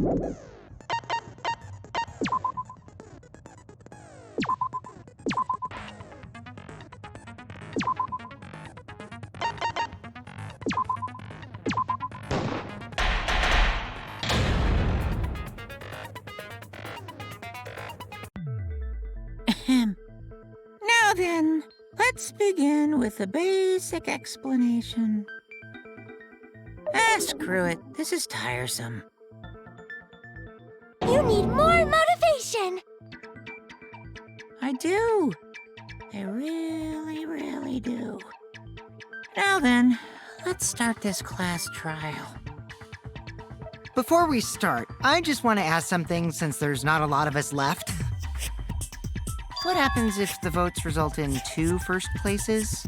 Now then, let's begin with a basic explanation. Screw it. This is tiresome. You need more motivation! I do. I really, really do. Now then, let's start this class trial. Before we start, I just want to ask something since there's not a lot of us left. What happens if the votes result in 2 first places?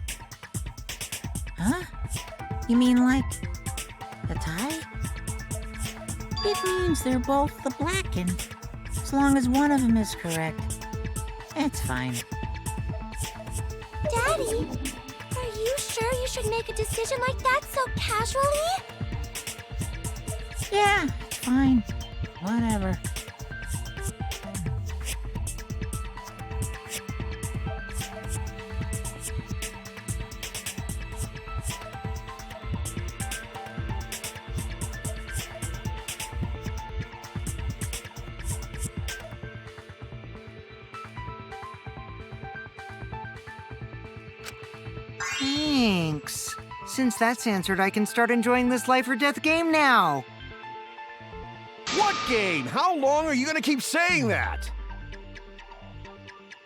Huh? You mean like a tie? It means they're both the blackened. As long as one of them is correct. It's fine. Daddy, are you sure you should make a decision like that so casually? Yeah, fine. Whatever. Thanks. Since that's answered, I can start enjoying this life or death game now. What game? How long are you gonna keep saying that?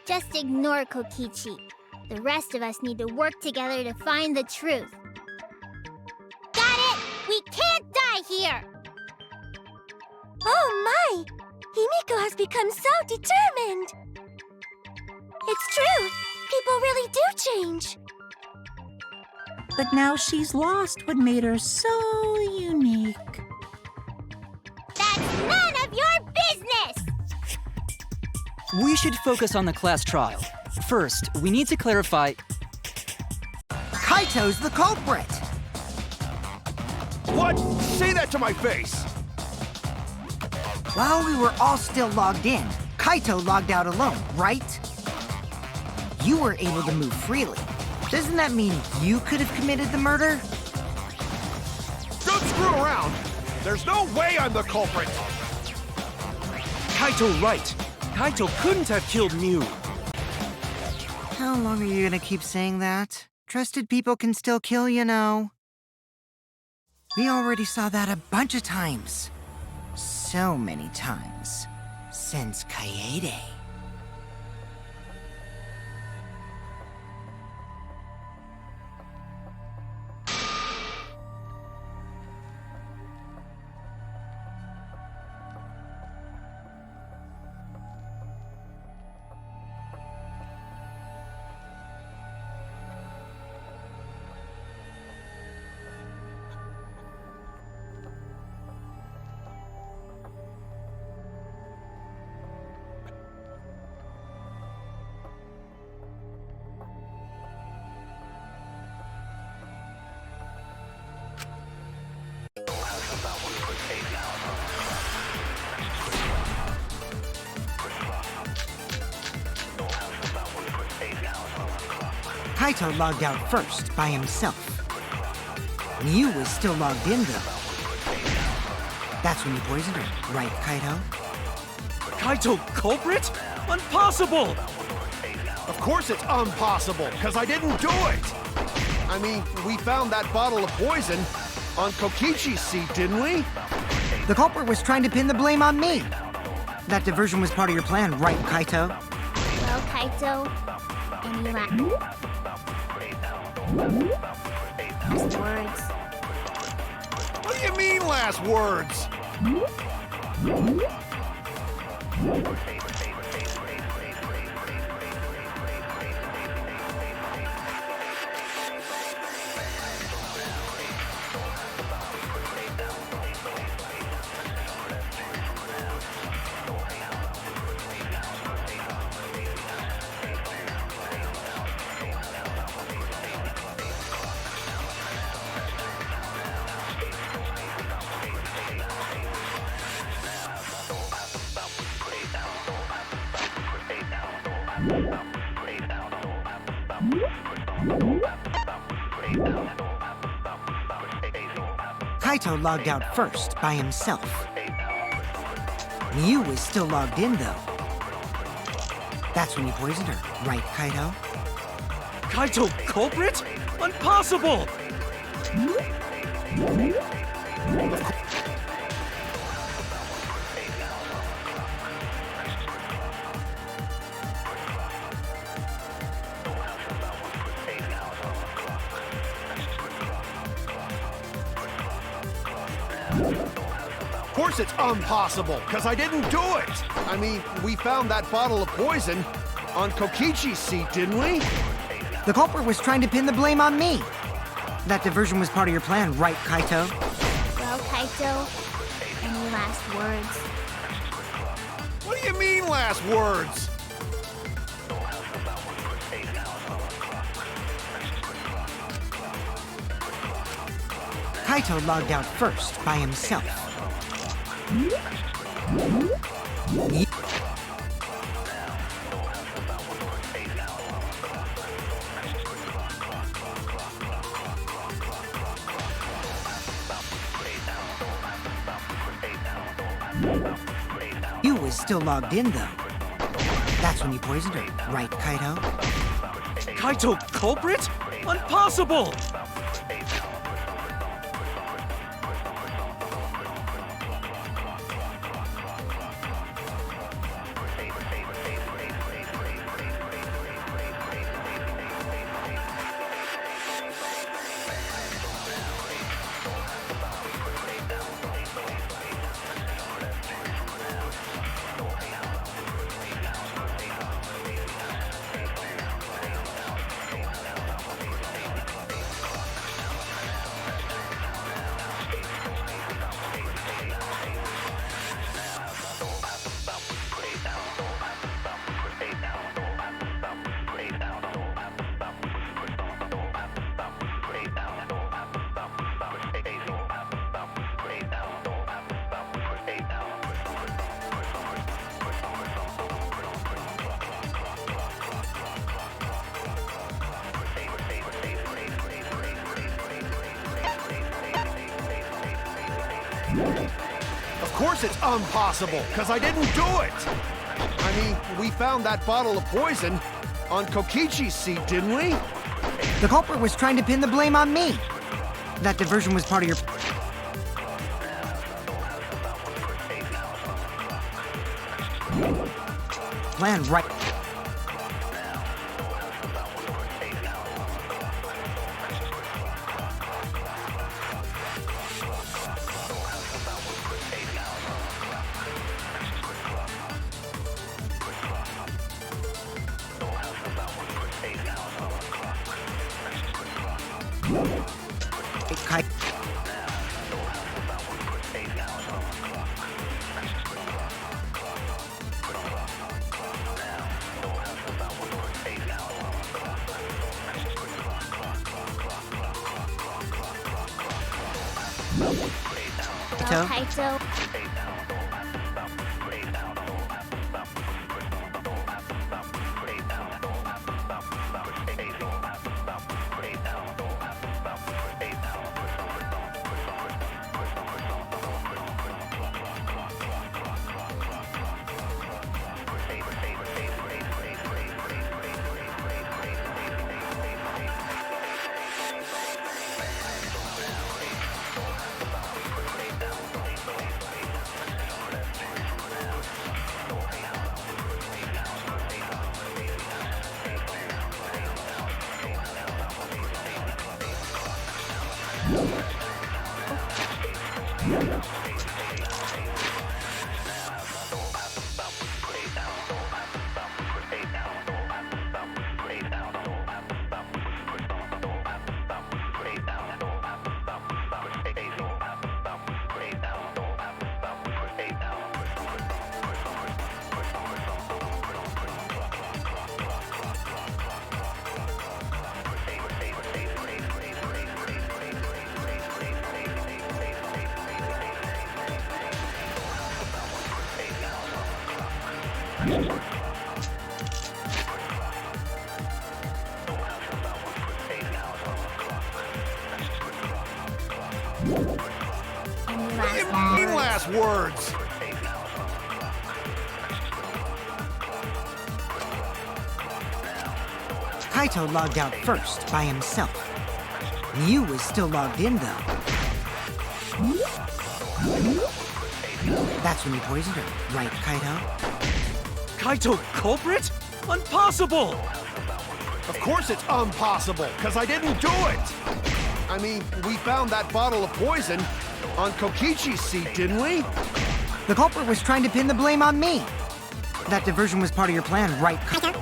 Just ignore Kokichi. The rest of us need to work together to find the truth. Got it! We can't die here! Oh my! Himiko has become so determined! It's true! People really do change! But now she's lost what made her so unique. That's none of your business! We should focus on the class trial. First, we need to clarify... Kaito's the culprit! What? Say that to my face! While we were all still logged in, Kaito logged out alone, right? You were able to move freely. Doesn't that mean you could have committed the murder? Don't screw around! There's no way I'm the culprit! Kaito right. Kaito couldn't have killed Mew. How long are you gonna keep saying that? Trusted people can still kill, you know. We already saw that a bunch of times. So many times. Since Kaede. Kaito logged out first, by himself. Mew was still logged in, though. That's when you poisoned her, right, Kaito? Kaito culprit? Impossible! Of course it's impossible, because I didn't do it! I mean, we found that bottle of poison on Kokichi's seat, didn't we? The culprit was trying to pin the blame on me. That diversion was part of your plan, right, Kaito? Well, Kaito, any last words? What do you mean, last words? Kaito logged out first by himself. Mew was still logged in, though. That's when you poisoned her, right, Kaito? Kaito culprit? Impossible! Of course it's impossible, because I didn't do it! I mean, we found that bottle of poison on Kokichi's seat, didn't we? The culprit was trying to pin the blame on me. That diversion was part of your plan, right, Kaito? Well, Kaito, any last words? What do you mean, last words? Kaito logged out first by himself. You was still logged in, though. That's when you poisoned her, right, Kaito? Kaito culprit? Impossible! Of course it's impossible, because I didn't do it! I mean, we found that bottle of poison on Kokichi's seat, didn't we? The culprit was trying to pin the blame on me. That diversion was part of your plan, right? Well, Kaito, Kaito logged out first by himself. Miu was still logged in, though. That's when you poisoned her, right, Kaito? Kaito culprit? Impossible! Of course it's impossible, because I didn't do it! I mean, we found that bottle of poison on Kokichi's seat, didn't we? The culprit was trying to pin the blame on me. That diversion was part of your plan, right, Kaito?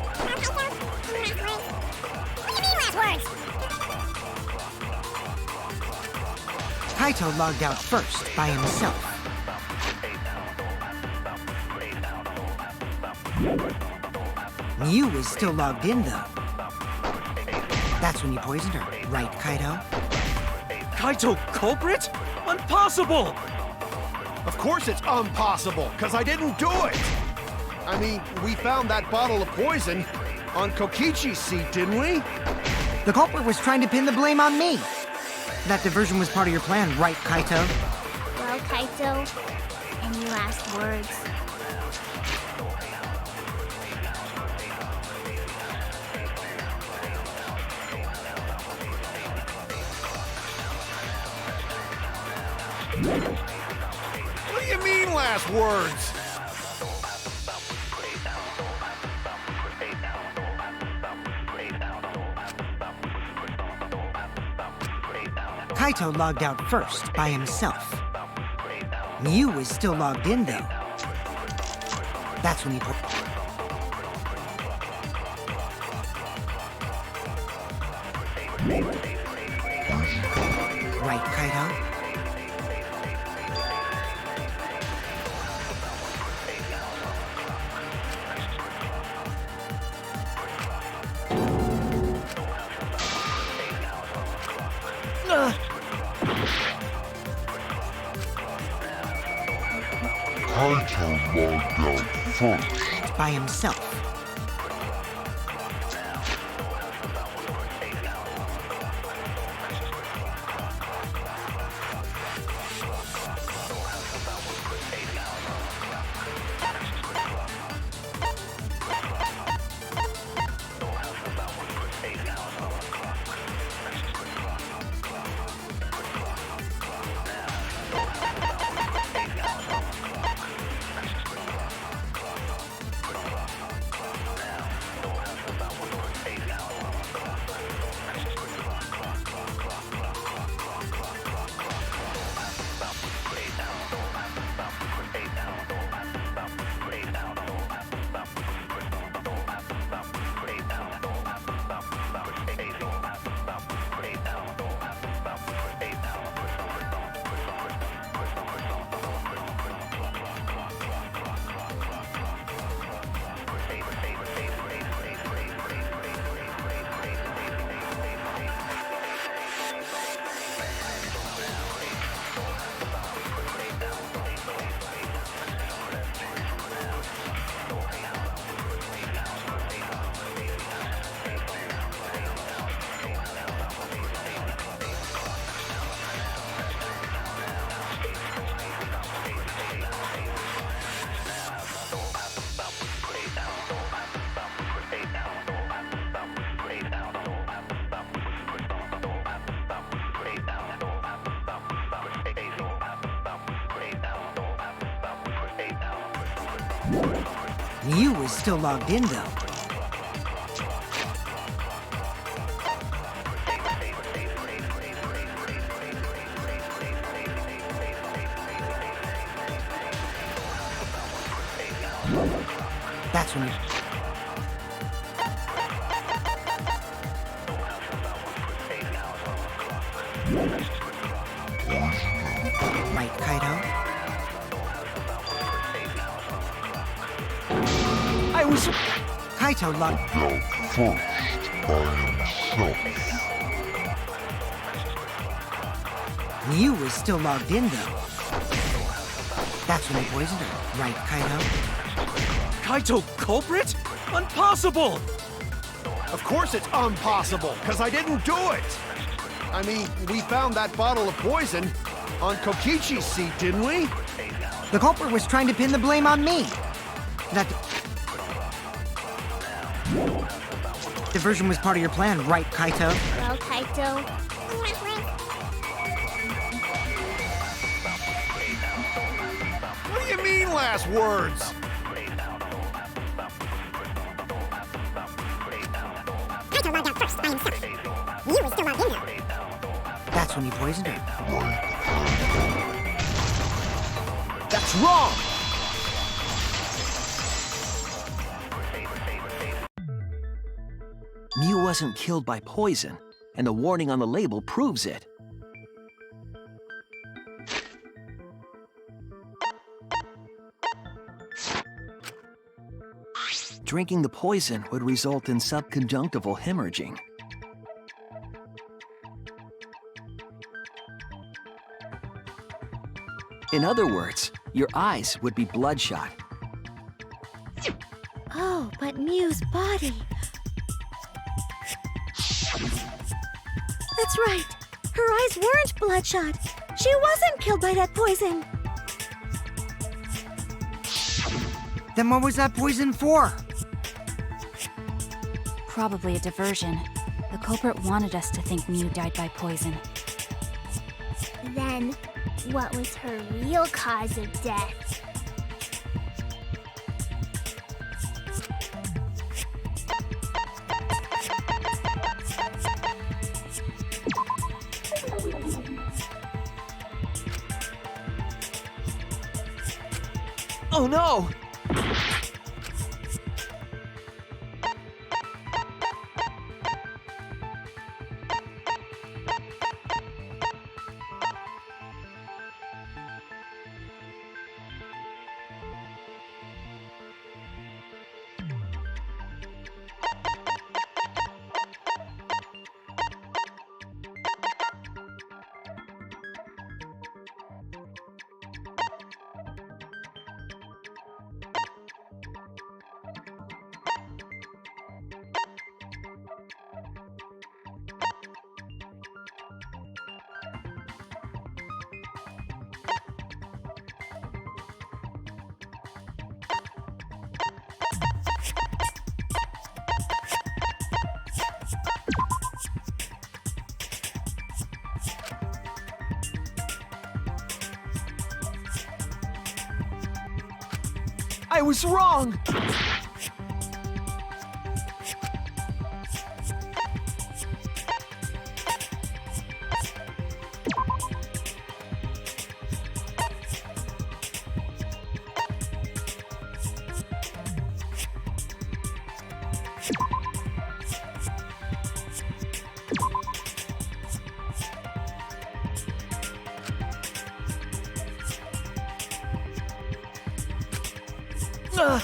Kaito logged out first by himself. Miu was still logged in, though. That's when you poisoned her, right, Kaito? Kaito culprit? Impossible! Of course it's impossible, because I didn't do it! I mean, we found that bottle of poison on Kokichi's seat, didn't we? The culprit was trying to pin the blame on me. That diversion was part of your plan, right, Kaito? Well, Kaito, any last words? What do you mean, last words? Kaito logged out first by himself. Miu was still logged in, though. That's when you... Right, Kaito? Kaito logged out first. By himself. Miu was still logged in, though. That's when you... Right, Kaito? I was... Kaito logged... Out first by himself. Miu was still logged in, though. That's when you poisoned her, right, Kaito? Kaito culprit? Impossible! Of course it's impossible, because I didn't do it! I mean, we found that bottle of poison on Kokichi's seat, didn't we? The culprit was trying to pin the blame on me. That... Diversion was part of your plan, right, Kaito? Well, Kaito. What do you mean, last words? Kaito logged out first by himself. You were still logged in though. That's when you poisoned her. That's wrong! Mew wasn't killed by poison, and the warning on the label proves it. Drinking the poison would result in subconjunctival hemorrhaging. In other words, your eyes would be bloodshot. Oh, but Mew's body. That's right. Her eyes weren't bloodshot. She wasn't killed by that poison. Then what was that poison for? Probably a diversion. The culprit wanted us to think Mew died by poison. Then, what was her real cause of death? Oh no! I was wrong! Ugh.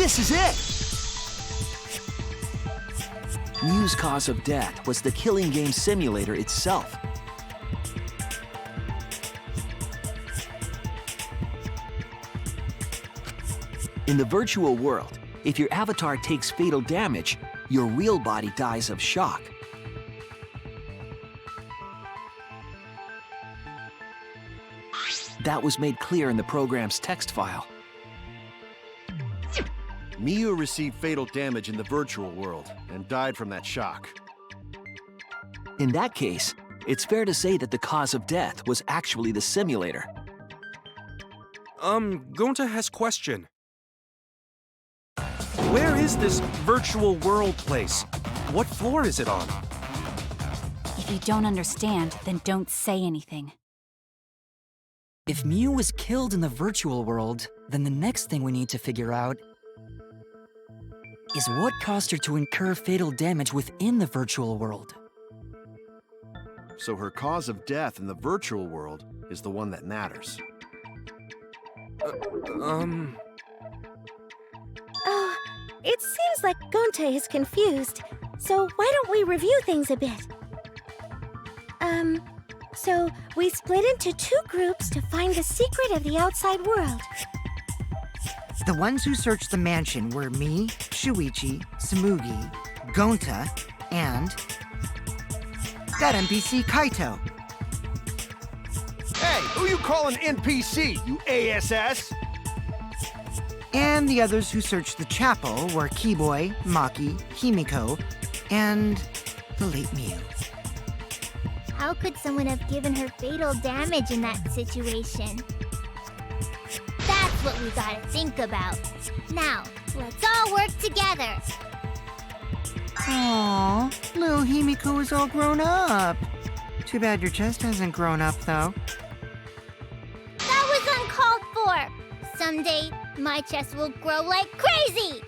This is it! Mew's cause of death was the killing game simulator itself. In the virtual world, if your avatar takes fatal damage, your real body dies of shock. That was made clear in the program's text file. Mew received fatal damage in the virtual world and died from that shock. In that case, it's fair to say that the cause of death was actually the simulator. Gonta has question. Where is this virtual world place? What floor is it on? If you don't understand, then don't say anything. If Mew was killed in the virtual world, then the next thing we need to figure out is what caused her to incur fatal damage within the virtual world. So her cause of death in the virtual world is the one that matters. Oh, it seems like Gonta is confused. So why don't we review things a bit? So we split into 2 groups to find the secret of the outside world. The ones who searched the mansion were me, Shuichi, Samugi, Gonta, and that NPC Kaito. Hey, who you calling NPC, you ASS? And the others who searched the chapel were Keyboy, Maki, Himiko, and the late Mew. How could someone have given her fatal damage in that situation? That's what we gotta think about. Now, let's all work together. Aww, little Himiko is all grown up. Too bad your chest hasn't grown up, though. That was uncalled for. Someday, my chest will grow like crazy.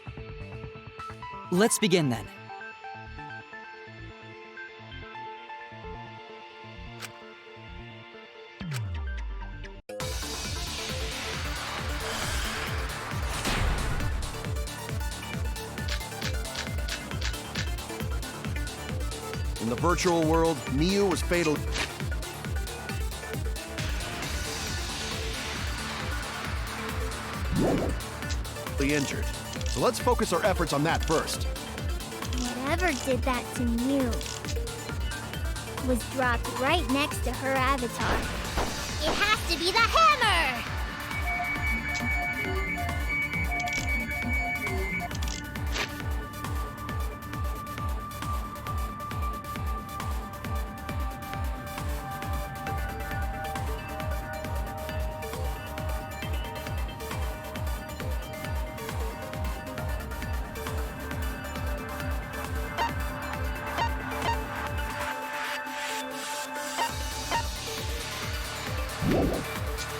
Let's begin then. In the virtual world, Mew was fatally injured. So let's focus our efforts on that first. Whatever did that to Mew was dropped right next to her avatar. It has to be the hammer!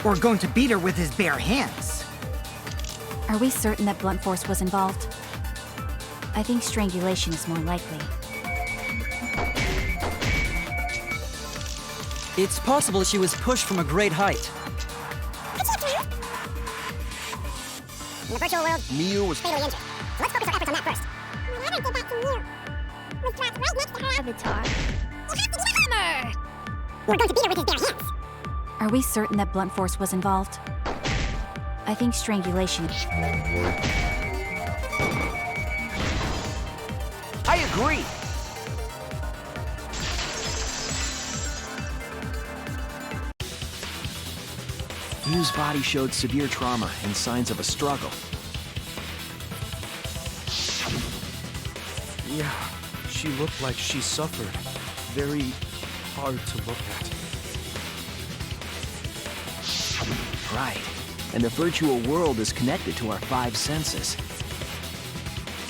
We're going to beat her with his bare hands. Are we certain that blunt force was involved? I think strangulation is more likely. It's possible she was pushed from a great height. In the virtual world, Mew was fatally injured. So let's focus our efforts on that first. Whatever did that to Mew was dropped right next to her Avatar. It has to be the Hammer! We're going to beat her with his bare hands. Are we certain that blunt force was involved? I think strangulation. I agree! Mew's body showed severe trauma and signs of a struggle. Yeah, she looked like she suffered. Very hard to look at. Right. And the virtual world is connected to our 5 senses.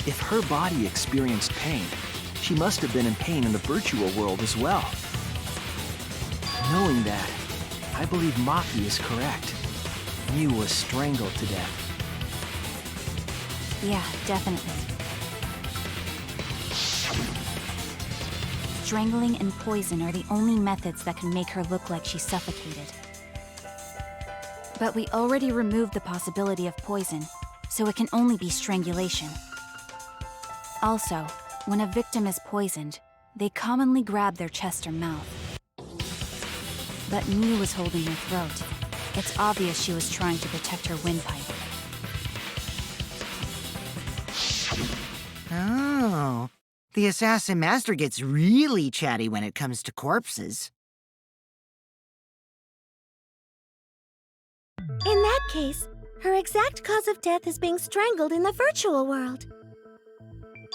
If her body experienced pain, she must have been in pain in the virtual world as well. Knowing that, I believe Maki is correct. Mew was strangled to death. Yeah, definitely. Strangling and poison are the only methods that can make her look like she suffocated. But we already removed the possibility of poison, so it can only be strangulation. Also, when a victim is poisoned, they commonly grab their chest or mouth. But Miu was holding her throat. It's obvious she was trying to protect her windpipe. Oh, the assassin master gets really chatty when it comes to corpses. In that case, her exact cause of death is being strangled in the virtual world.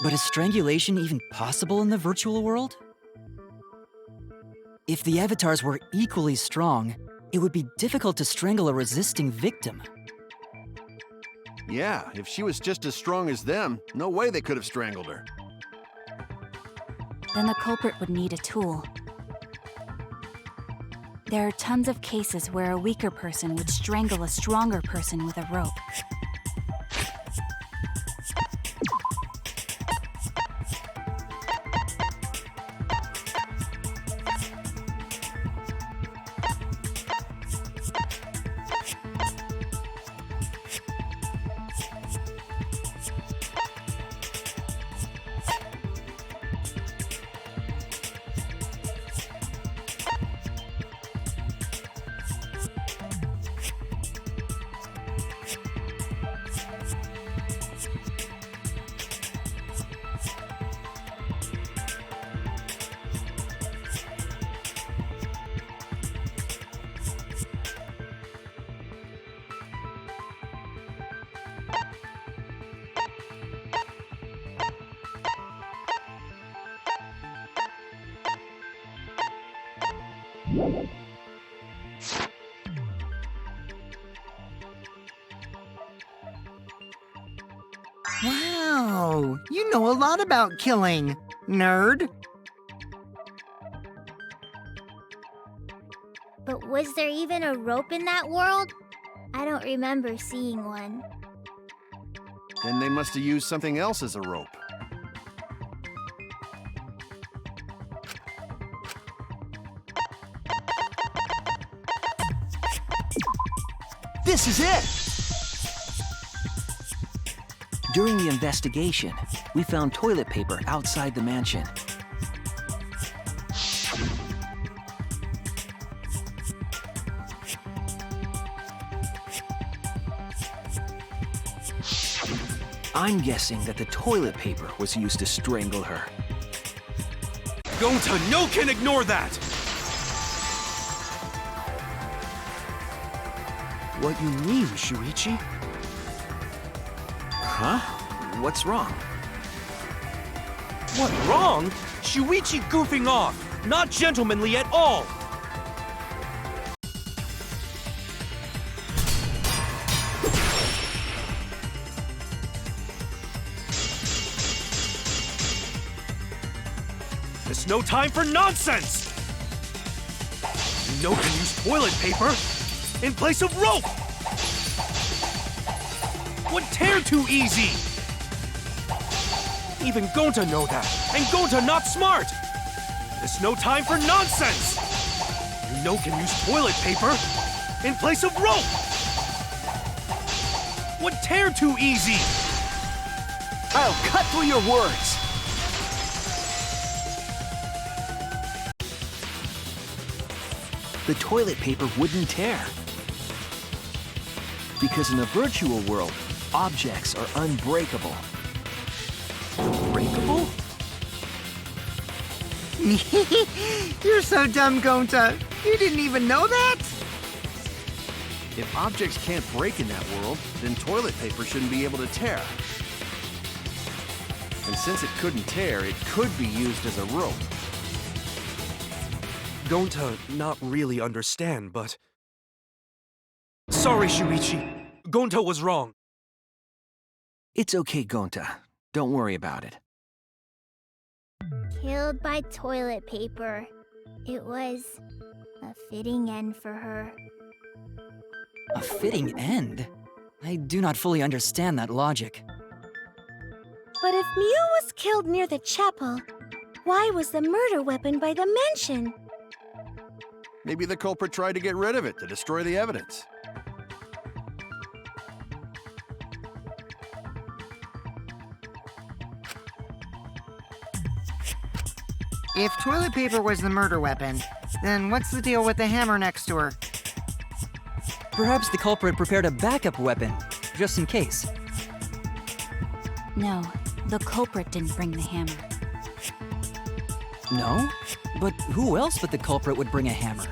But is strangulation even possible in the virtual world? If the avatars were equally strong, it would be difficult to strangle a resisting victim. Yeah, if she was just as strong as them, no way they could have strangled her. Then the culprit would need a tool. There are tons of cases where a weaker person would strangle a stronger person with a rope. Wow, you know a lot about killing, nerd. But was there even a rope in that world? I don't remember seeing one. Then they must have used something else as a rope. This is it! During the investigation, we found toilet paper outside the mansion. I'm guessing that the toilet paper was used to strangle her. Gonta, no can ignore that! What you mean, Shuichi? Huh? What's wrong? What, wrong? Shuichi goofing off! Not gentlemanly at all! There's no time for nonsense! You know can use toilet paper in place of rope! Would tear too easy! Even Gonta know that, and Gonta not smart! There's no time for nonsense! You know can use toilet paper in place of rope! Would tear too easy! I'll cut through your words! The toilet paper wouldn't tear. Because in the virtual world, objects are unbreakable. Unbreakable? You're so dumb, Gonta. You didn't even know that? If objects can't break in that world, then toilet paper shouldn't be able to tear. And since it couldn't tear, it could be used as a rope. Gonta not really understand, but... Sorry, Shuichi. Gonta was wrong. It's okay, Gonta. Don't worry about it. Killed by toilet paper. It was a fitting end for her. A fitting end? I do not fully understand that logic. But if Miu was killed near the chapel, why was the murder weapon by the mansion? Maybe the culprit tried to get rid of it to destroy the evidence. If toilet paper was the murder weapon, then what's the deal with the hammer next to her? Perhaps the culprit prepared a backup weapon, just in case. No, the culprit didn't bring the hammer. No? But who else but the culprit would bring a hammer?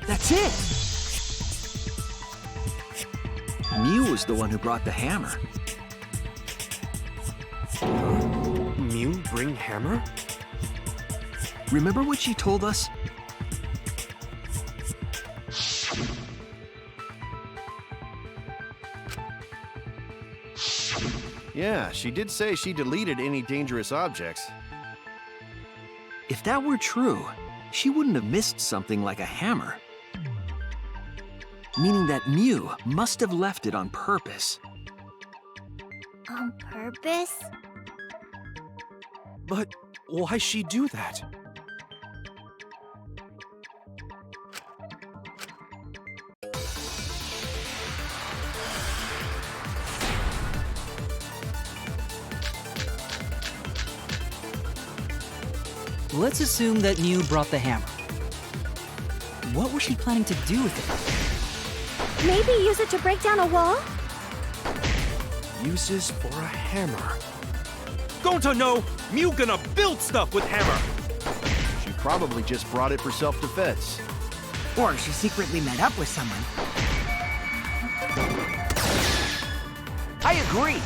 That's it! Mew was the one who brought the hammer. Mew bring hammer? Remember what she told us? Yeah, she did say she deleted any dangerous objects. If that were true, she wouldn't have missed something like a hammer. Meaning that Mew must have left it on purpose. On purpose? But why'd she do that? Let's assume that Mew brought the hammer. What was she planning to do with it? Maybe use it to break down a wall? Uses for a hammer. Going to know, Mew gonna build stuff with hammer. She probably just brought it for self-defense. Or she secretly met up with someone. I agree!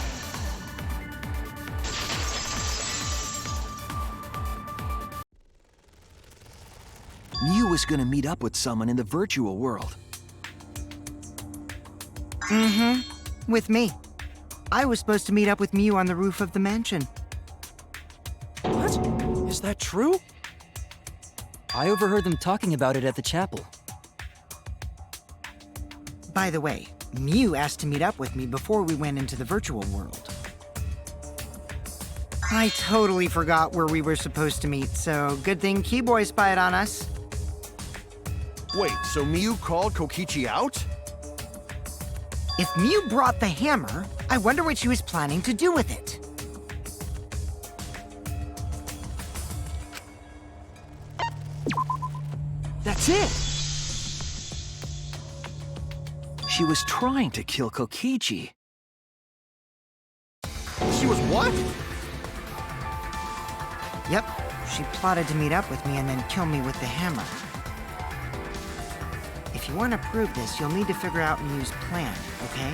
Mew was gonna meet up with someone in the virtual world. Mm-hmm. With me. I was supposed to meet up with Mew on the roof of the mansion. What? Is that true? I overheard them talking about it at the chapel. By the way, Mew asked to meet up with me before we went into the virtual world. I totally forgot where we were supposed to meet, so good thing Keyboy spied on us. Wait, so Mew called Kokichi out? If Mew brought the hammer, I wonder what she was planning to do with it. That's it! She was trying to kill Kokichi. She was what? Yep, she plotted to meet up with me and then kill me with the hammer. If you want to prove this, you'll need to figure out Mew's plan, okay?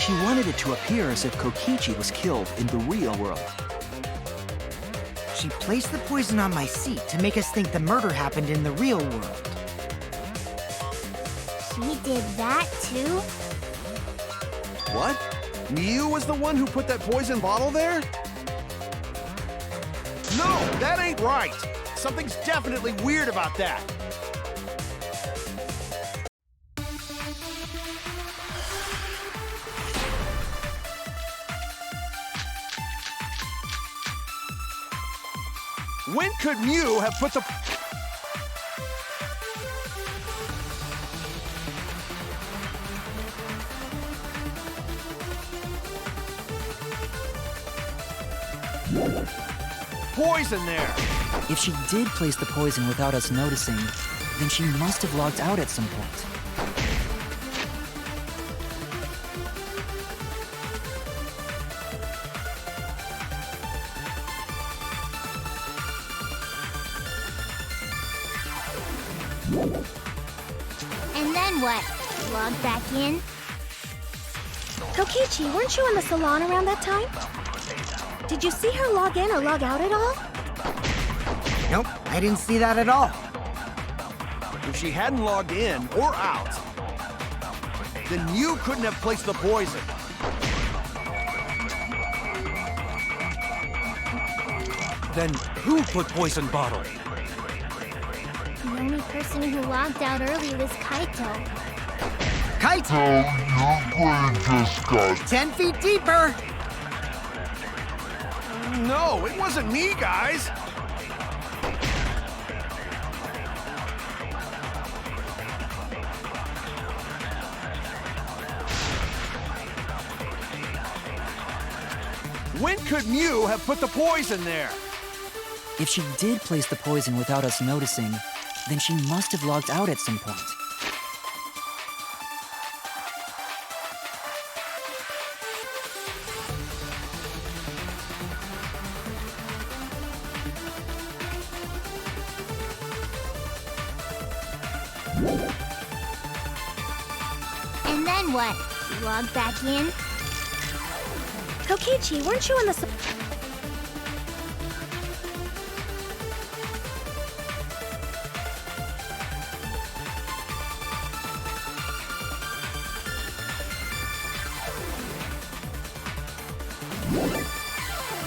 She wanted it to appear as if Kokichi was killed in the real world. She placed the poison on my seat to make us think the murder happened in the real world. She did that too? What? Miu was the one who put that poison bottle there? No, that ain't right. Something's definitely weird about that. When could Miu have put the... poison there? If she did place the poison without us noticing, then she must have logged out at some point. And then what? Log back in? Kokichi, weren't you in the salon around that time? Did you see her log in or log out at all? Nope, I didn't see that at all. If she hadn't logged in or out, then Miu couldn't have placed the poison. Then who put poison bottle? The only person who logged out early was Kaito. Kaito! Your brain just got 10 feet deeper! No, it wasn't me, guys. When could Miu have put the poison there? If she did place the poison without us noticing, then she must have logged out at some point. And then what? She logged back in? Kokichi, weren't you in the...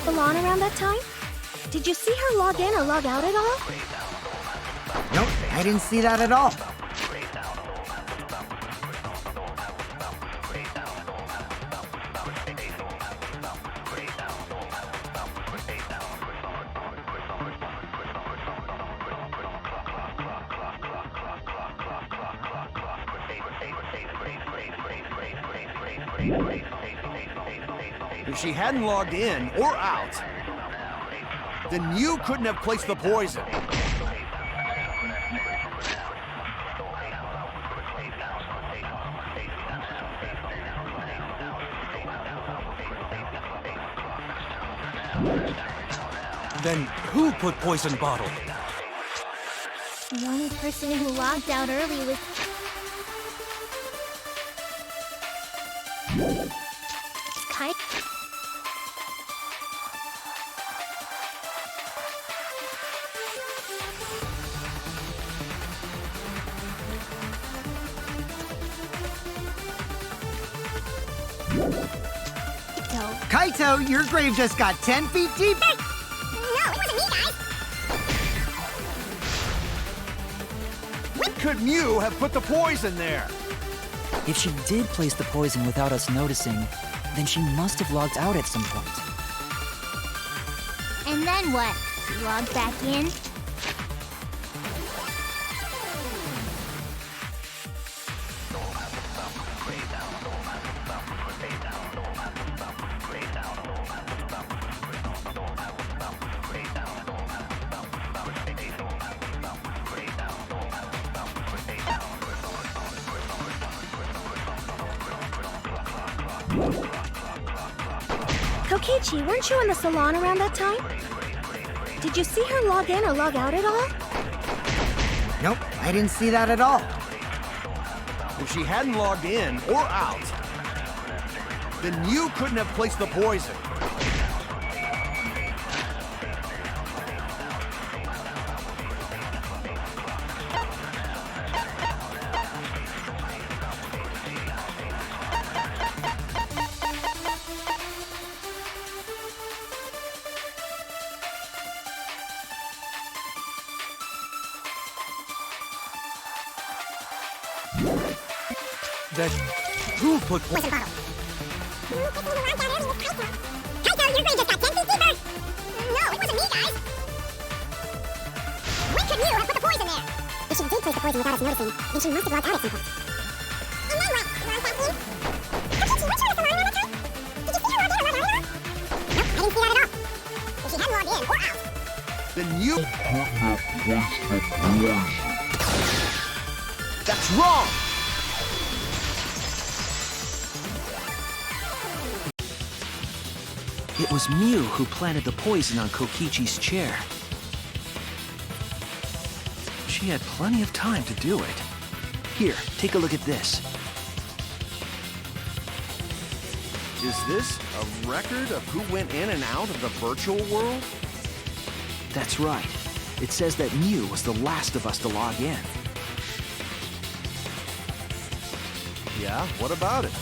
salon around that time? Did you see her log in or log out at all? Nope, I didn't see that at all. If she hadn't logged in or out, then Mew couldn't have placed the poison. Then who put poison bottle? The only person who logged out early was... Kai. Kaito, your grave just got 10 feet deep. No, it wasn't me, guys. When could Mew have put the poison there? If she did place the poison without us noticing, then she must have logged out at some point. And then what? Log back in? Kokichi, weren't you in the salon around that time? Did you see her log in or log out at all? Nope, I didn't see that at all. If she hadn't logged in or out, then Mew couldn't have placed the poison. Then who put Poison bottle. The person who logged out early was Kaito. Kaito, your grave just got 10 feet deeper. No, it wasn't me, guys. When could Mew have put the poison there? If she did place the poison without us noticing, then she must have logged out at some point. And then what? Log back in? Kokichi, weren't you in the salon around that time? Did you see her log in or log out at all? Nope, I didn't see that at all. If she hadn't logged in or out, Then Mew... Couldn't have placed the poison. That's wrong! It was Mew who planted the poison on Kokichi's chair. She had plenty of time to do it. Here, take a look at this. Is this a record of who went in and out of the virtual world? That's right. It says that Mew was the last of us to log in. Yeah, what about it?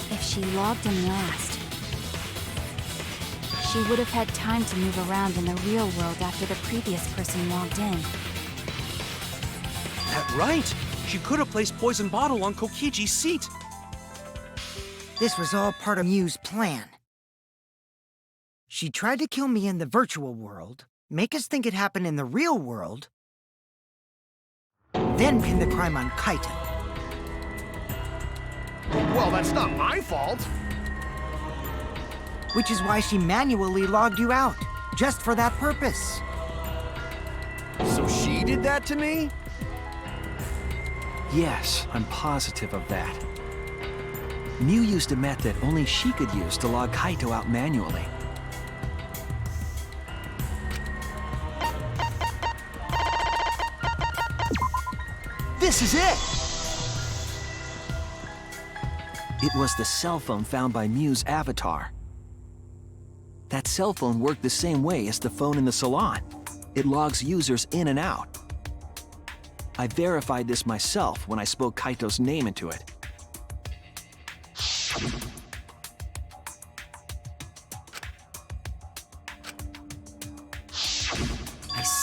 If she logged in last, she would have had time to move around in the real world after the previous person logged in. that right? She could have placed poison bottle on Kokichi's seat. This was all part of Mew's plan. She tried to kill me in the virtual world, make us think it happened in the real world, then pin the crime on Kaito. Well, that's not my fault. Which is why she manually logged you out, just for that purpose. So she did that to me? Yes, I'm positive of that. Mew used a method only she could use to log Kaito out manually. This is it! It was the cell phone found by Mew's avatar. That cell phone worked the same way as the phone in the salon. It logs users in and out. I verified this myself when I spoke Kaito's name into it.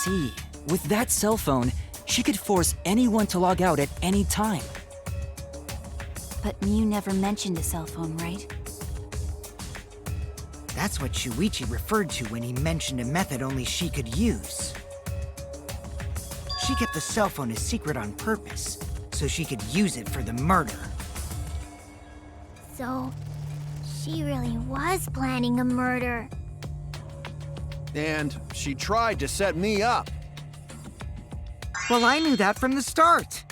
see. With that cell phone, she could force anyone to log out at any time. But Mew never mentioned a cell phone, right? That's what Shuichi referred to when he mentioned a method only she could use. She kept the cell phone a secret on purpose, so she could use it for the murder. So, she really was planning a murder. And she tried to set me up. Well, I knew that from the start.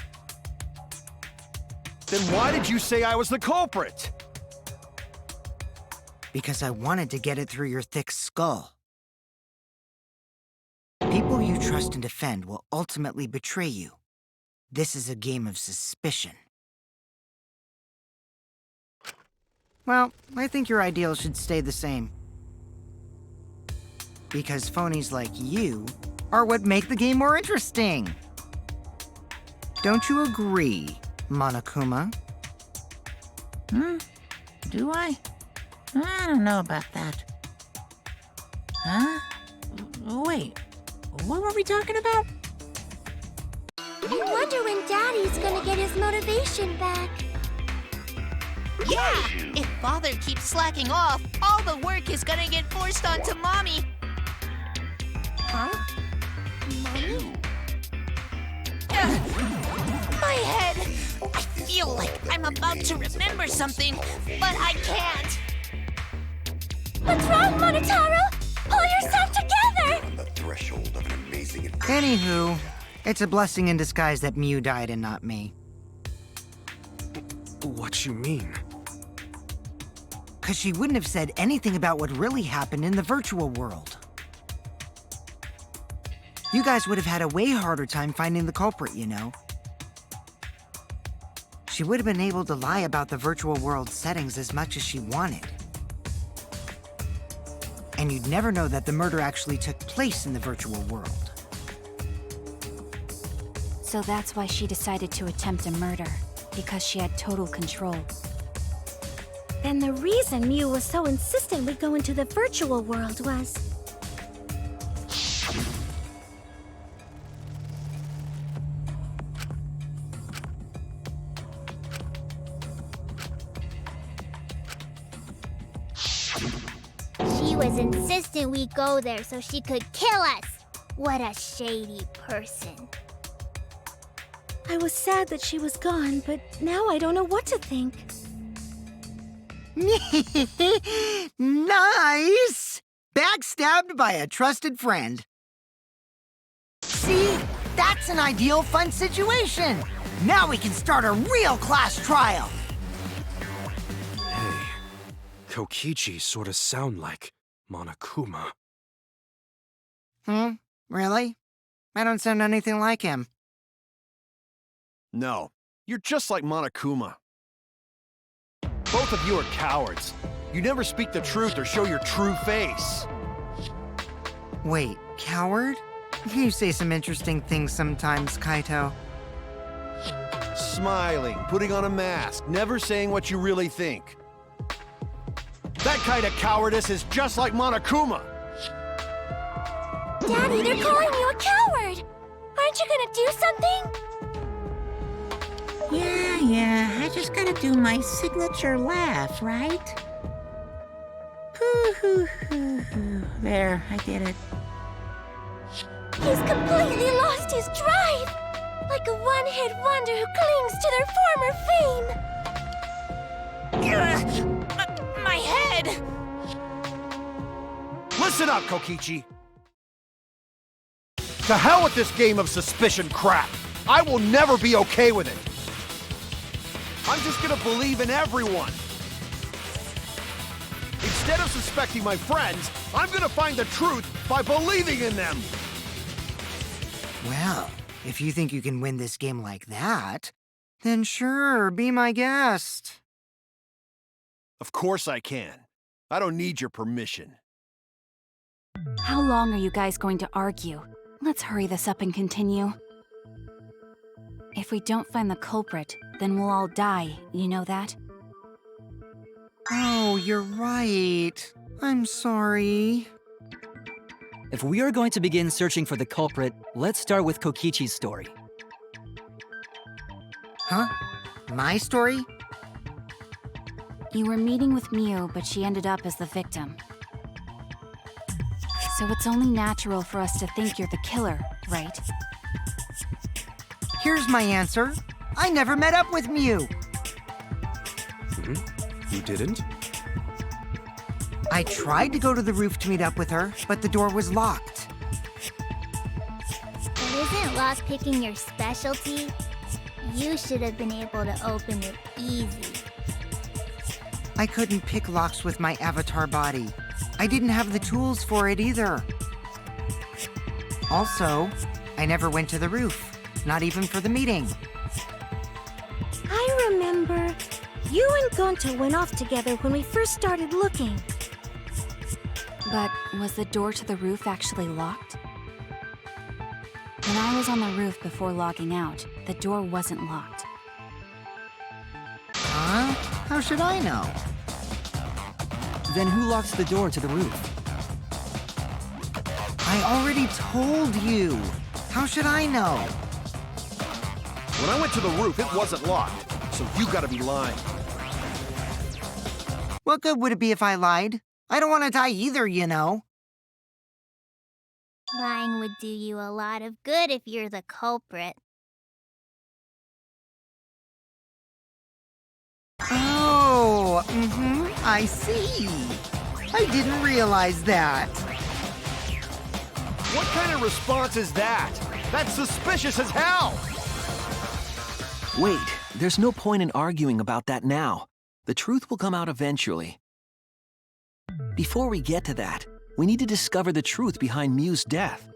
Then why did you say I was the culprit? Because I wanted to get it through your thick skull. People you trust and defend will ultimately betray you. This is a game of suspicion. Well, I think your ideals should stay the same. Because phonies like you are what make the game more interesting. Don't you agree, Monokuma? Do I? I don't know about that. Huh? Wait, what were we talking about? I wonder when Daddy's gonna get his motivation back. Yeah! If Father keeps slacking off, all the work is gonna get forced onto Mommy. Huh? Mommy? My head! I feel like I'm about to remember something, but I can't. What's wrong, Monotaro? Pull yourself together! On the threshold of an amazing Anywho, it's a blessing in disguise that Mew died and not me. What you mean? 'Cause she wouldn't have said anything about what really happened in the virtual world. You guys would have had a way harder time finding the culprit, you know. She would have been able to lie about the virtual world settings as much as she wanted. And you'd never know that the murder actually took place in the virtual world. So that's why she decided to attempt a murder, because she had total control. And the reason Mew was so insistent we go into the virtual world was... She was insistent we go there so she could kill us. What a shady person. I was sad that she was gone, but now I don't know what to think. Nice! Backstabbed by a trusted friend. See? That's an ideal fun situation! Now we can start a real class trial! Hey, Kokichi sort of sound like Monokuma. Really? I don't sound anything like him. No, you're just like Monokuma. Both of you are cowards. You never speak the truth or show your true face. Wait, coward? You say some interesting things sometimes, Kaito. Smiling, putting on a mask, never saying what you really think. That kind of cowardice is just like Monokuma. Daddy, they're calling you a coward! Aren't you gonna do something? Yeah, I just gotta do my signature laugh, right? Hoo. There, I did it. He's completely lost his drive! Like a one-hit wonder who clings to their former fame! My head! Listen up, Kokichi. To hell with this game of suspicion crap. I will never be okay with it. I'm just gonna believe in everyone. Instead of suspecting my friends, I'm gonna find the truth by believing in them. Well, if you think you can win this game like that, then sure, be my guest. Of course I can. I don't need your permission. How long are you guys going to argue? Let's hurry this up and continue. If we don't find the culprit, then we'll all die, you know that? Oh, you're right. I'm sorry. If we are going to begin searching for the culprit, let's start with Kokichi's story. Huh? My story? You were meeting with Miu, but she ended up as the victim. So it's only natural for us to think you're the killer, right? Here's my answer. I never met up with Miu. You didn't? I tried to go to the roof to meet up with her, but the door was locked. But isn't lockpicking your specialty? You should have been able to open it easy. I couldn't pick locks with my avatar body. I didn't have the tools for it either. Also, I never went to the roof, not even for the meeting. I remember you and Gonta went off together when we first started looking. But was the door to the roof actually locked? When I was on the roof before logging out, the door wasn't locked. Huh? How should I know? Then who locks the door to the roof? I already told you. How should I know? When I went to the roof, it wasn't locked, so you gotta be lying. What good would it be if I lied? I don't want to die either, you know. Lying would do you a lot of good if you're the culprit. Oh, I see. I didn't realize that. What kind of response is that? That's suspicious as hell! Wait, there's no point in arguing about that now. The truth will come out eventually. Before we get to that, we need to discover the truth behind Miu's death.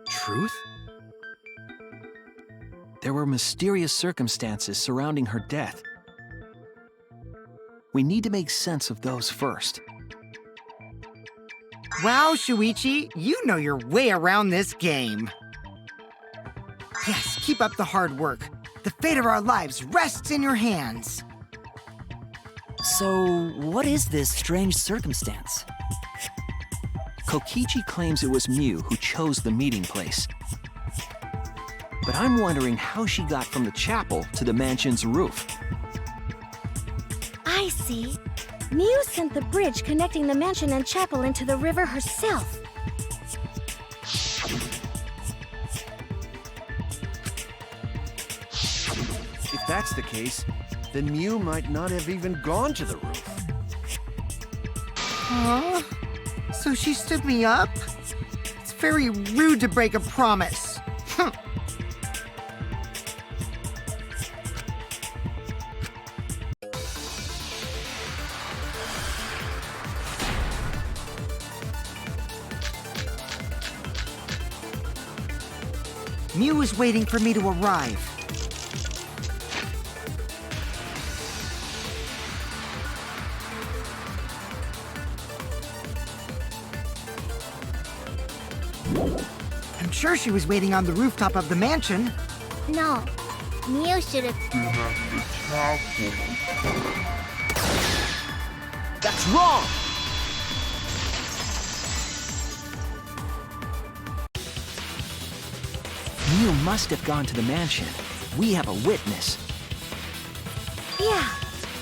Truth? There were mysterious circumstances surrounding her death. We need to make sense of those first. Wow, Shuichi, you know your way around this game. Yes, keep up the hard work. The fate of our lives rests in your hands. So, what is this strange circumstance? Kokichi claims it was Miu who chose the meeting place. But I'm wondering how she got from the chapel to the mansion's roof. I see. Miu sent the bridge connecting the mansion and chapel into the river herself. If that's the case, then Miu might not have even gone to the roof. Huh? So she stood me up? It's very rude to break a promise. Miu is waiting for me to arrive. I'm sure she was waiting on the rooftop of the mansion. No, Miu should have... That's wrong! Miu must have gone to the mansion. We have a witness. Yeah,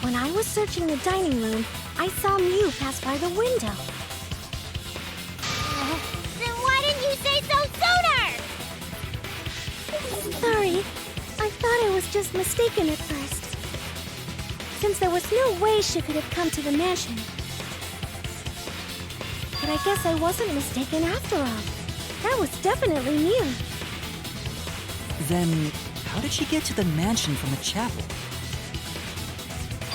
when I was searching the dining room, I saw Miu pass by the window. Then why didn't you say so sooner? Sorry, I thought I was just mistaken at first. Since there was no way she could have come to the mansion. But I guess I wasn't mistaken after all. That was definitely Miu. Then, how did she get to the mansion from the chapel?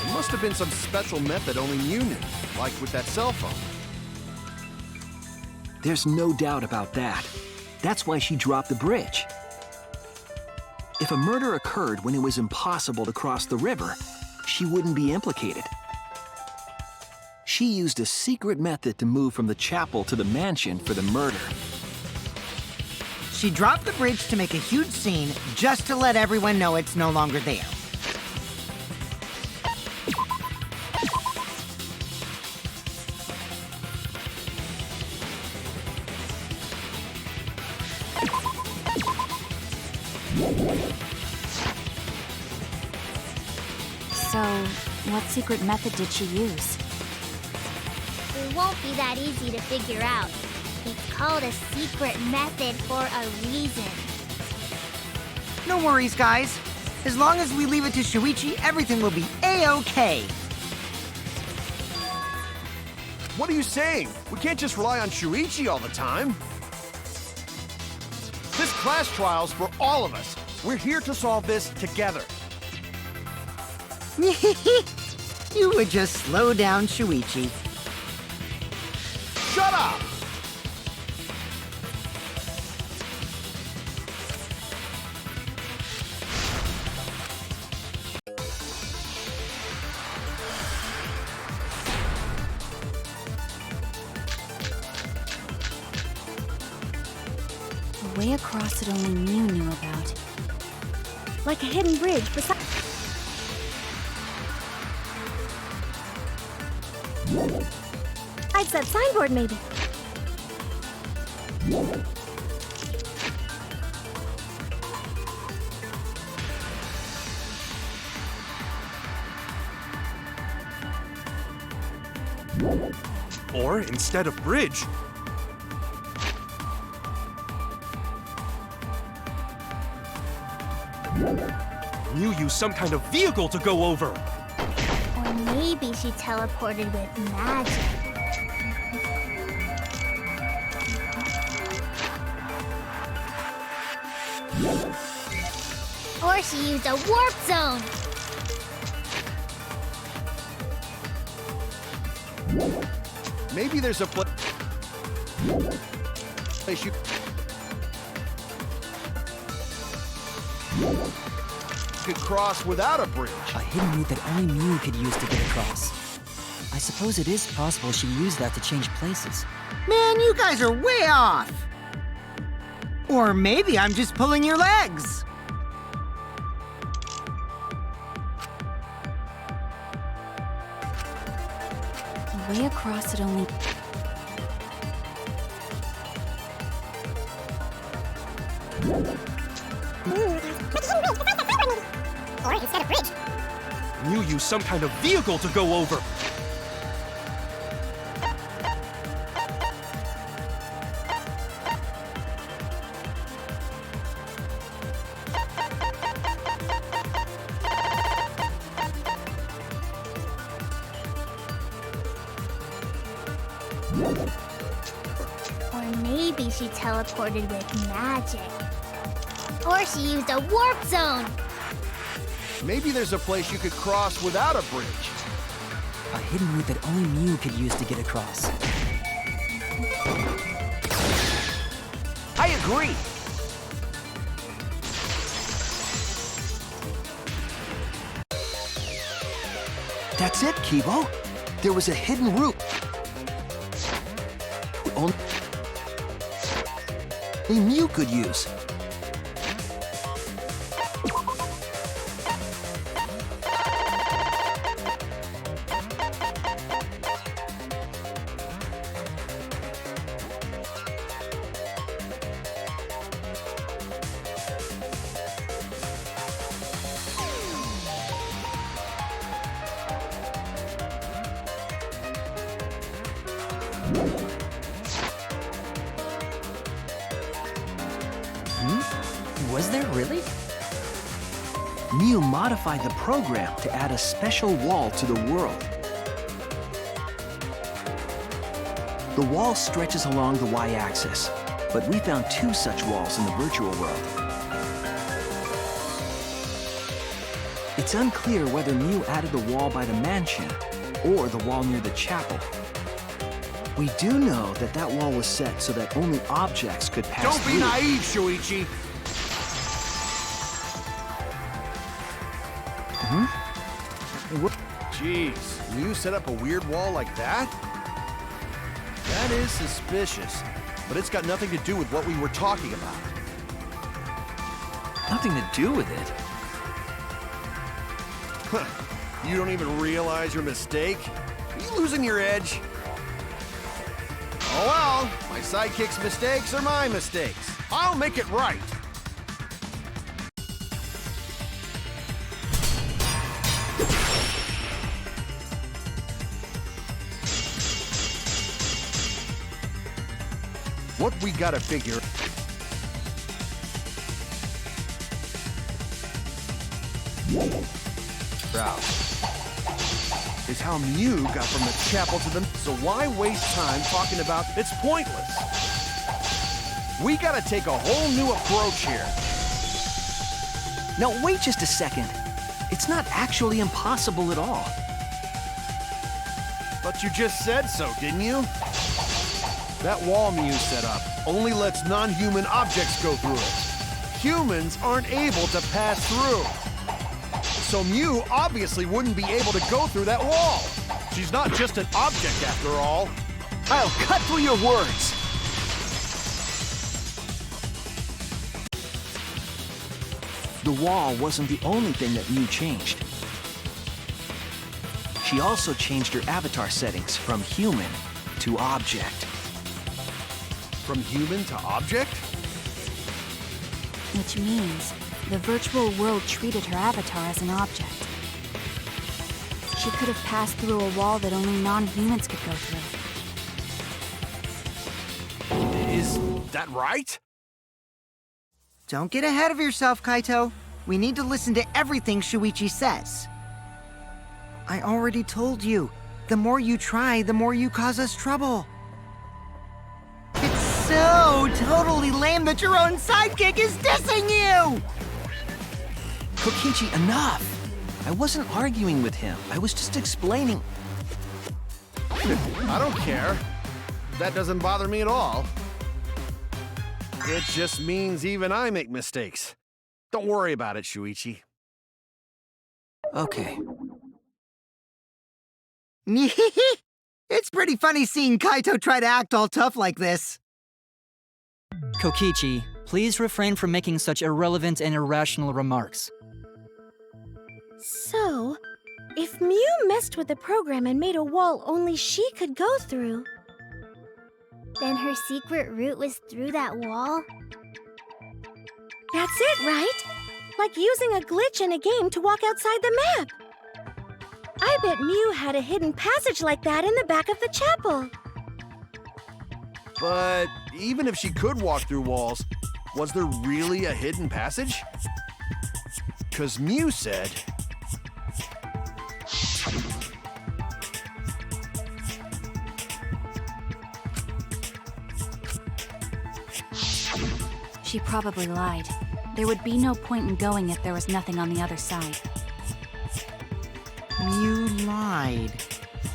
There must have been some special method only Miu knew, like with that cell phone. There's no doubt about that. That's why she dropped the bridge. If a murder occurred when it was impossible to cross the river, she wouldn't be implicated. She used a secret method to move from the chapel to the mansion for the murder. She dropped the bridge to make a huge scene just to let everyone know it's no longer there. So, what secret method did she use? It won't be that easy to figure out. It's called a secret method for a reason. No worries, guys. As long as we leave it to Shuichi, everything will be A-OK. What are you saying? We can't just rely on Shuichi all the time. This class trial's for all of us. We're here to solve this together. You would just slow down Shuichi. Shut up! A way across that only Mew knew about. Like a hidden bridge beside. Besides that signboard, maybe. Or instead of bridge, Mew used some kind of vehicle to go over. Or maybe she teleported with magic. Or she used a warp zone. Maybe there's a place you could cross without a bridge. A hidden route that only Mew could use to get across. I suppose it is possible she used that to change places. Man, you guys are way off! Or maybe I'm just pulling your legs. A way across that only... Or instead of bridge. Mew used some kind of vehicle to go over. Or maybe she teleported with magic. Or she used a warp zone. Maybe there's a place you could cross without a bridge. A hidden route that only Mew could use to get across. I agree. That's it, Kibo. There was a hidden route. Only Mew could use. Was there really? Mew modified the program to add a special wall to the world. The wall stretches along the y-axis, but we found 2 such walls in the virtual world. It's unclear whether Mew added the wall by the mansion or the wall near the chapel. We do know that that wall was set so that only objects could pass Don't through. be naive, Shuichi. Jeez, Mew set up a weird wall like that? That is suspicious, but it's got nothing to do with what we were talking about. Nothing to do with it. Huh. You don't even realize your mistake? Are you losing your edge? Oh well, my sidekick's mistakes are my mistakes. I'll make it right. what we gotta figure out is how Mew got from the chapel to the... So why waste time talking about... It's pointless. We gotta take a whole new approach here. Now, wait just a second. It's not actually impossible at all. But you just said so, didn't you? That wall Mew set up only lets non-human objects go through it. Humans aren't able to pass through. So Mew obviously wouldn't be able to go through that wall. She's not just an object after all. I'll cut through your words. The wall wasn't the only thing that Mew changed. She also changed her avatar settings from human to object. From human to object? Which means the virtual world treated her avatar as an object. She could have passed through a wall that only non-humans could go through. Is that right? Don't get ahead of yourself, Kaito. We need to listen to everything Shuichi says. I already told you, the more you try, the more you cause us trouble. It's so totally lame that your own sidekick is dissing you! Kokichi, enough! I wasn't arguing with him. I was just explaining. I don't care. That doesn't bother me at all. It just means even I make mistakes. Don't worry about it, Shuichi. Okay. It's pretty funny seeing Kaito try to act all tough like this. Kokichi, please refrain from making such irrelevant and irrational remarks. So, if Mew messed with the program and made a wall only she could go through, Then her secret route was through that wall? that's it, right? Like using a glitch in a game to walk outside the map. I bet Mew had a hidden passage like that in the back of the chapel. But even if she could walk through walls, was there really a hidden passage? 'Cause Mew said... She probably lied. There would be no point in going if there was nothing on the other side. You lied.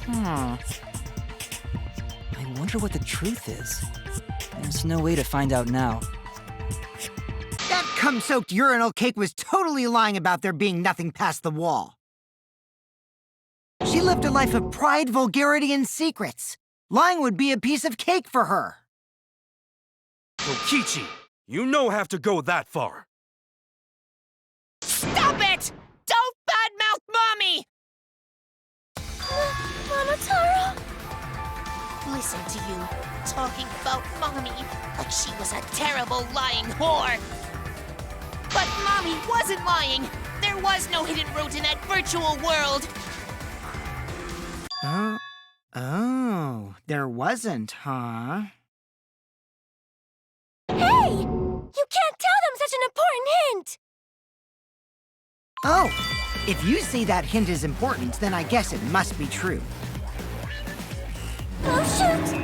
I wonder what the truth is. There's no way to find out now. That cum-soaked urinal cake was totally lying about there being nothing past the wall. She lived a life of pride, vulgarity, and secrets. Lying would be a piece of cake for her. Kokichi, you no have to go that far. Stop it! Don't badmouth Mommy! Monotaro? Listen to you, talking about Mommy like she was a terrible lying whore. But Mommy wasn't lying. There was no hidden route in that virtual world. Oh, there wasn't, huh? Hey! You can't tell them such an important hint! Oh, if you say that hint is important, then I guess it must be true. Oh, shoot!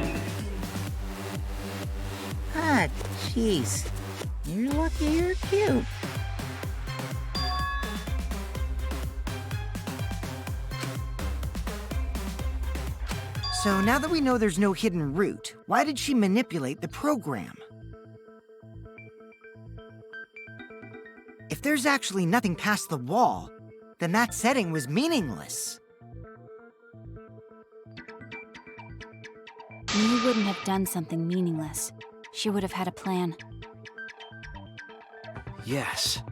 Ah, jeez. You're lucky you're cute. So now that we know there's no hidden route, why did she manipulate the program? If there's actually nothing past the wall, then that setting was meaningless. Mew wouldn't have done something meaningless. She would have had a plan. Yes.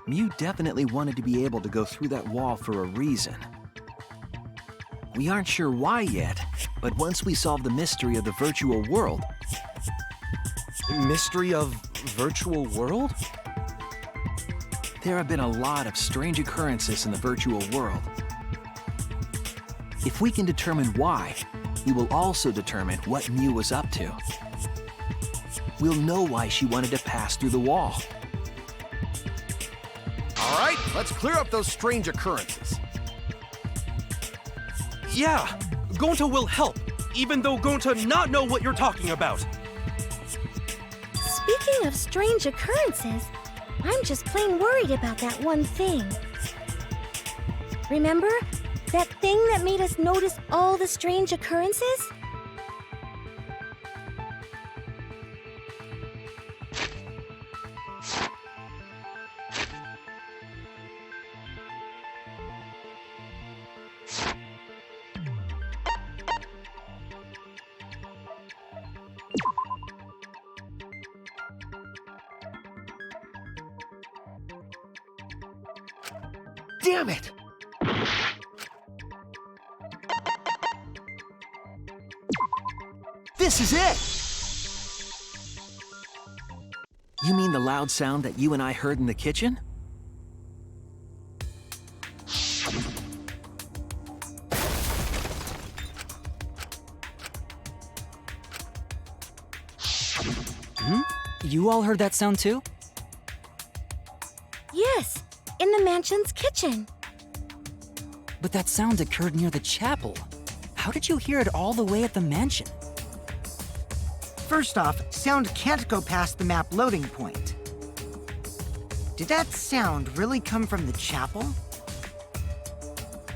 Mew definitely wanted to be able to go through that wall for a reason. We aren't sure why yet, but once we solve the mystery of the virtual world... Mystery of virtual world? There have been a lot of strange occurrences in the virtual world. If we can determine why, we will also determine what Mew was up to. we'll know why she wanted to pass through the wall. All right, let's clear up those strange occurrences. Yeah, Gonta will help, even though Gonta not know what you're talking about. Speaking of strange occurrences, I'm just plain worried about that one thing. Remember? That thing that made us notice all the strange occurrences? Damn it! This is it! You mean the loud sound that you and I heard in the kitchen? You all heard that sound too? Yes, in the mansion's kitchen. But that sound occurred near the chapel. How did you hear it all the way at the mansion? First off, sound can't go past the map loading point. Did that sound really come from the chapel?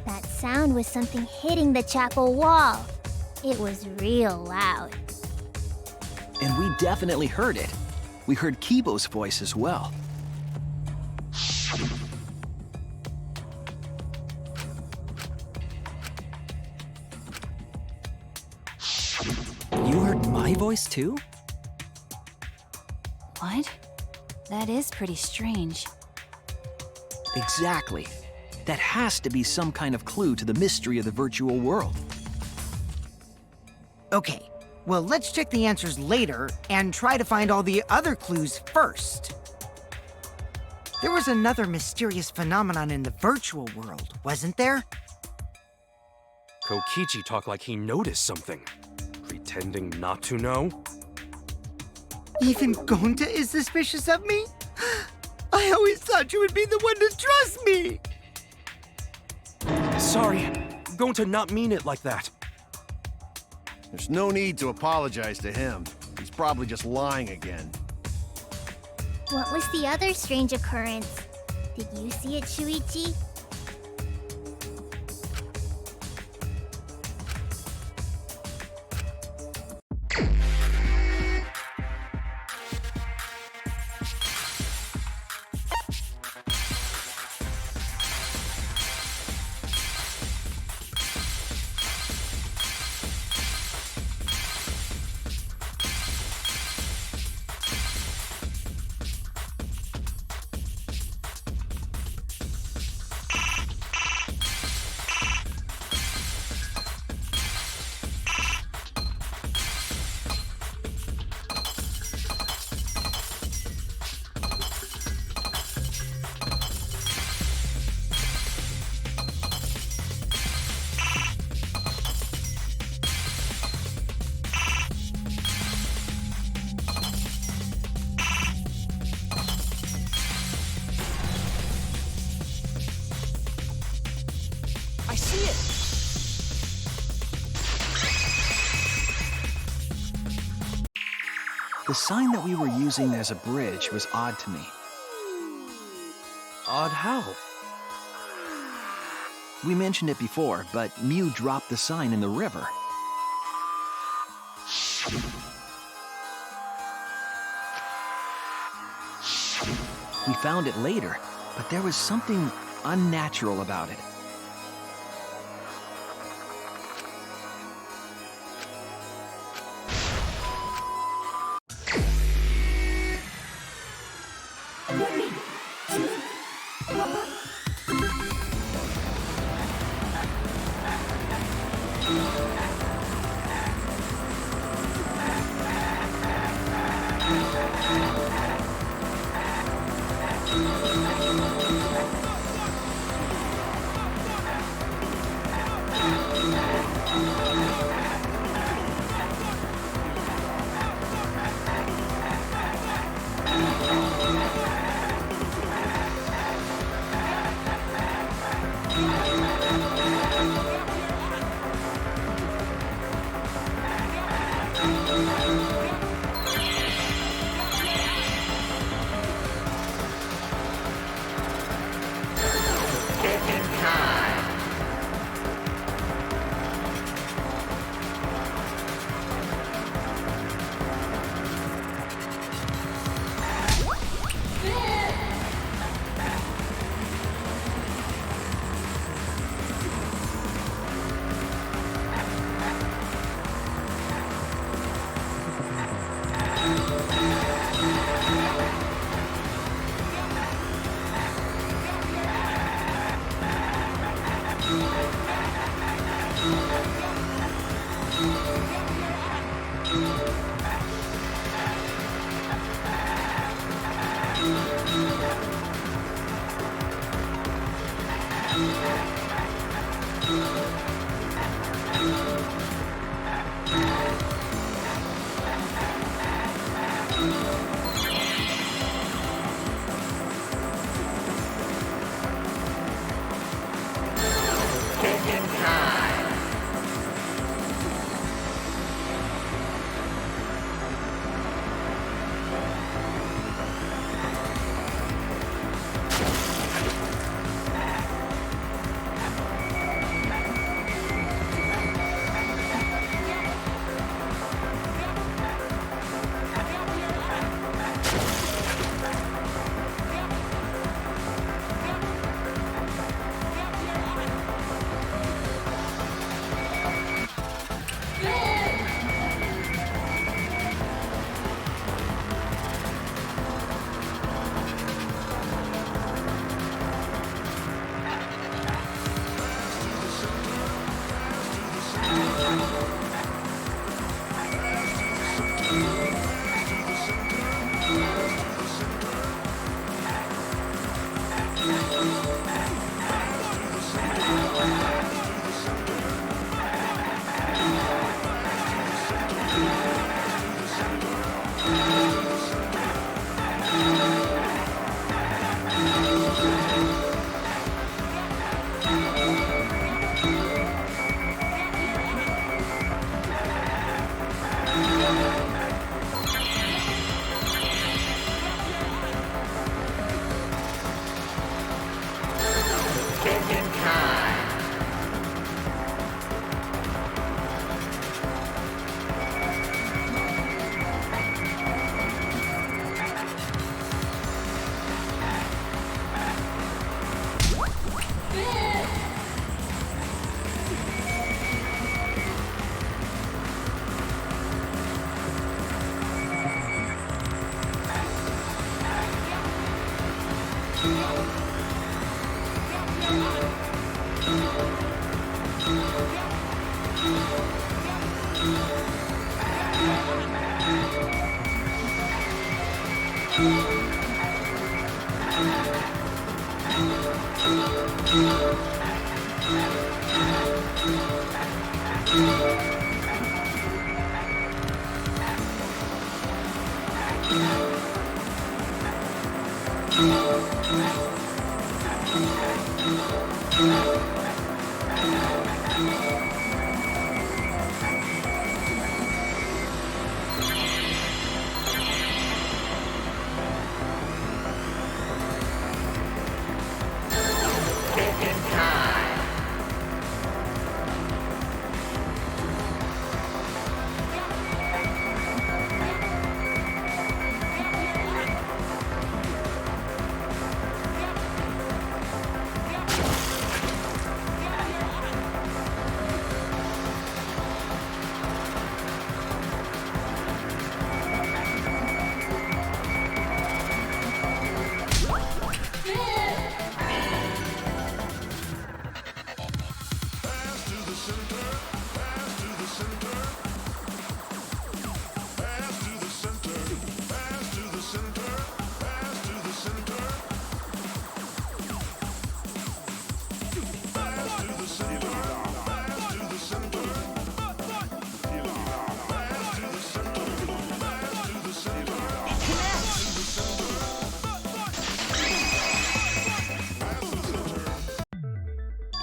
That sound was something hitting the chapel wall. It was real loud. And we definitely heard it. We heard Kibo's voice as well. You heard my voice too? What? That is pretty strange. Exactly. That has to be some kind of clue to the mystery of the virtual world. Okay, well, let's check the answers later and try to find all the other clues first. There was another mysterious phenomenon in the virtual world, wasn't there? Kokichi talked like he noticed something, pretending not to know. Even Gonta is suspicious of me? I always thought you would be the one to trust me! Sorry, Gonta not mean it like that. There's no need to apologize to him. He's probably just lying again. What was the other strange occurrence? Did you see it, Shuichi? I see it! The sign that we were using as a bridge was odd to me. Odd how? We mentioned it before, but Mew dropped the sign in the river. We found it later, but there was something unnatural about it.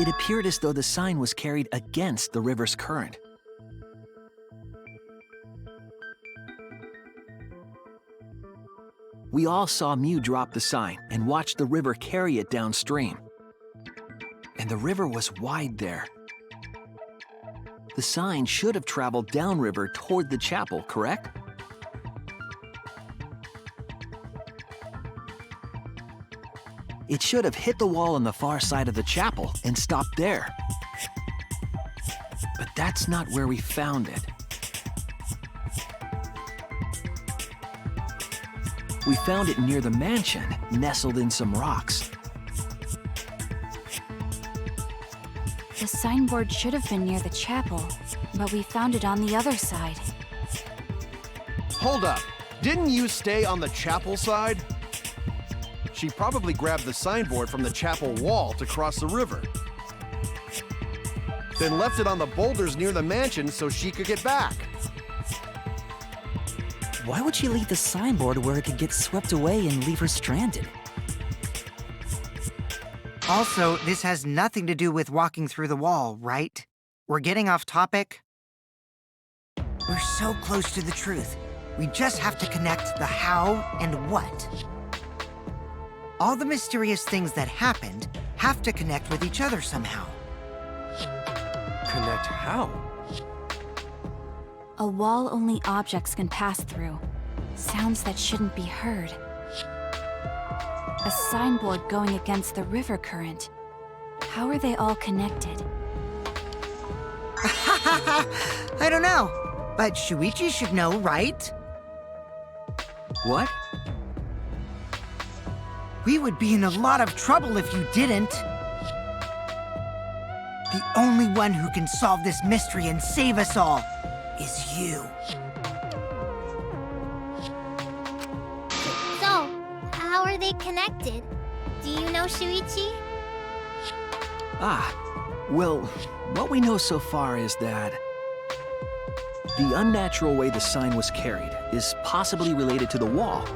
It appeared as though the sign was carried against the river's current. We all saw Mew drop the sign and watch the river carry it downstream. And the river was wide there. The sign should have traveled downriver toward the chapel, correct? It should have hit the wall on the far side of the chapel and stopped there. But that's not where we found it. We found it near the mansion, nestled in some rocks. The signboard should have been near the chapel, but we found it on the other side. Hold up. Didn't you stay on the chapel side? She probably grabbed the signboard from the chapel wall to cross the river. Then left it on the boulders near the mansion so she could get back. Why would she leave the signboard where it could get swept away and leave her stranded? Also, this has nothing to do with walking through the wall, right? We're getting off topic. We're so close to the truth. We just have to connect the how and what. All the mysterious things that happened have to connect with each other somehow. Connect how? A wall only objects can pass through. Sounds that shouldn't be heard. A signboard going against the river current. How are they all connected? I don't know, but Shuichi should know, right? What? We would be in a lot of trouble if you didn't. The only one who can solve this mystery and save us all is you. So, how are they connected? Do you know, Shuichi? Well, what we know so far is that the unnatural way the sign was carried is possibly related to the wall.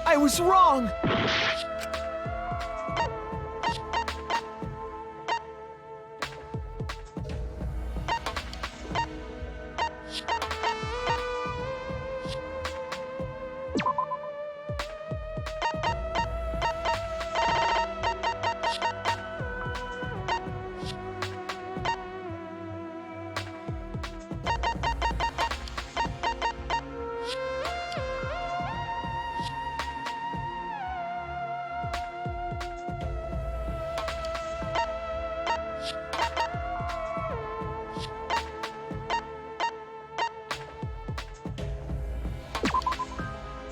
I was wrong!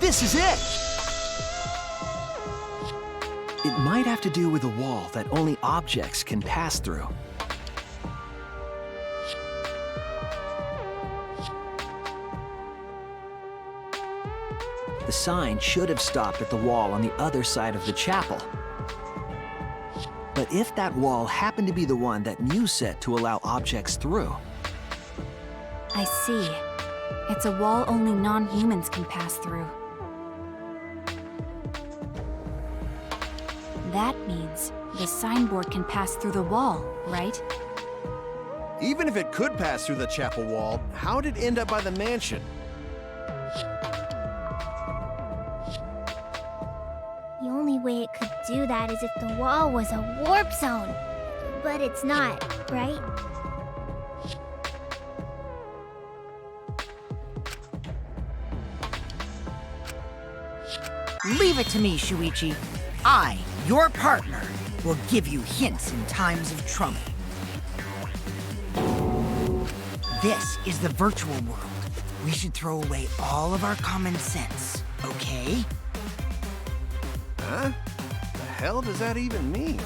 This is it! It might have to do with a wall that only objects can pass through. The sign should have stopped at the wall on the other side of the chapel. But if that wall happened to be the one that Mew set to allow objects through, I see. It's a wall only non-humans can pass through. That means the signboard can pass through the wall, right? Even if it could pass through the chapel wall, how did it end up by the mansion? The only way it could do that is if the wall was a warp zone. But it's not, right? Leave it to me, Shuichi. I, your partner, will give you hints in times of trouble. This is the virtual world. We should throw away all of our common sense, okay? Huh? The hell does that even mean?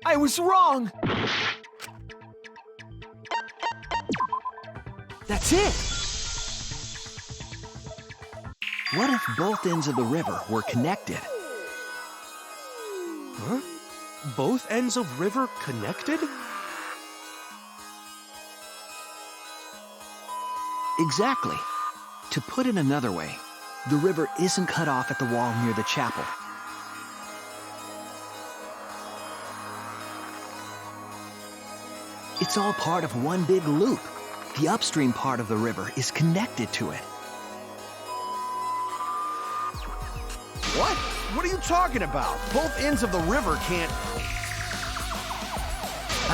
I was wrong! that's it! What if both ends of the river were connected? Huh? Both ends of river connected? Exactly. To put it another way, the river isn't cut off at the wall near the chapel. It's all part of one big loop. The upstream part of the river is connected to it. What? What are you talking about? Both ends of the river can't...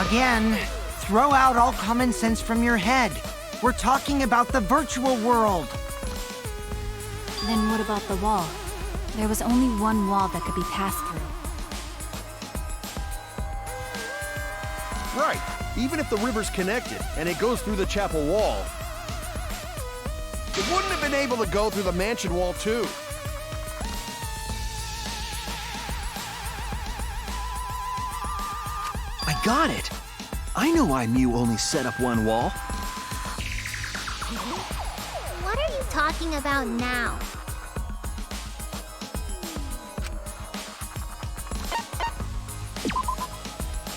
Again, throw out all common sense from your head. We're talking about the virtual world. Then what about the wall? There was only one wall that could be passed through. Right. Even if the river's connected and it goes through the chapel wall, it wouldn't have been able to go through the mansion wall too. I got it! I know why Mew only set up one wall. What are you talking about now?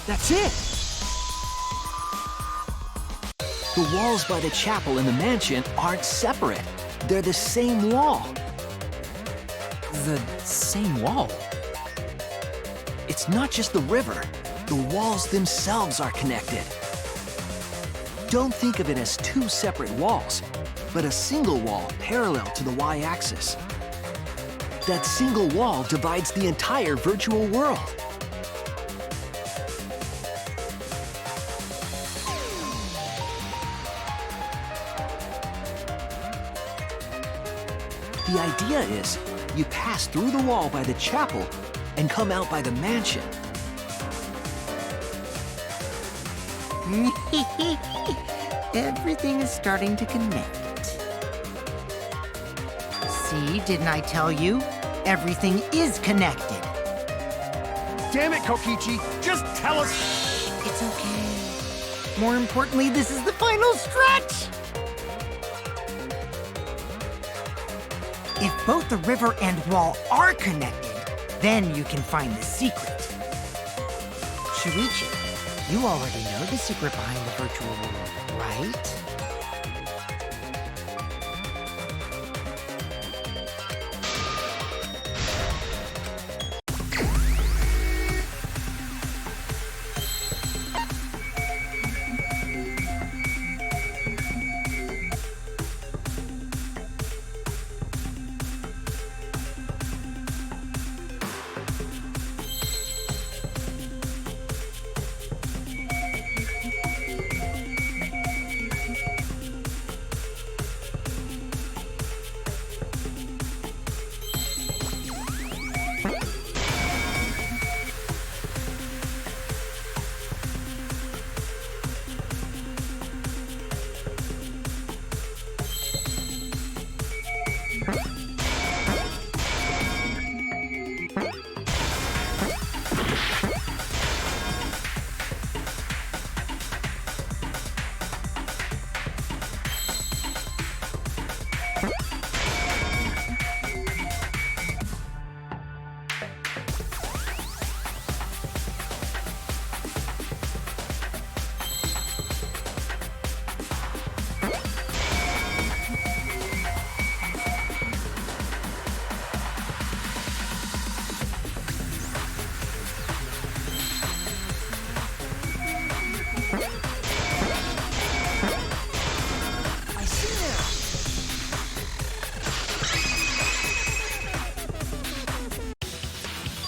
That's it! The walls by the chapel and the mansion aren't separate. They're the same wall. The same wall? It's not just the river. The walls themselves are connected. Don't think of it as two separate walls, but a single wall parallel to the y-axis. That single wall divides the entire virtual world. The idea is, you pass through the wall by the chapel and come out by the mansion. Everything is starting to connect. See, didn't I tell you? Everything is connected. Damn it, Kokichi! Just tell us! It's okay. More importantly, this is the final stretch! If both the river and wall are connected, then you can find the secret. Shuichi, you already know the secret behind the virtual world, right?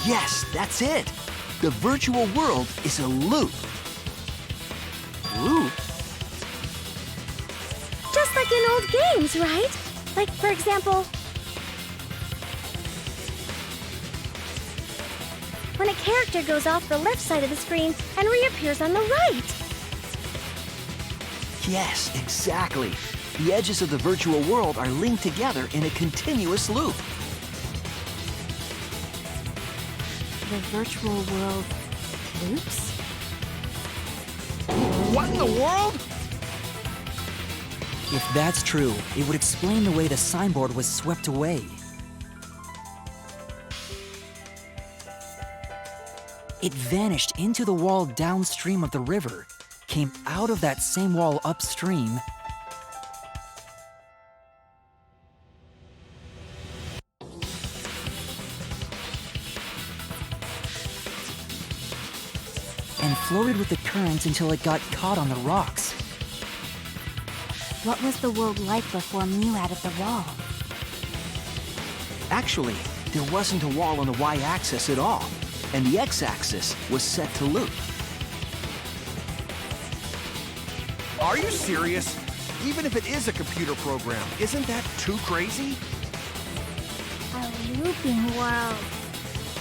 Yes, that's it. The virtual world is a loop. Loop? Just like in old games, right? Like, for example, when a character goes off the left side of the screen and reappears on the right. Yes, exactly. The edges of the virtual world are linked together in a continuous loop. The virtual world loops? What in the world? If that's true, it would explain the way the signboard was swept away. It vanished into the wall downstream of the river, came out of that same wall upstream, and floated with the current until it got caught on the rocks. What was the world like before Mew added the wall? Actually, there wasn't a wall on the y-axis at all, and the x-axis was set to loop. Are you serious? Even if it is a computer program, isn't that too crazy? A looping world.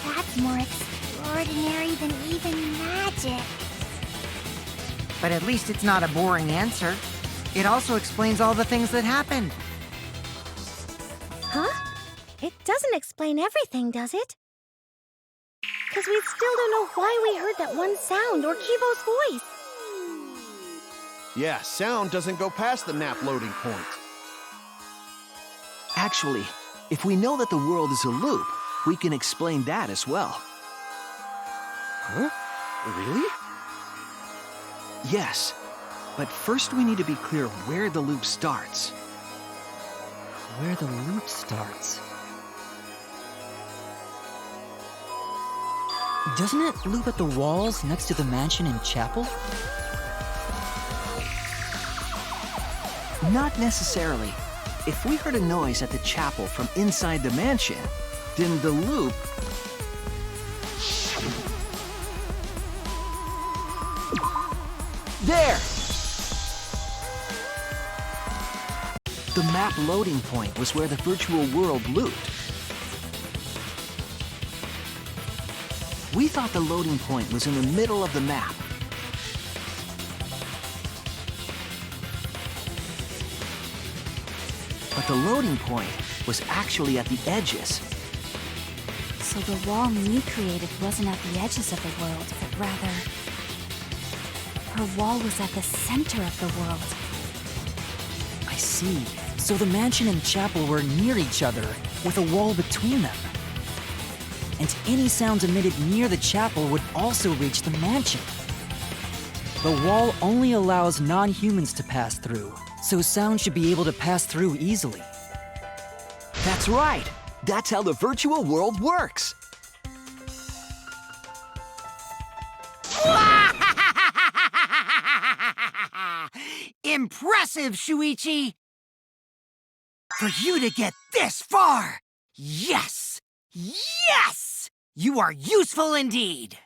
That's more extraordinary than even magic. But at least it's not a boring answer. It also explains all the things that happened. Huh? It doesn't explain everything, does it? Because we still don't know why we heard that one sound or Kivo's voice. Yeah, sound doesn't go past the map loading point. Actually, if we know that the world is a loop, we can explain that as well. Huh? Really? Yes, but first we need to be clear where the loop starts. Where the loop starts. Doesn't it loop at the walls next to the mansion and chapel? Not necessarily. If we heard a noise at the chapel from inside the mansion, then the loop... There! The map loading point was where the virtual world looped. We thought the loading point was in the middle of the map. But the loading point was actually at the edges. So the wall Mew created wasn't at the edges of the world, but rather... her wall was at the center of the world. I see. So the mansion and chapel were near each other, with a wall between them. And any sounds emitted near the chapel would also reach the mansion. The wall only allows non-humans to pass through, so sound should be able to pass through easily. That's right. That's how the virtual world works. Impressive, Shuichi! For you to get this far! Yes! Yes! You are useful indeed!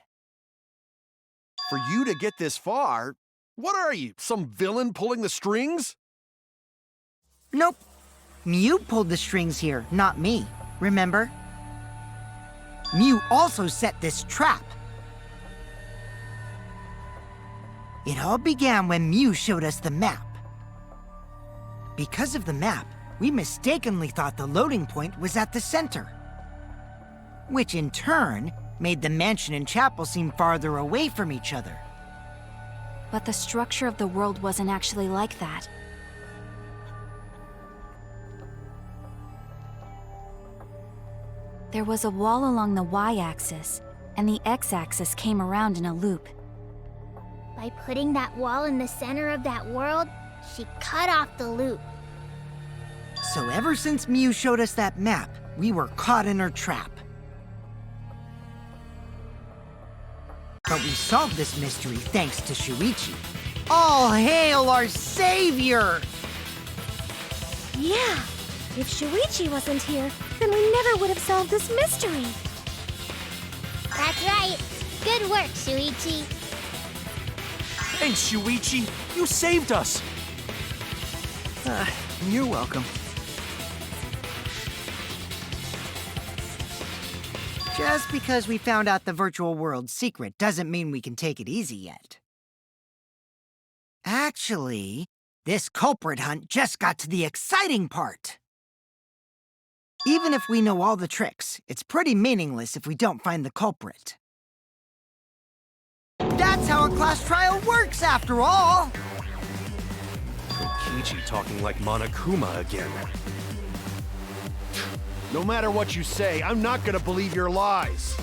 For you to get this far? What are you, some villain pulling the strings? Nope. Mew pulled the strings here, not me. Remember? Mew also set this trap. It all began when Mew showed us the map. Because of the map, we mistakenly thought the loading point was at the center, which in turn made the mansion and chapel seem farther away from each other. But the structure of the world wasn't actually like that. There was a wall along the y-axis, and the x-axis came around in a loop. By putting that wall in the center of that world, she cut off the loop. So ever since Mew showed us that map, we were caught in her trap. But we solved this mystery thanks to Shuichi. All hail our savior! Yeah, if Shuichi wasn't here, then we never would have solved this mystery. That's right. Good work, Shuichi. And Shuichi, you saved us! You're welcome. Just because we found out the virtual world's secret doesn't mean we can take it easy yet. Actually, this culprit hunt just got to the exciting part. Even if we know all the tricks, it's pretty meaningless if we don't find the culprit. That's how a class trial works, after all! Kokichi talking like Monokuma again. No matter what you say, I'm not gonna believe your lies.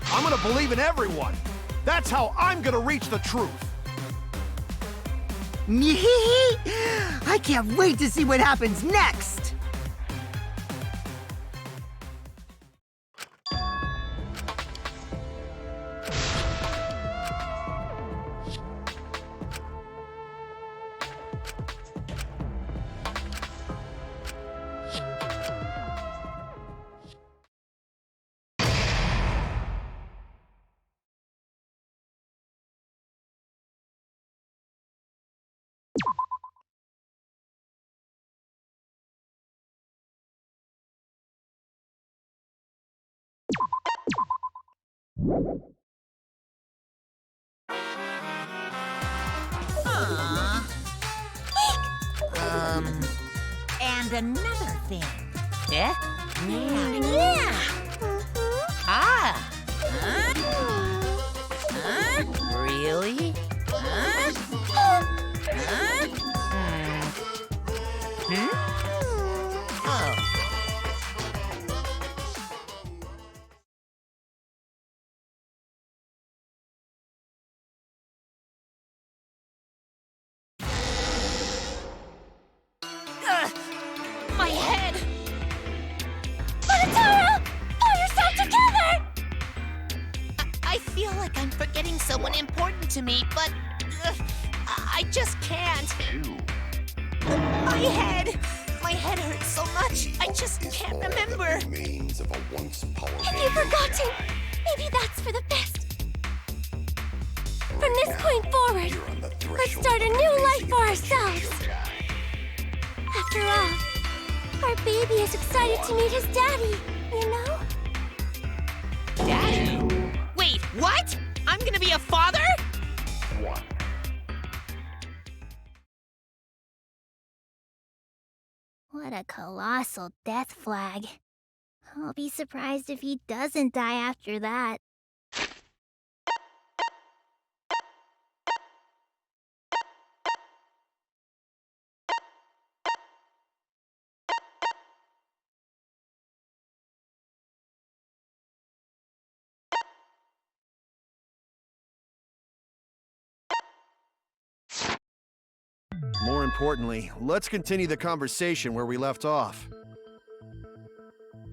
I'm gonna believe in everyone. That's how I'm gonna reach the truth. I can't wait to see what happens next! And another thing. Eh? Yeah. Ah! Huh? Really? Huh? Oh. My head! Monotaro! Pull yourself together! I feel like I'm forgetting someone important to me, but I just can't. My head! My head hurts so much, I just can't remember. Have you forgotten? Maybe that's for the best. From this point forward, let's start a new life for ourselves. After all, our baby is excited to meet his daddy, you know? Daddy? Wait, what? I'm gonna be a father? What a colossal death flag. I'll be surprised if he doesn't die after that. More importantly, let's continue the conversation where we left off.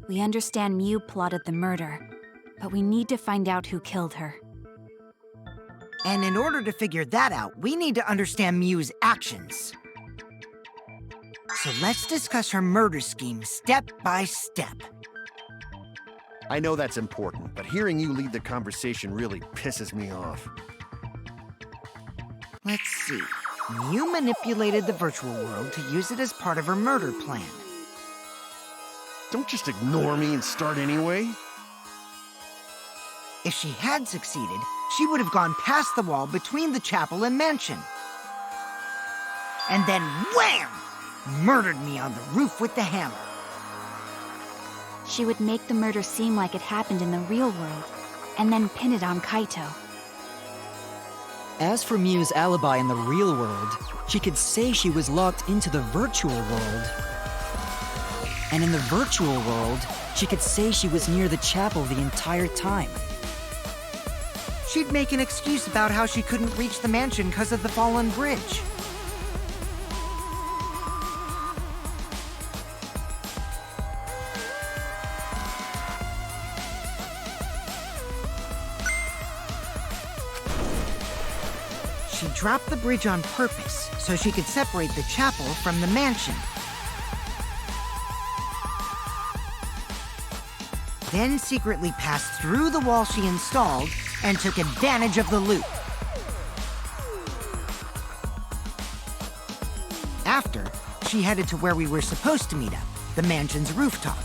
We understand Mew plotted the murder, but we need to find out who killed her. And in order to figure that out, we need to understand Mew's actions. So let's discuss her murder scheme step by step. I know that's important, but hearing you lead the conversation really pisses me off. Let's see. Mew manipulated the virtual world to use it as part of her murder plan. Don't just ignore me and start anyway. If she had succeeded, she would have gone past the wall between the chapel and mansion. And then wham! Murdered me on the roof with the hammer. She would make the murder seem like it happened in the real world, and then pin it on Kaito. As for Mew's alibi in the real world, she could say she was locked into the virtual world. And in the virtual world, she could say she was near the chapel the entire time. She'd make an excuse about how she couldn't reach the mansion because of the fallen bridge. She dropped the bridge on purpose so she could separate the chapel from the mansion. Then secretly passed through the wall she installed and took advantage of the loop. After, she headed to where we were supposed to meet up, the mansion's rooftop.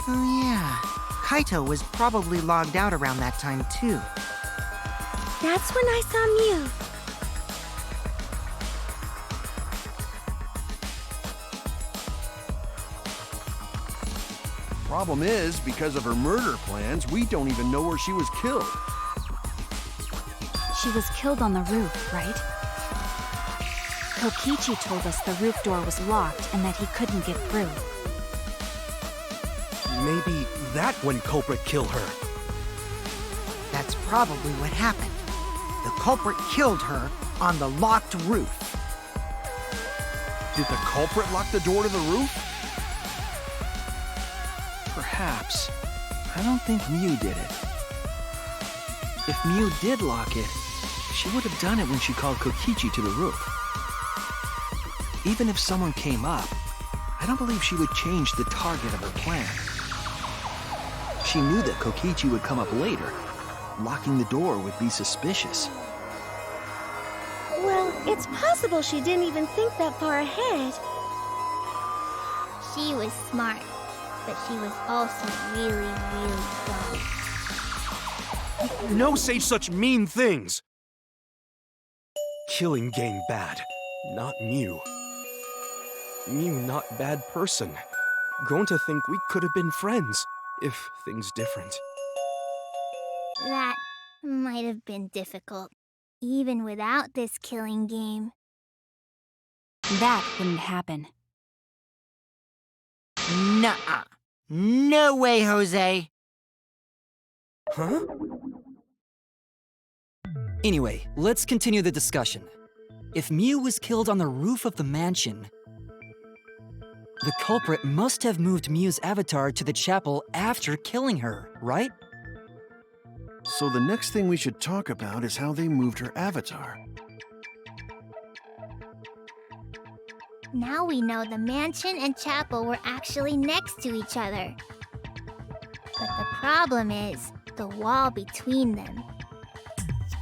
Oh yeah, Kaito was probably logged out around that time too. That's when I saw Mew. Problem is, because of her murder plans, we don't even know where she was killed. She was killed on the roof, right? Kokichi told us the roof door was locked and that he couldn't get through. Maybe that one culprit killed her. That's probably what happened. The culprit killed her on the locked roof. Did the culprit lock the door to the roof? Perhaps. I don't think Mew did it. If Mew did lock it, she would have done it when she called Kokichi to the roof. Even if someone came up, I don't believe she would change the target of her plan. She knew that Kokichi would come up later. Locking the door would be suspicious. Well, it's possible she didn't even think that far ahead. She was smart, but she was also really, really dumb. No say such mean things! Killing game bad, not Mew. Mew not bad person. Grown to think we could have been friends, if things different. That might have been difficult, even without this killing game. That wouldn't happen. Nuh-uh. No way, Jose. Huh? Anyway, let's continue the discussion. If Mew was killed on the roof of the mansion, the culprit must have moved Mew's avatar to the chapel after killing her, right? So the next thing we should talk about is how they moved her avatar. Now we know the mansion and chapel were actually next to each other. But the problem is the wall between them.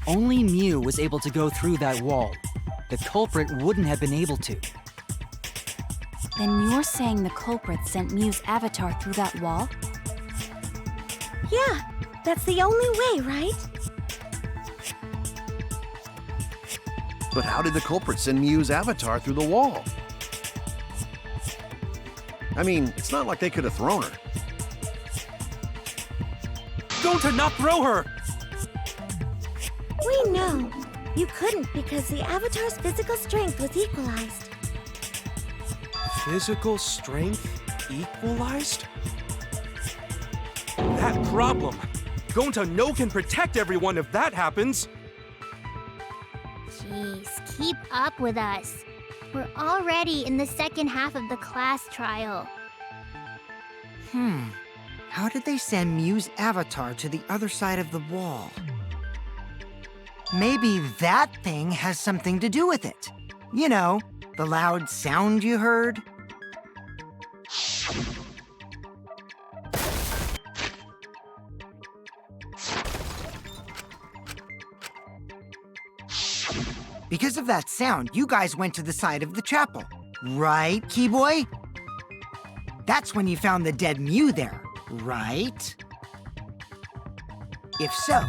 Only Mew was able to go through that wall. The culprit wouldn't have been able to. Then you're saying the culprit sent Mew's avatar through that wall? Yeah, that's the only way, right? But how did the culprit send Mew's avatar through the wall? I mean, it's not like they could have thrown her. Go to not throw her! We know. You couldn't because the avatar's physical strength was equalized. Physical strength equalized? That problem! Gonta no can protect everyone if that happens! Jeez, keep up with us. We're already in the second half of the class trial. How did they send Mew's avatar to the other side of the wall? Maybe that thing has something to do with it. You know, the loud sound you heard? Because of that sound, you guys went to the side of the chapel. Right, Keyboy? That's when you found the dead Mew there, right? If so,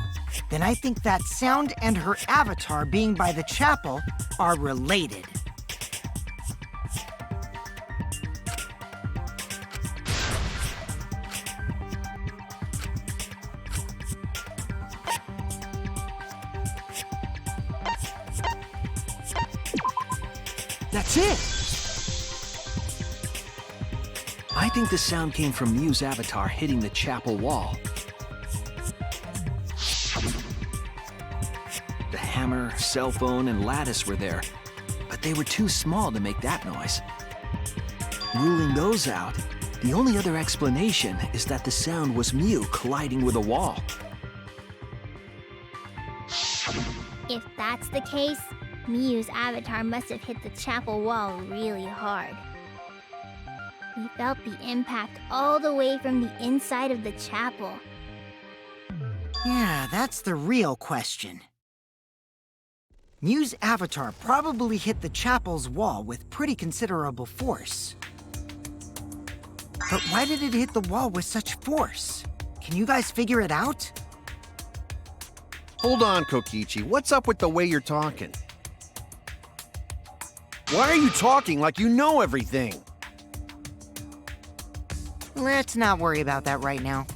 then I think that sound and her avatar being by the chapel are related. That's it! I think the sound came from Mew's avatar hitting the chapel wall. The hammer, cell phone, and lattice were there, but they were too small to make that noise. Ruling those out, the only other explanation is that the sound was Mew colliding with a wall. If that's the case, Mew's avatar must have hit the chapel wall really hard. We felt the impact all the way from the inside of the chapel. Yeah, that's the real question. Mew's avatar probably hit the chapel's wall with pretty considerable force. But why did it hit the wall with such force? Can you guys figure it out? Hold on, Kokichi. What's up with the way you're talking? Why are you talking like you know everything? Let's not worry about that right now.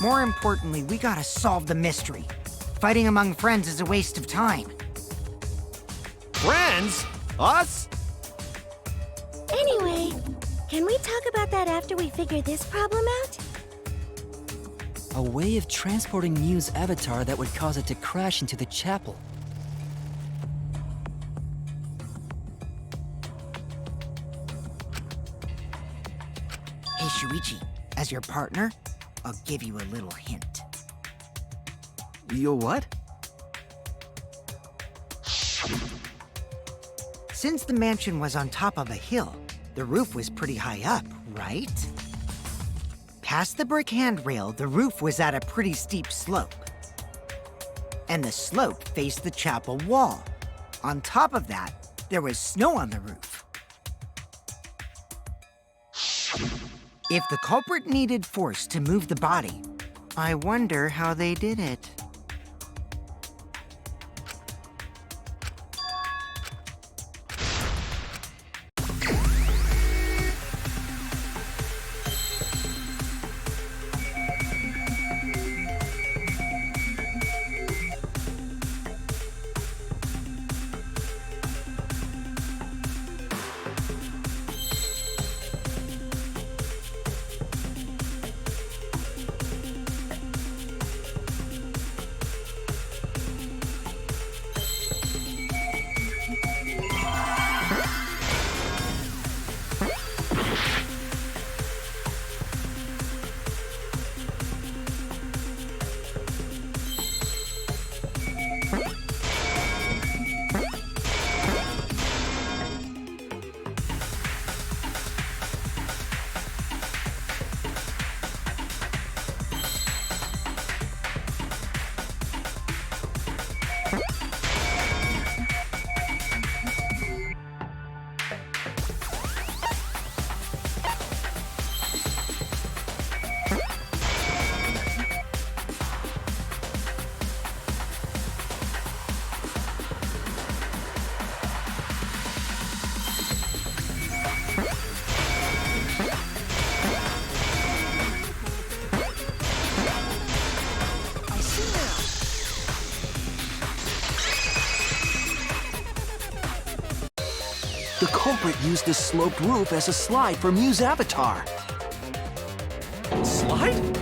More importantly, we gotta solve the mystery. Fighting among friends is a waste of time. Friends? Us? Anyway, can we talk about that after we figure this problem out? A way of transporting Mew's avatar that would cause it to crash into the chapel. Hey, Shuichi, as your partner, I'll give you a little hint. You what? Since the mansion was on top of a hill, the roof was pretty high up, right? Past the brick handrail, the roof was at a pretty steep slope. And the slope faced the chapel wall. On top of that, there was snow on the roof. If the culprit needed force to move the body, I wonder how they did it. The culprit used the sloped roof as a slide for Mew's avatar. Slide?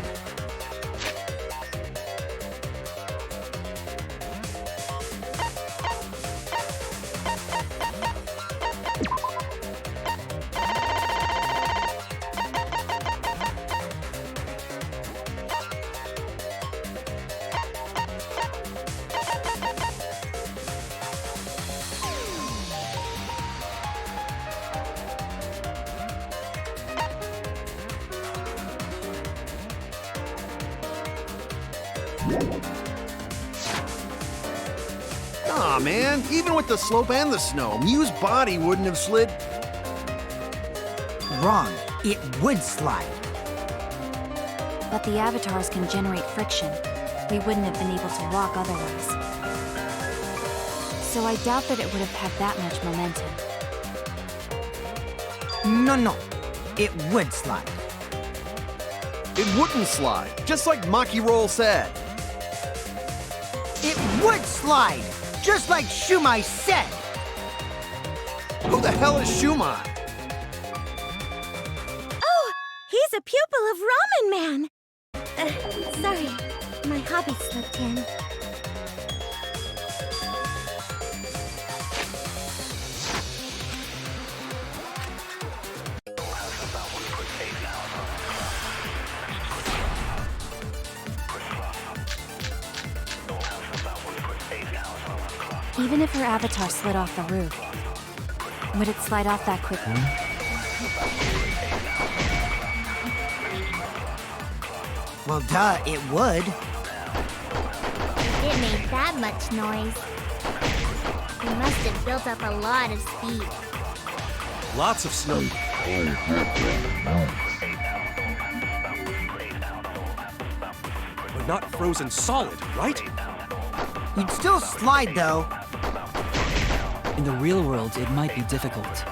Aw, man, even with the slope and the snow, Mew's body wouldn't have slid. Wrong. It would slide. But the avatars can generate friction. We wouldn't have been able to walk otherwise. So I doubt that it would have had that much momentum. No. It would slide. It wouldn't slide, just like Maki Roll said. It would slide, just like Shumai said. Who the hell is Shumai? Oh, he's a pupil of Ramen Man. Sorry, my hobby slipped in. Even if her avatar slid off the roof, would it slide off that quickly? Well, duh, it would. It made that much noise. He must have built up a lot of speed. Lots of snow. But not frozen solid, right? You'd still slide, though. In the real world, it might be difficult.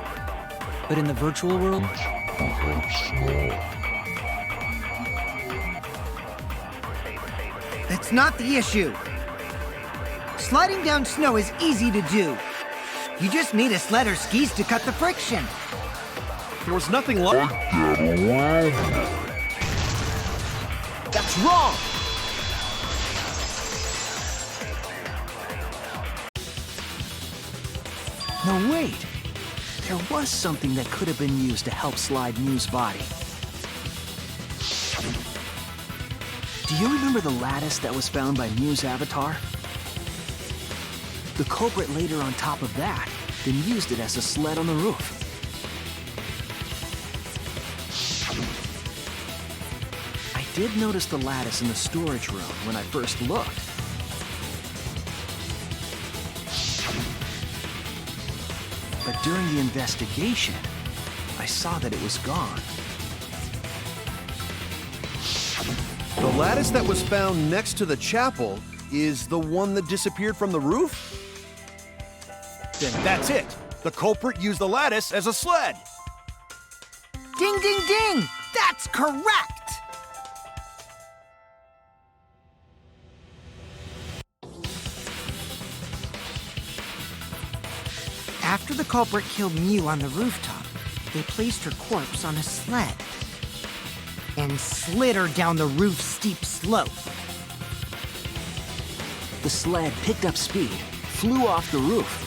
But in the virtual world, That's not the issue. Sliding down snow is easy to do. You just need a sled or skis to cut the friction. There was nothing like... That's wrong! No, wait. There was something that could have been used to help slide Mew's body. Do you remember the lattice that was found by Mew's avatar? The culprit laid her on top of that, then used it as a sled on the roof. I did notice the lattice in the storage room when I first looked. But during the investigation, I saw that it was gone. The lattice that was found next to the chapel is the one that disappeared from the roof? Then that's it. The culprit used the lattice as a sled. Ding, ding, ding! That's correct! After the culprit killed Mew on the rooftop, they placed her corpse on a sled and slid her down the roof's steep slope. The sled picked up speed, flew off the roof,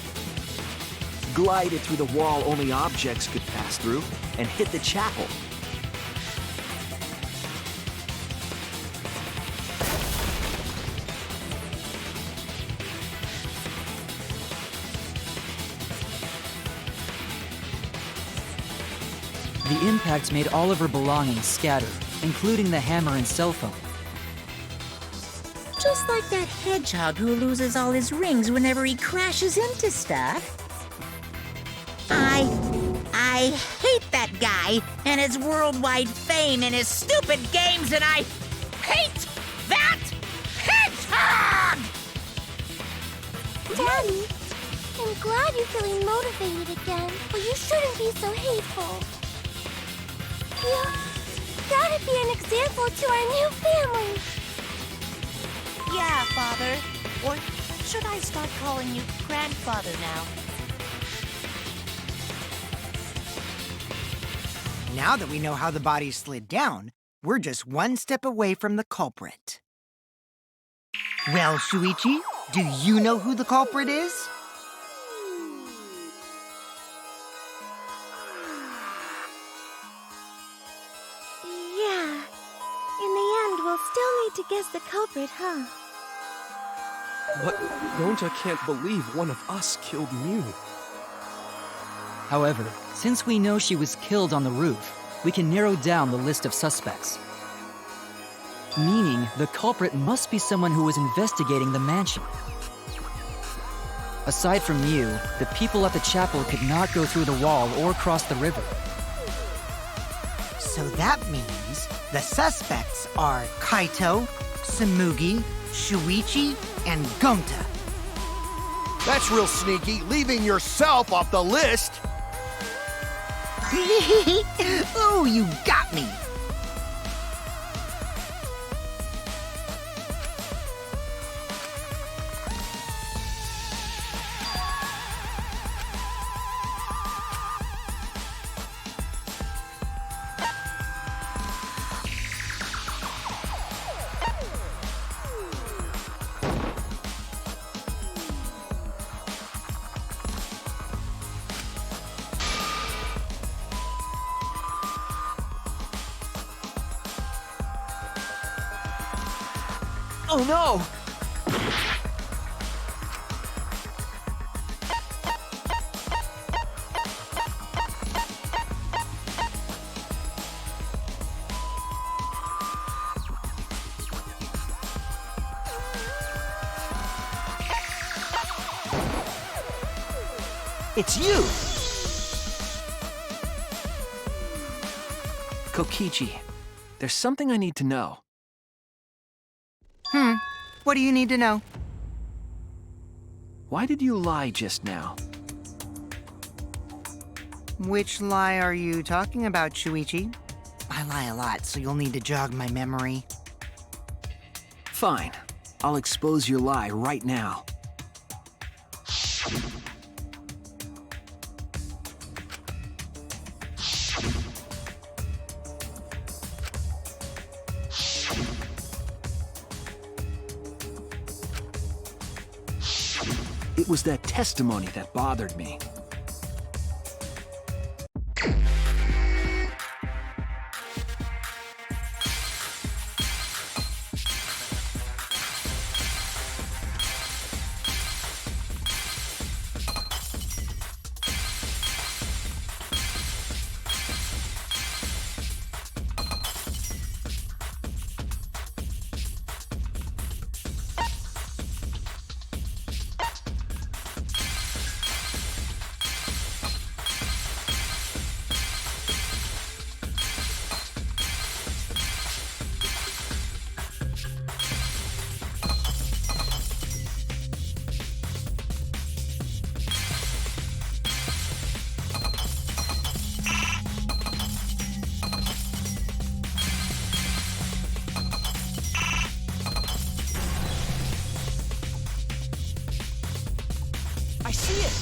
glided through the wall only objects could pass through, and hit the chapel. the impact made all of her belongings scatter, including the hammer and cell phone. Just like that hedgehog who loses all his rings whenever he crashes into stuff. I hate that guy and his worldwide fame and his stupid games, and I hate that hedgehog! Daddy, I'm glad you're feeling motivated again, but you shouldn't be so hateful. You gotta be an example to our new family. Yeah, Father. Or should I start calling you Grandfather now? Now that we know how the body slid down, we're just one step away from the culprit. Well, Shuichi, do you know who the culprit is? Yeah. In the end, we'll still need to guess the culprit, huh? But Gonta can't believe one of us killed Mew. However, since we know she was killed on the roof, we can narrow down the list of suspects. meaning the culprit must be someone who was investigating the mansion. Aside from you, the people at the chapel could not go through the wall or cross the river. So that means the suspects are Kaito, Samugi, Shuichi, and Gonta. That's real sneaky, leaving yourself off the list. Ooh, you got me! Oh no! It's you! Kokichi, there's something I need to know. What do you need to know? Why did you lie just now? Which lie are you talking about, Shuichi? I lie a lot, so you'll need to jog my memory. Fine. I'll expose your lie right now. It was that testimony that bothered me. I see it!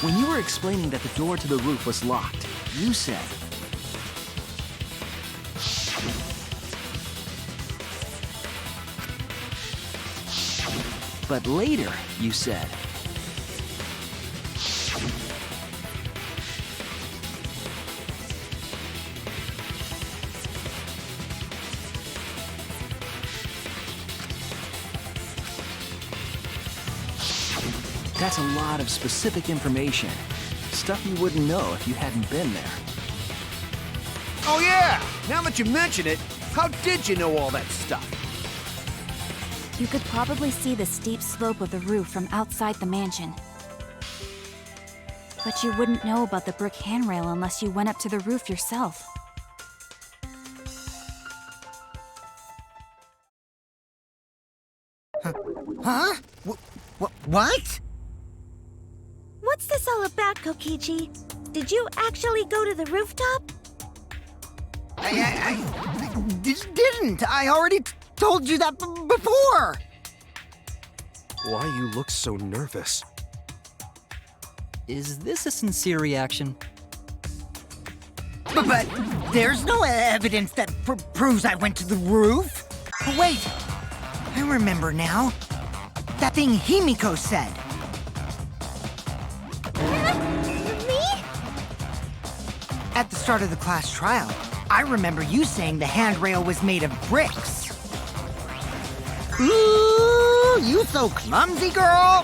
When you were explaining that the door to the roof was locked, you said... But later, you said... That's a lot of specific information. Stuff you wouldn't know if you hadn't been there. Oh yeah! Now that you mention it, how did you know all that stuff? You could probably see the steep slope of the roof from outside the mansion. But you wouldn't know about the brick handrail unless you went up to the roof yourself. Huh? What? What's this all about, Kokichi? Did you actually go to the rooftop? I didn't. I already told you that before. Why you look so nervous? Is this a sincere reaction? But there's no evidence that proves I went to the roof. Wait, I remember now. That thing Himiko said. Me? At the start of the class trial, I remember you saying the handrail was made of bricks. Ooh, you so clumsy, girl.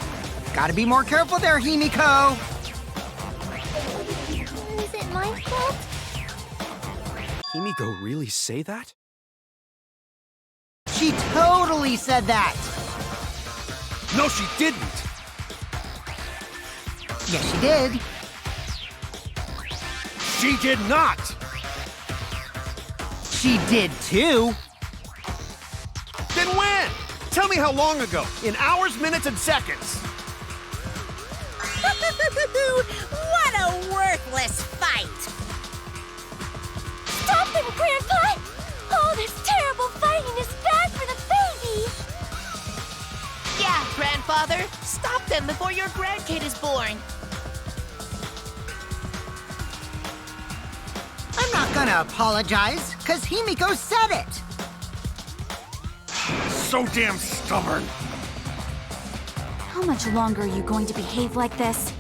Gotta be more careful there, Himiko. Is it it my fault? Himiko really say that? She totally said that! No, she didn't! Yes, she did. She did not! She did too. Then when? Tell me how long ago. In hours, minutes, and seconds. What a worthless fight! Stop them, Grandpa! All this terrible fighting is bad for the baby! Yeah, Grandfather. Stop them before your grandkid is born. I'm not gonna apologize, cause Himiko said it. So damn stubborn. How much longer are you going to behave like this?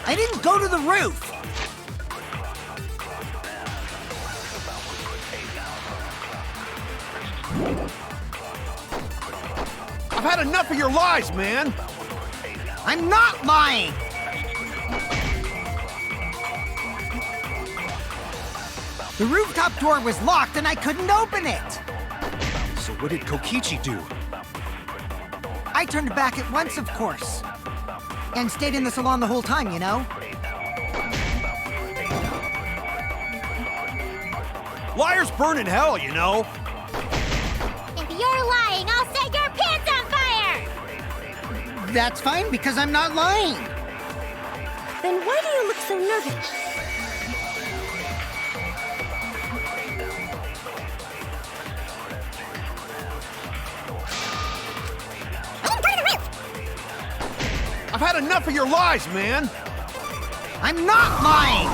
I didn't go to the roof. I've had enough of your lies, man. I'm not lying. The rooftop door was locked and I couldn't open it. So what did Kokichi do? I turned back at once, of course. And stayed in the salon the whole time, you know? Liars burn in hell, you know. If you're lying, I'll set your pants on fire! That's fine, because I'm not lying. Then why do you look so nervous? I've had enough of your lies, man. I'm not lying.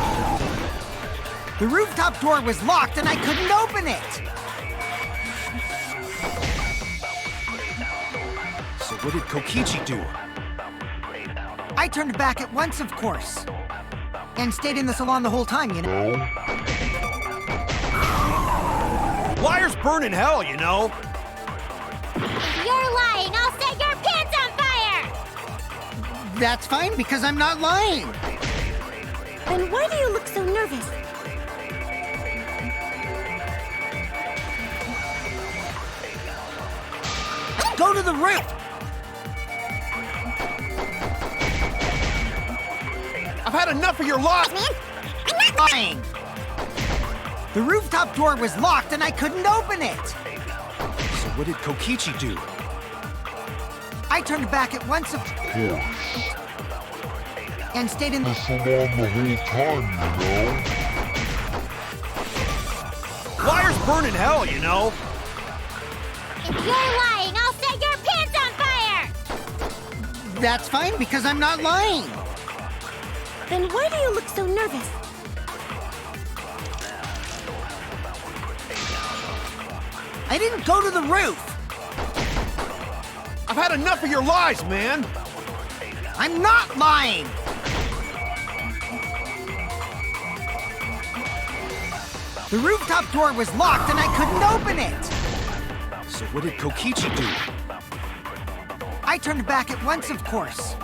The rooftop door was locked and I couldn't open it. So what did Kokichi do? I turned back at once, of course. And stayed in the salon the whole time, you know? Liars burn in hell, you know. If you're lying, I'll set your pants on fire! That's fine, because I'm not lying. Then why do you look so nervous? Go to the roof! I've had enough of your lies, man. I'm not lying. The rooftop door was locked and I couldn't open it. So what did Kokichi do? I turned back at once, of course. And stayed in the salon the whole time, you know? Liars burn in hell, you know. If you're lying, I'll set your pants on fire! That's fine, because I'm not lying. Then why do you look so nervous? I didn't go to the roof. I've had enough of your lies, man. I'm not lying. The rooftop door was locked and I couldn't open it. So what did Kokichi do? I turned back at once, of course.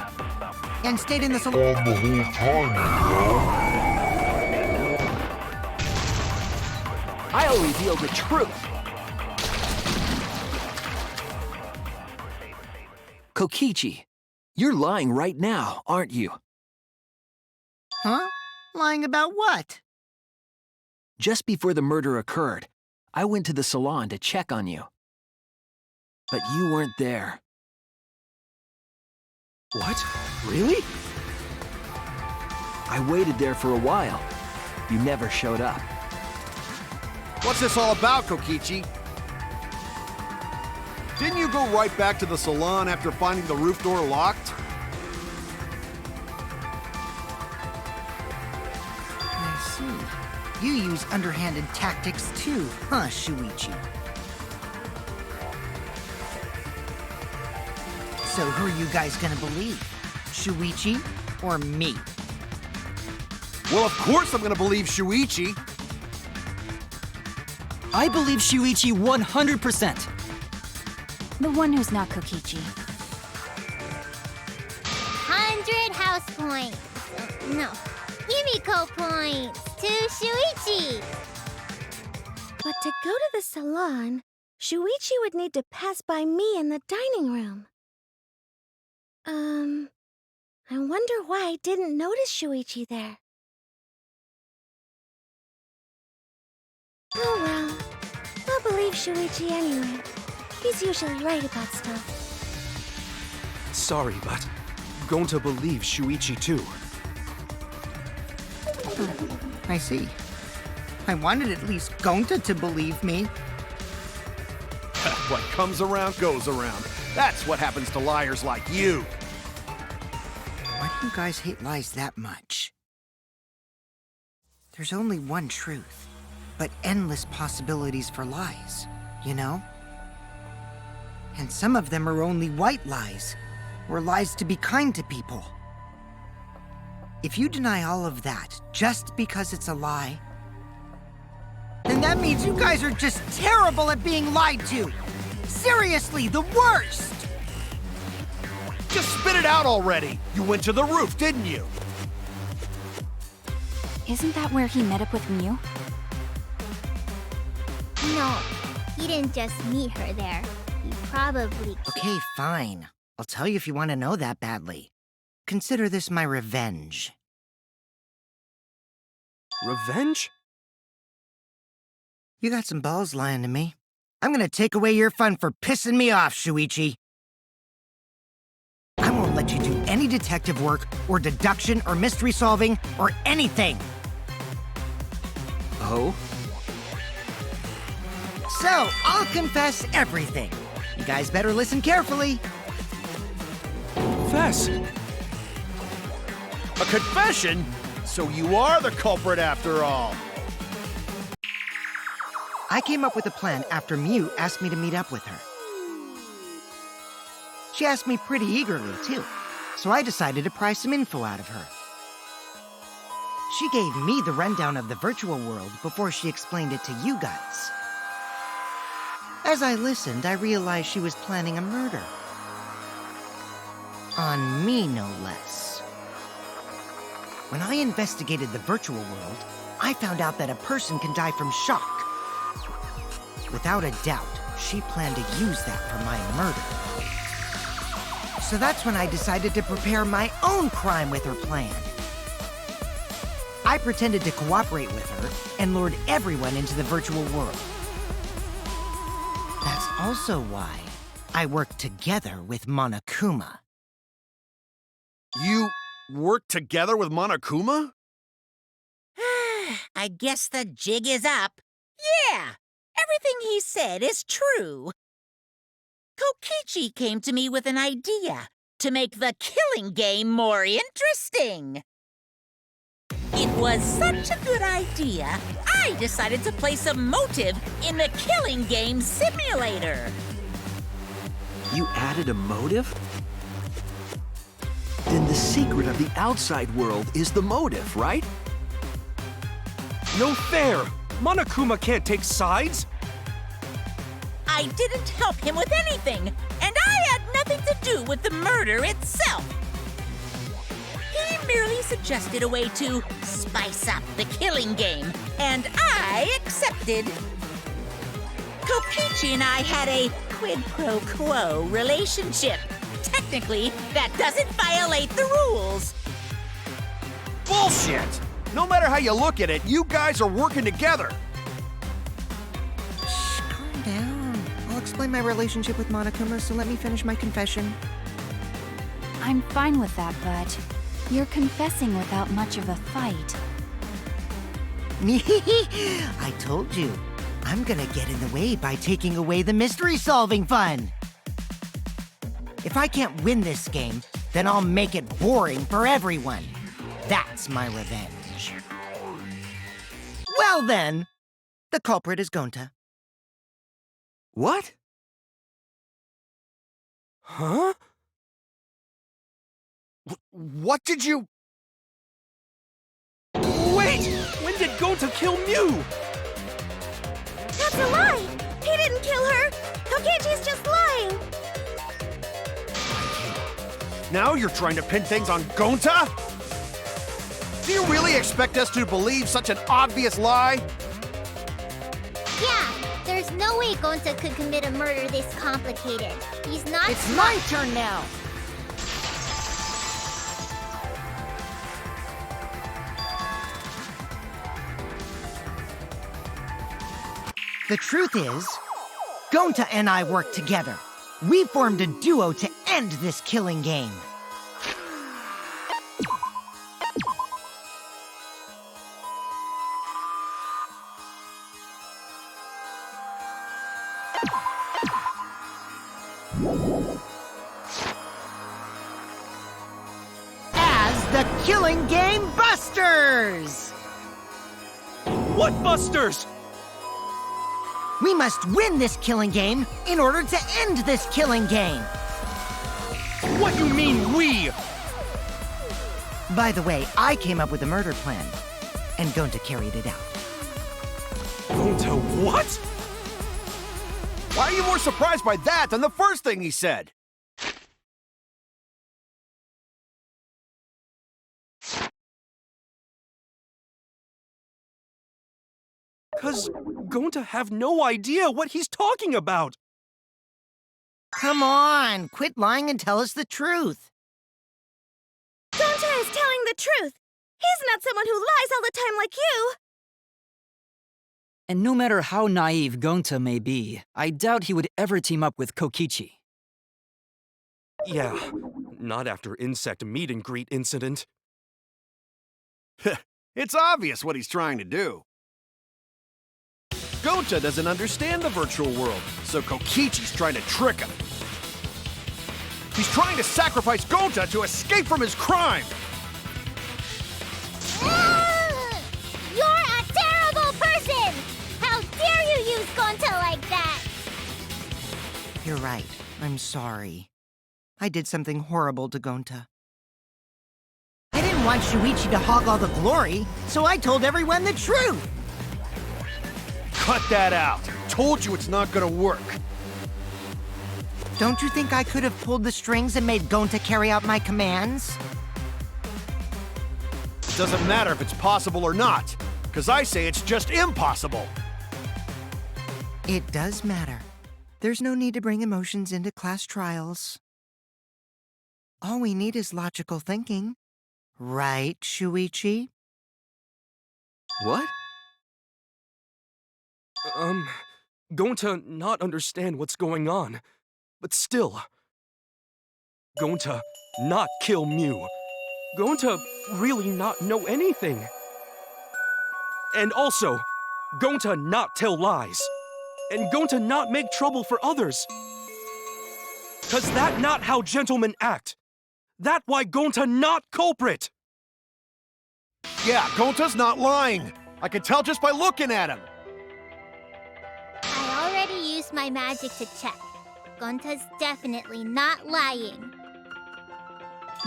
And stayed in the salon the whole time, you know? I'll reveal the truth. Kokichi, you're lying right now, aren't you? Huh? Lying about what? Just before the murder occurred, I went to the salon to check on you. But you weren't there. What? Really? I waited there for a while. You never showed up. What's this all about, Kokichi? Didn't you go right back to the salon after finding the roof door locked? I see. You use underhanded tactics too, huh, Shuichi? So who are you guys gonna believe? Shuichi or me? Well, of course I'm gonna believe Shuichi. I believe Shuichi 100%. The one who's not Kokichi. 100 house points. No, Himiko points to Shuichi. But to go to the salon, Shuichi would need to pass by me in the dining room. I wonder why I didn't notice Shuichi there. Oh well, I'll believe Shuichi anyway. He's usually right about stuff. Sorry, but I'm going to believe Shuichi too. I see. I wanted at least Gonta to believe me. What comes around goes around. That's what happens to liars like you. Why do you guys hate lies that much? There's only one truth, but endless possibilities for lies, you know? And some of them are only white lies, or lies to be kind to people. If you deny all of that just because it's a lie, then that means you guys are just terrible at being lied to. Seriously, the worst! Just spit it out already. You went to the roof, didn't you? Isn't that where he met up with Miu? No, he didn't just meet her there. He probably... Okay, fine. I'll tell you if you want to know that badly. Consider this my revenge. Revenge? You got some balls lying to me. I'm gonna take away your fun for pissing me off, Shuichi. I won't let you do any detective work, or deduction, or mystery solving, or anything. Oh? So, I'll confess everything. You guys better listen carefully. Confess. A confession? So you are the culprit after all. I came up with a plan after Miu asked me to meet up with her. She asked me pretty eagerly, too, so I decided to pry some info out of her. She gave me the rundown of the virtual world before she explained it to you guys. As I listened, I realized she was planning a murder. On me, no less. When I investigated the virtual world, I found out that a person can die from shock. Without a doubt, she planned to use that for my murder. So that's when I decided to prepare my own crime with her plan. I pretended to cooperate with her and lured everyone into the virtual world. That's also why I worked together with Monokuma. You worked together with Monokuma? I guess the jig is up. Yeah, everything he said is true. Kokichi came to me with an idea to make the killing game more interesting. It was such a good idea, I decided to place a motive in the killing game simulator. You added a motive? Then the secret of the outside world is the motive, right? No fair! Monokuma can't take sides! I didn't help him with anything, and I had nothing to do with the murder itself. He merely suggested a way to spice up the killing game, and I accepted. Kokichi and I had a quid pro quo relationship. Technically, that doesn't violate the rules. Bullshit! No matter how you look at it, you guys are working together. Shh, calm down. I'll explain my relationship with Monokuma, so let me finish my confession. I'm fine with that, but you're confessing without much of a fight. I told you. I'm gonna get in the way by taking away the mystery-solving fun. If I can't win this game, then I'll make it boring for everyone. That's my revenge. Well then, the culprit is Gonta. What? Huh? What did you... Wait! When did Gonta kill Mew? That's a lie! He didn't kill her! Kokichi's just lying! Now you're trying to pin things on Gonta? Do you really expect us to believe such an obvious lie? Yeah, there's no way Gonta could commit a murder this complicated. He's not. It's my turn now! The truth is, Gonta and I worked together. We formed a duo to end this killing game. As the Killing Game Busters! What Busters? We must win this killing game in order to end this killing game. What you mean, we? By the way, I came up with a murder plan, and Gonta carried it out. Gonta what? Why are you more surprised by that than the first thing he said? 'Cause Gonta have no idea what he's talking about. Come on, quit lying and tell us the truth. Gonta is telling the truth! He's not someone who lies all the time like you! And no matter how naive Gonta may be, I doubt he would ever team up with Kokichi. Yeah, not after insect meet and greet incident. It's obvious what he's trying to do. Gonta doesn't understand the virtual world, so Kokichi's trying to trick him. He's trying to sacrifice Gonta to escape from his crime! You're a terrible person! How dare you use Gonta like that? You're right. I'm sorry. I did something horrible to Gonta. I didn't want Shuichi to hog all the glory, so I told everyone the truth! Cut that out! Told you it's not gonna work! Don't you think I could have pulled the strings and made Gonta carry out my commands? It doesn't matter if it's possible or not, because I say it's just impossible! It does matter. There's no need to bring emotions into class trials. All we need is logical thinking. Right, Shuichi? What? Gonta not understand what's going on, but still. Gonta not kill Mew. Gonta really not know anything. And also, Gonta not tell lies. And Gonta not make trouble for others. 'Cause that not how gentlemen act. That why Gonta not culprit. Yeah, Gonta's not lying. I can tell just by looking at him. I already used my magic to check. Gonta's definitely not lying.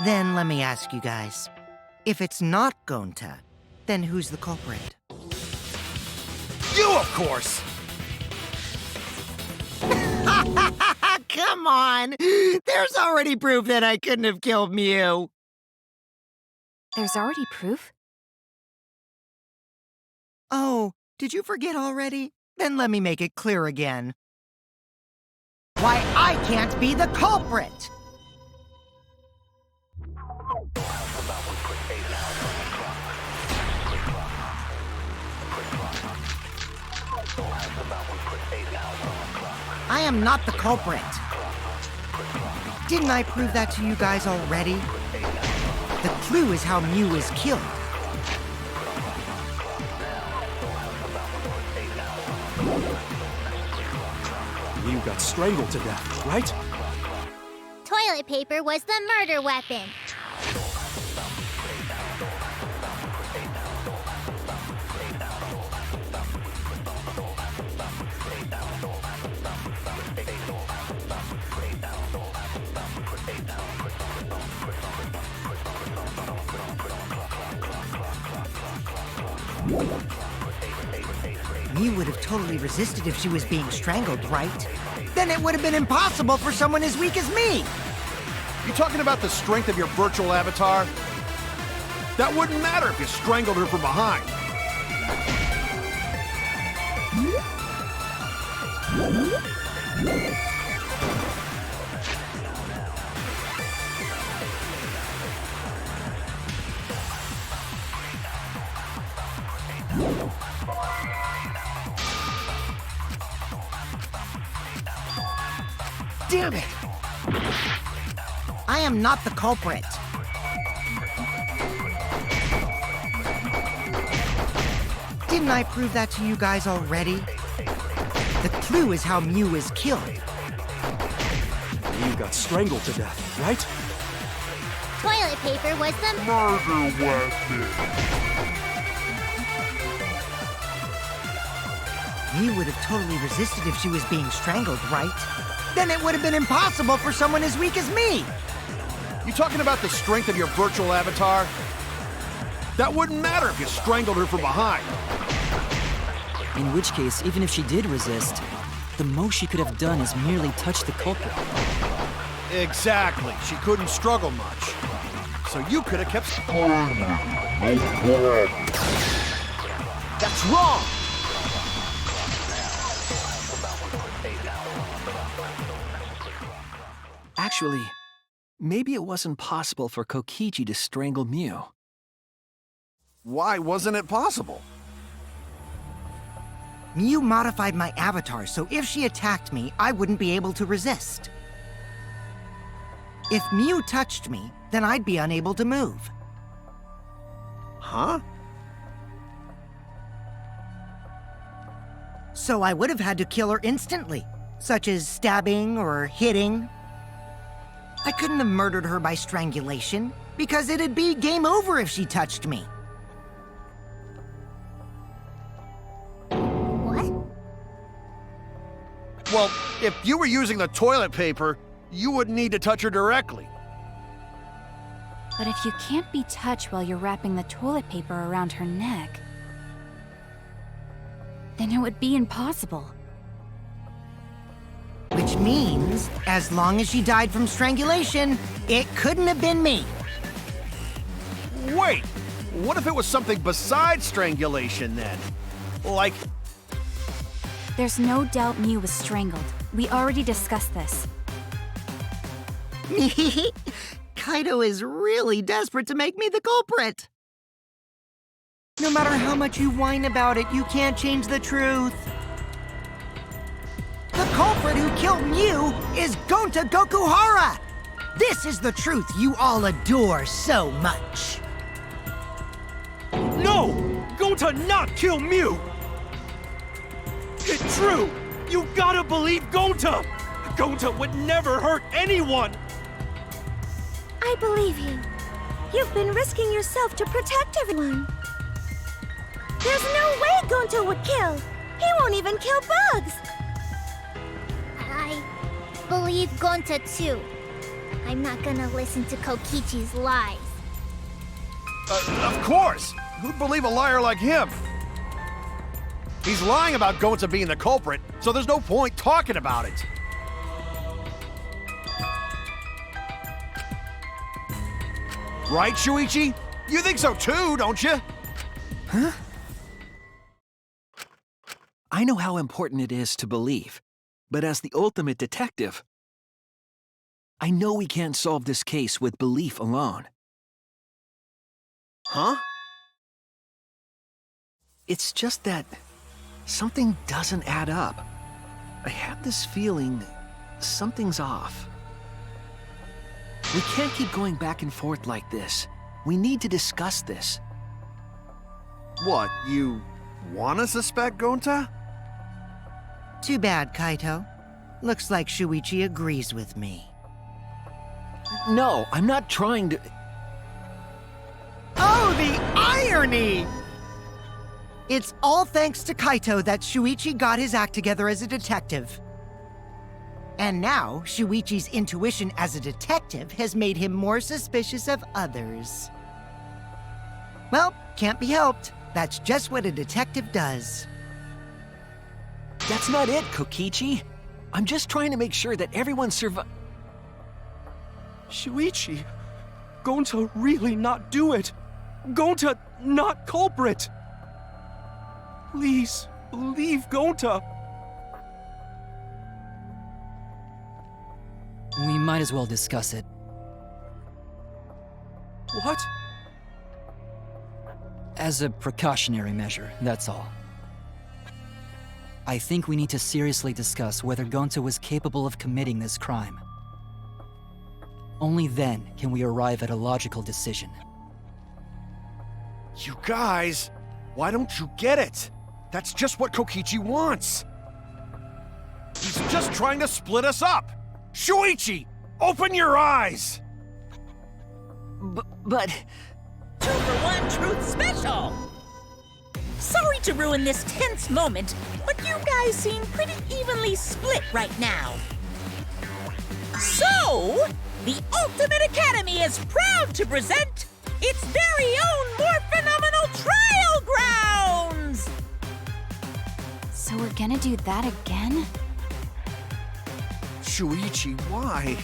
Then let me ask you guys. If it's not Gonta, then who's the culprit? You, of course! Come on! There's already proof that I couldn't have killed Mew. There's already proof? Oh, did you forget already? Then let me make it clear again. Why I can't be the culprit! I am not the culprit. Didn't I prove that to you guys already? The clue is how Mew is killed. Mew got strangled to death, right? Toilet paper was the murder weapon. Mew would have totally resisted if she was being strangled, right? Then it would have been impossible for someone as weak as me! You talking about the strength of your virtual avatar? That wouldn't matter if you strangled her from behind. Damn it! I am not the culprit. Didn't I prove that to you guys already? The clue is how Mew was killed. Mew got strangled to death, right? Toilet paper was the Murder weapon. Mew would have totally resisted if she was being strangled, right? Then it would have been impossible for someone as weak as me! You talking about the strength of your virtual avatar? That wouldn't matter if you strangled her from behind. In which case, even if she did resist, the most she could have done is merely touch the culprit. Exactly. She couldn't struggle much. So you could have kept... No problem. That's wrong! Actually, maybe it wasn't possible for Kokichi to strangle Mew. Why wasn't it possible? Mew modified my avatar, so if she attacked me, I wouldn't be able to resist. If Mew touched me, then I'd be unable to move. Huh? So I would have had to kill her instantly, such as stabbing or hitting. I couldn't have murdered her by strangulation, because it'd be game over if she touched me. What? Well, if you were using the toilet paper, you wouldn't need to touch her directly. But if you can't be touched while you're wrapping the toilet paper around her neck, then it would be impossible. Which means, as long as she died from strangulation, it couldn't have been me. Wait! What if it was something besides strangulation then? Like... There's no doubt Mew was strangled. We already discussed this. Kaito is really desperate to make me the culprit. No matter how much you whine about it, you can't change the truth. The culprit who killed Mew is Gonta Gokuhara! This is the truth you all adore so much. No! Gonta not kill Mew! It's true! You gotta believe Gonta! Gonta would never hurt anyone! I believe you. You've been risking yourself to protect everyone. There's no way Gonta would kill. He won't even kill bugs. I believe Gonta too. I'm not gonna listen to Kokichi's lies. Of course! Who'd believe a liar like him? He's lying about Gonta being the culprit, so there's no point talking about it. Right, Shuichi? You think so too, don't you? Huh? I know how important it is to believe, but as the ultimate detective, I know we can't solve this case with belief alone. Huh? It's just that something doesn't add up. I have this feeling something's off. We can't keep going back and forth like this. We need to discuss this. What, you wanna suspect Gonta? Too bad, Kaito. Looks like Shuichi agrees with me. No, I'm not trying to... Oh, the irony! It's all thanks to Kaito that Shuichi got his act together as a detective. And now, Shuichi's intuition as a detective has made him more suspicious of others. Well, can't be helped. That's just what a detective does. That's not it, Kokichi. I'm just trying to make sure that everyone Shuichi, Gonta really not do it. Gonta not culprit. Please, believe Gonta. We might as well discuss it. What? As a precautionary measure, that's all. I think we need to seriously discuss whether Gonta was capable of committing this crime. Only then can we arrive at a logical decision. You guys, why don't you get it? That's just what Kokichi wants. He's just trying to split us up. Shuichi, open your eyes! But... 2 for 1 Truth Special! Sorry to ruin this tense moment, but you guys seem pretty evenly split right now. So, the Ultimate Academy is proud to present its very own more phenomenal trial grounds! So we're gonna do that again? Shuichi, why?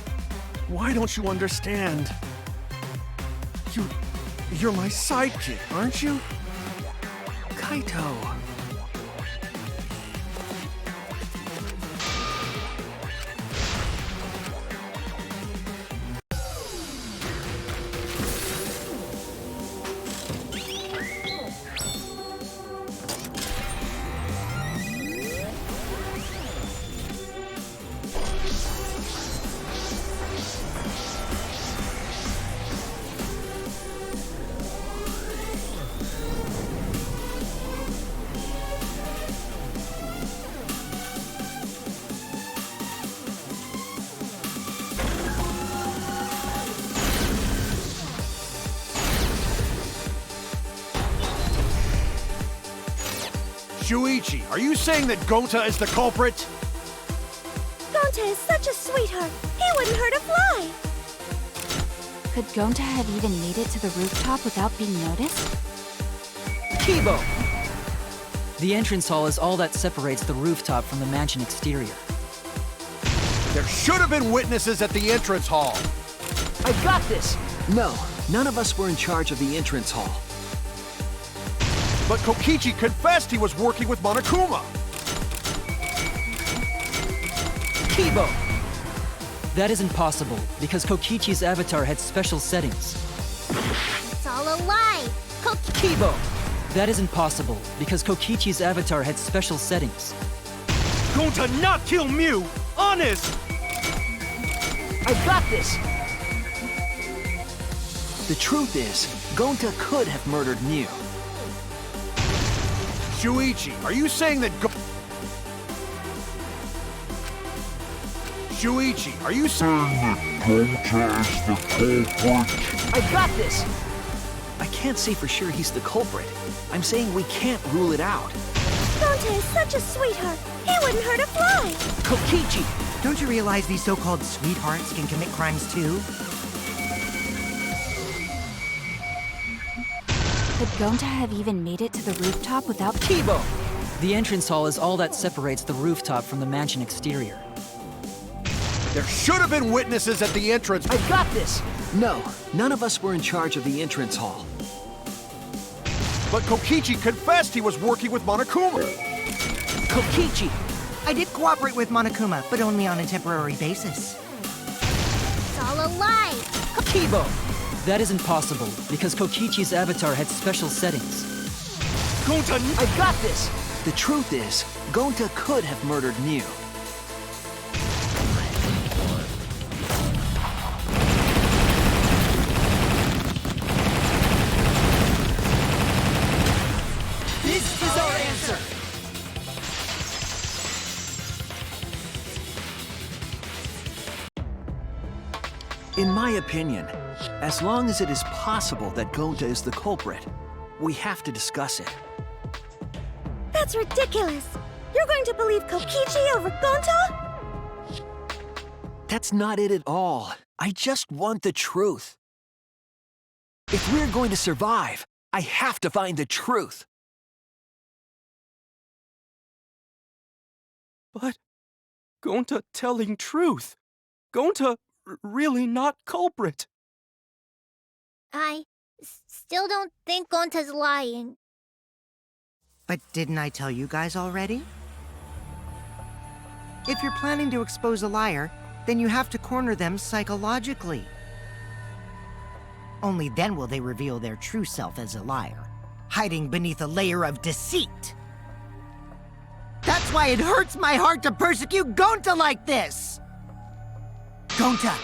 Why don't you understand? You're my sidekick, aren't you? Kaito... Shuichi, are you saying that Gonta is the culprit? Gonta is such a sweetheart. He wouldn't hurt a fly. Could Gonta have even made it to the rooftop without being noticed? Kibo! The entrance hall is all that separates the rooftop from the mansion exterior. There should have been witnesses at the entrance hall. I got this! No, none of us were in charge of the entrance hall. But Kokichi confessed he was working with Monokuma. Kibo! That isn't possible, because Kokichi's avatar had special settings. It's all a lie! Kibo! That isn't possible, because Kokichi's avatar had special settings. Gonta not kill Mew! Honest! I got this! The truth is, Gonta could have murdered Mew. Shuichi, are you saying that Shuichi, are you saying Gonta is the culprit? I got this! I can't say for sure he's the culprit. I'm saying we can't rule it out. Gonta is such a sweetheart. He wouldn't hurt a fly. Kokichi! Don't you realize these so-called sweethearts can commit crimes too? Could Gonta have even made it to the rooftop without Kibo! The entrance hall is all that separates the rooftop from the mansion exterior. There should have been witnesses at the entrance. I got this! No, none of us were in charge of the entrance hall. But Kokichi confessed he was working with Monokuma. Kokichi! I did cooperate with Monokuma, but only on a temporary basis. It's all a lie! Kibo! That isn't possible, because Kokichi's avatar had special settings. Gonta... I got this! The truth is, Gonta could have murdered Mew. This is our answer! In my opinion, as long as it is possible that Gonta is the culprit, we have to discuss it. That's ridiculous. You're going to believe Kokichi over Gonta? That's not it at all. I just want the truth. If we're going to survive, I have to find the truth. But Gonta telling truth. Gonta really not culprit. I still don't think Gonta's lying. But didn't I tell you guys already? If you're planning to expose a liar, then you have to corner them psychologically. Only then will they reveal their true self as a liar, hiding beneath a layer of deceit. That's why it hurts my heart to persecute Gonta like this! Gonta,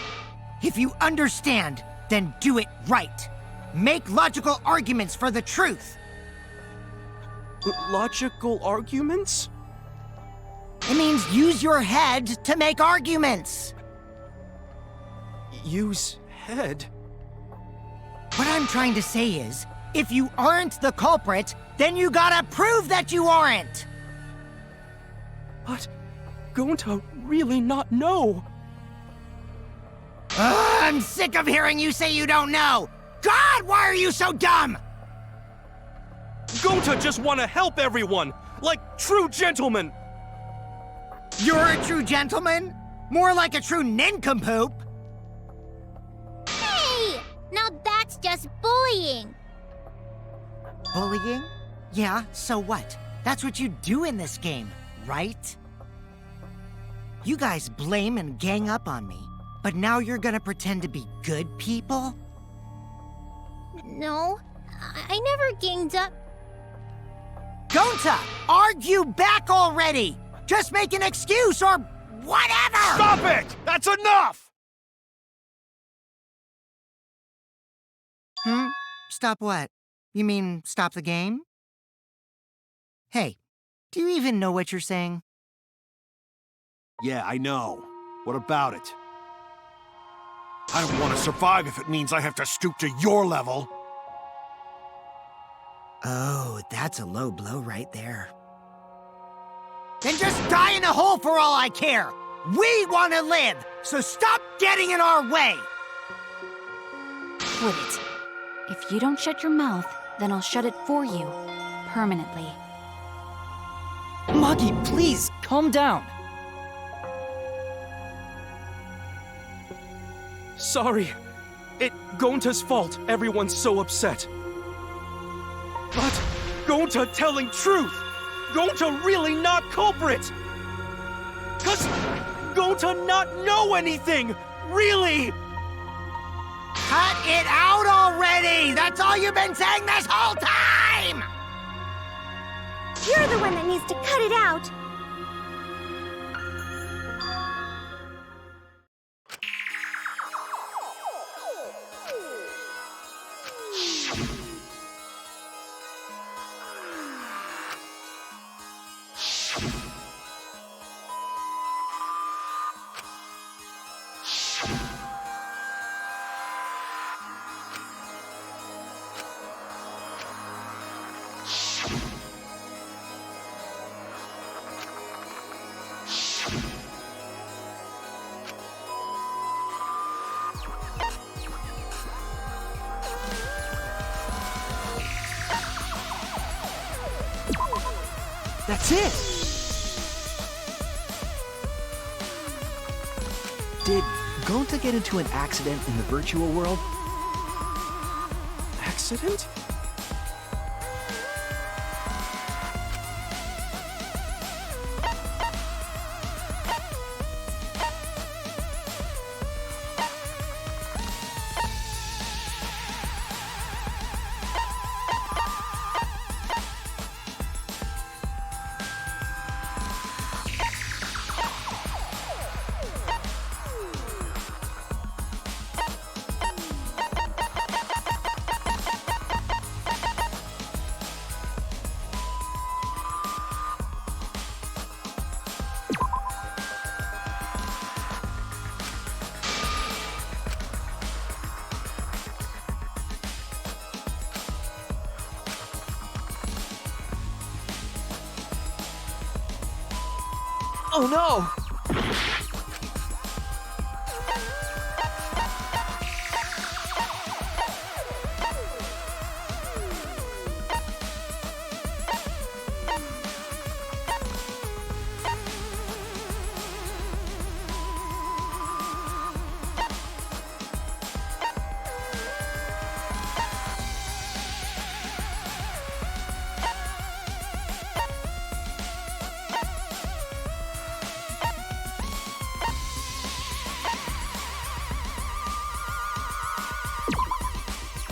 if you understand, then do it right. Make logical arguments for the truth. Logical arguments? It means use your head to make arguments. Use head? What I'm trying to say is, if you aren't the culprit, then you gotta prove that you aren't! But Gonta really not know. I'm sick of hearing you say you don't know! God, why are you so dumb? Gonta just want to help everyone, like true gentlemen. You're a true gentleman? More like a true nincompoop. Hey! Now that's just bullying. Bullying? Yeah, so what? That's what you do in this game, right? You guys blame and gang up on me, but now you're gonna pretend to be good people? No, I never ganged up. Gonta, argue back already! Just make an excuse or whatever! Stop it! That's enough! Stop what? You mean stop the game? Hey, do you even know what you're saying? Yeah, I know. What about it? I don't want to survive if it means I have to stoop to your level. Oh, that's a low blow right there. Then just die in a hole for all I care! We want to live, so stop getting in our way! Quit it. If you don't shut your mouth, then I'll shut it for you. Permanently. Maki, please, calm down. Sorry. It Gonta's fault everyone's so upset. But Gonta telling truth! Gonta really not culprit! 'Cause Gonta not know anything! Really! Cut it out already! That's all you've been saying this whole time! You're the one that needs to cut it out. That's it! Did Gonta get into an accident in the virtual world? Accident? Oh no!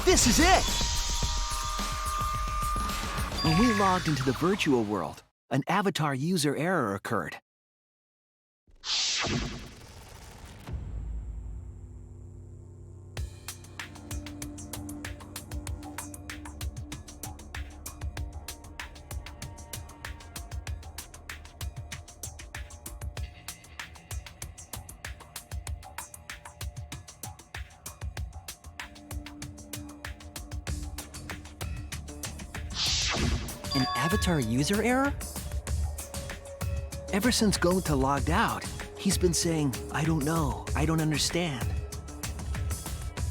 This is it! When we logged into the virtual world, an avatar user error occurred. An avatar user error? Ever since Gonta logged out, he's been saying, I don't know, I don't understand.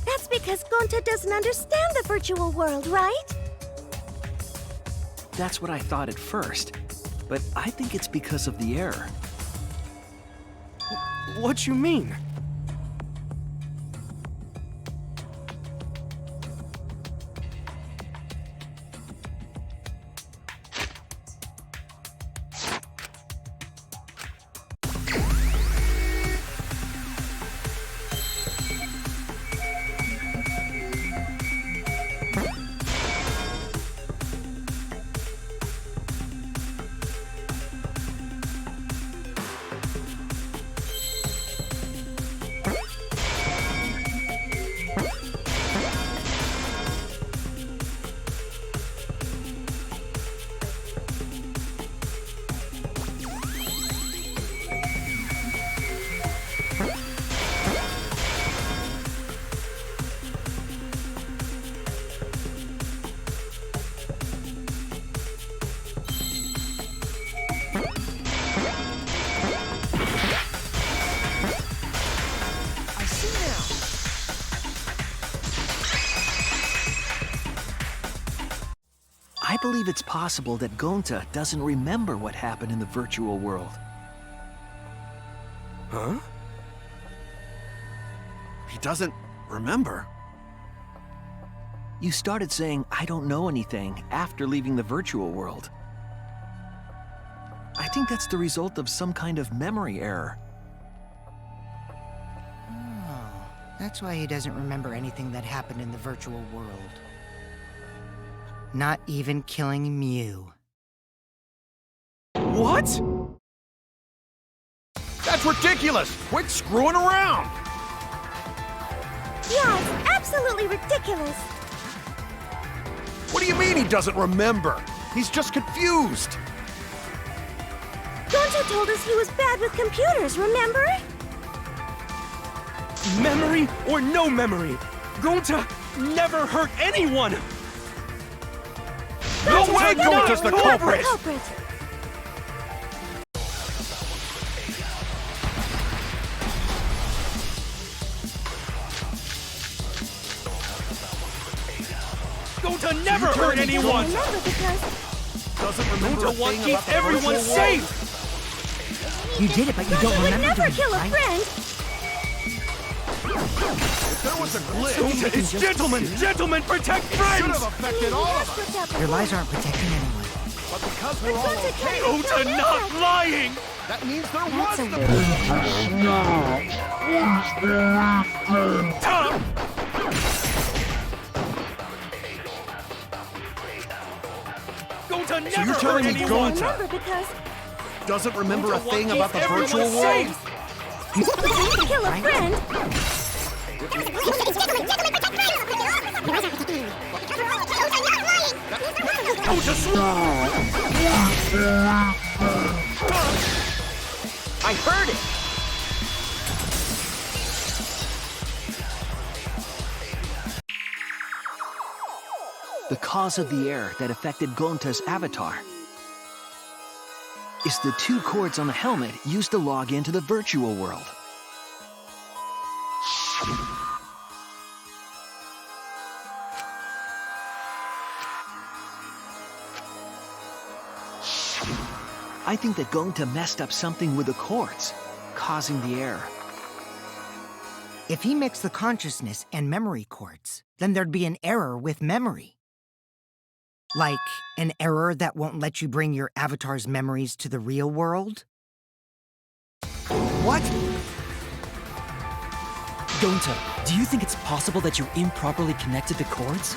That's because Gonta doesn't understand the virtual world, right? That's what I thought at first, but I think it's because of the error. What you mean? I believe it's possible that Gonta doesn't remember what happened in the virtual world. Huh? He doesn't remember. You started saying, I don't know anything, after leaving the virtual world. I think that's the result of some kind of memory error. Oh, that's why he doesn't remember anything that happened in the virtual world. Not even killing Mew. What? That's ridiculous! Quit screwing around! Yeah, it's absolutely ridiculous. What do you mean he doesn't remember? He's just confused. Gonta told us he was bad with computers, remember? Memory or no memory, Gonta never hurt anyone! No way Gonta's the culprit! Gonta never hurt anyone! Doesn't remember Gonta wants to keep everyone safe! You did it, but you don't Gonta would remember never doing kill it, a right? friend. If there was a glitch, Gonta is gentlemen protect friends! should have affected all of us. Your lies aren't protecting anyone. But because we're all okay, Gonta not lying! that means there was the... Tom! Gonta never you're telling hurt me anyone! Gonta Remember because doesn't remember a Gonta thing wants about the to keep virtual everyone world? safe. to kill a friend. I heard it! The cause of the error that affected Gonta's avatar is the 2 cords on the helmet used to log into the virtual world. I think that Gonta messed up something with the cords, causing the error. If he mixed the consciousness and memory cords, then there'd be an error with memory. Like an error that won't let you bring your avatar's memories to the real world? What? Gonta, do you think it's possible that you're improperly connected to cords?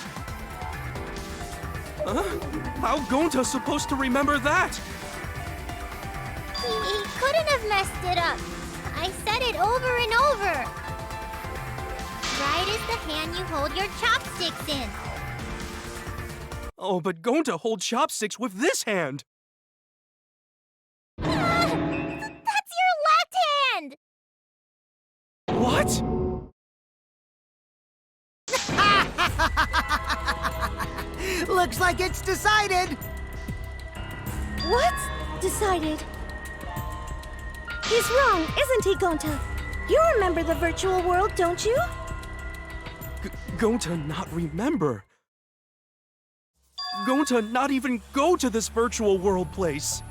How Gonta's supposed to remember that? He couldn't have messed it up. I said it over and over. Right is the hand you hold your chopsticks in. Oh, but Gonta holds chopsticks with this hand. That's your left hand! What? Looks like it's decided. What? Decided? He's wrong, isn't he, Gonta? You remember the virtual world, don't you? Gonta not remember. Gonta not even go to this virtual world place.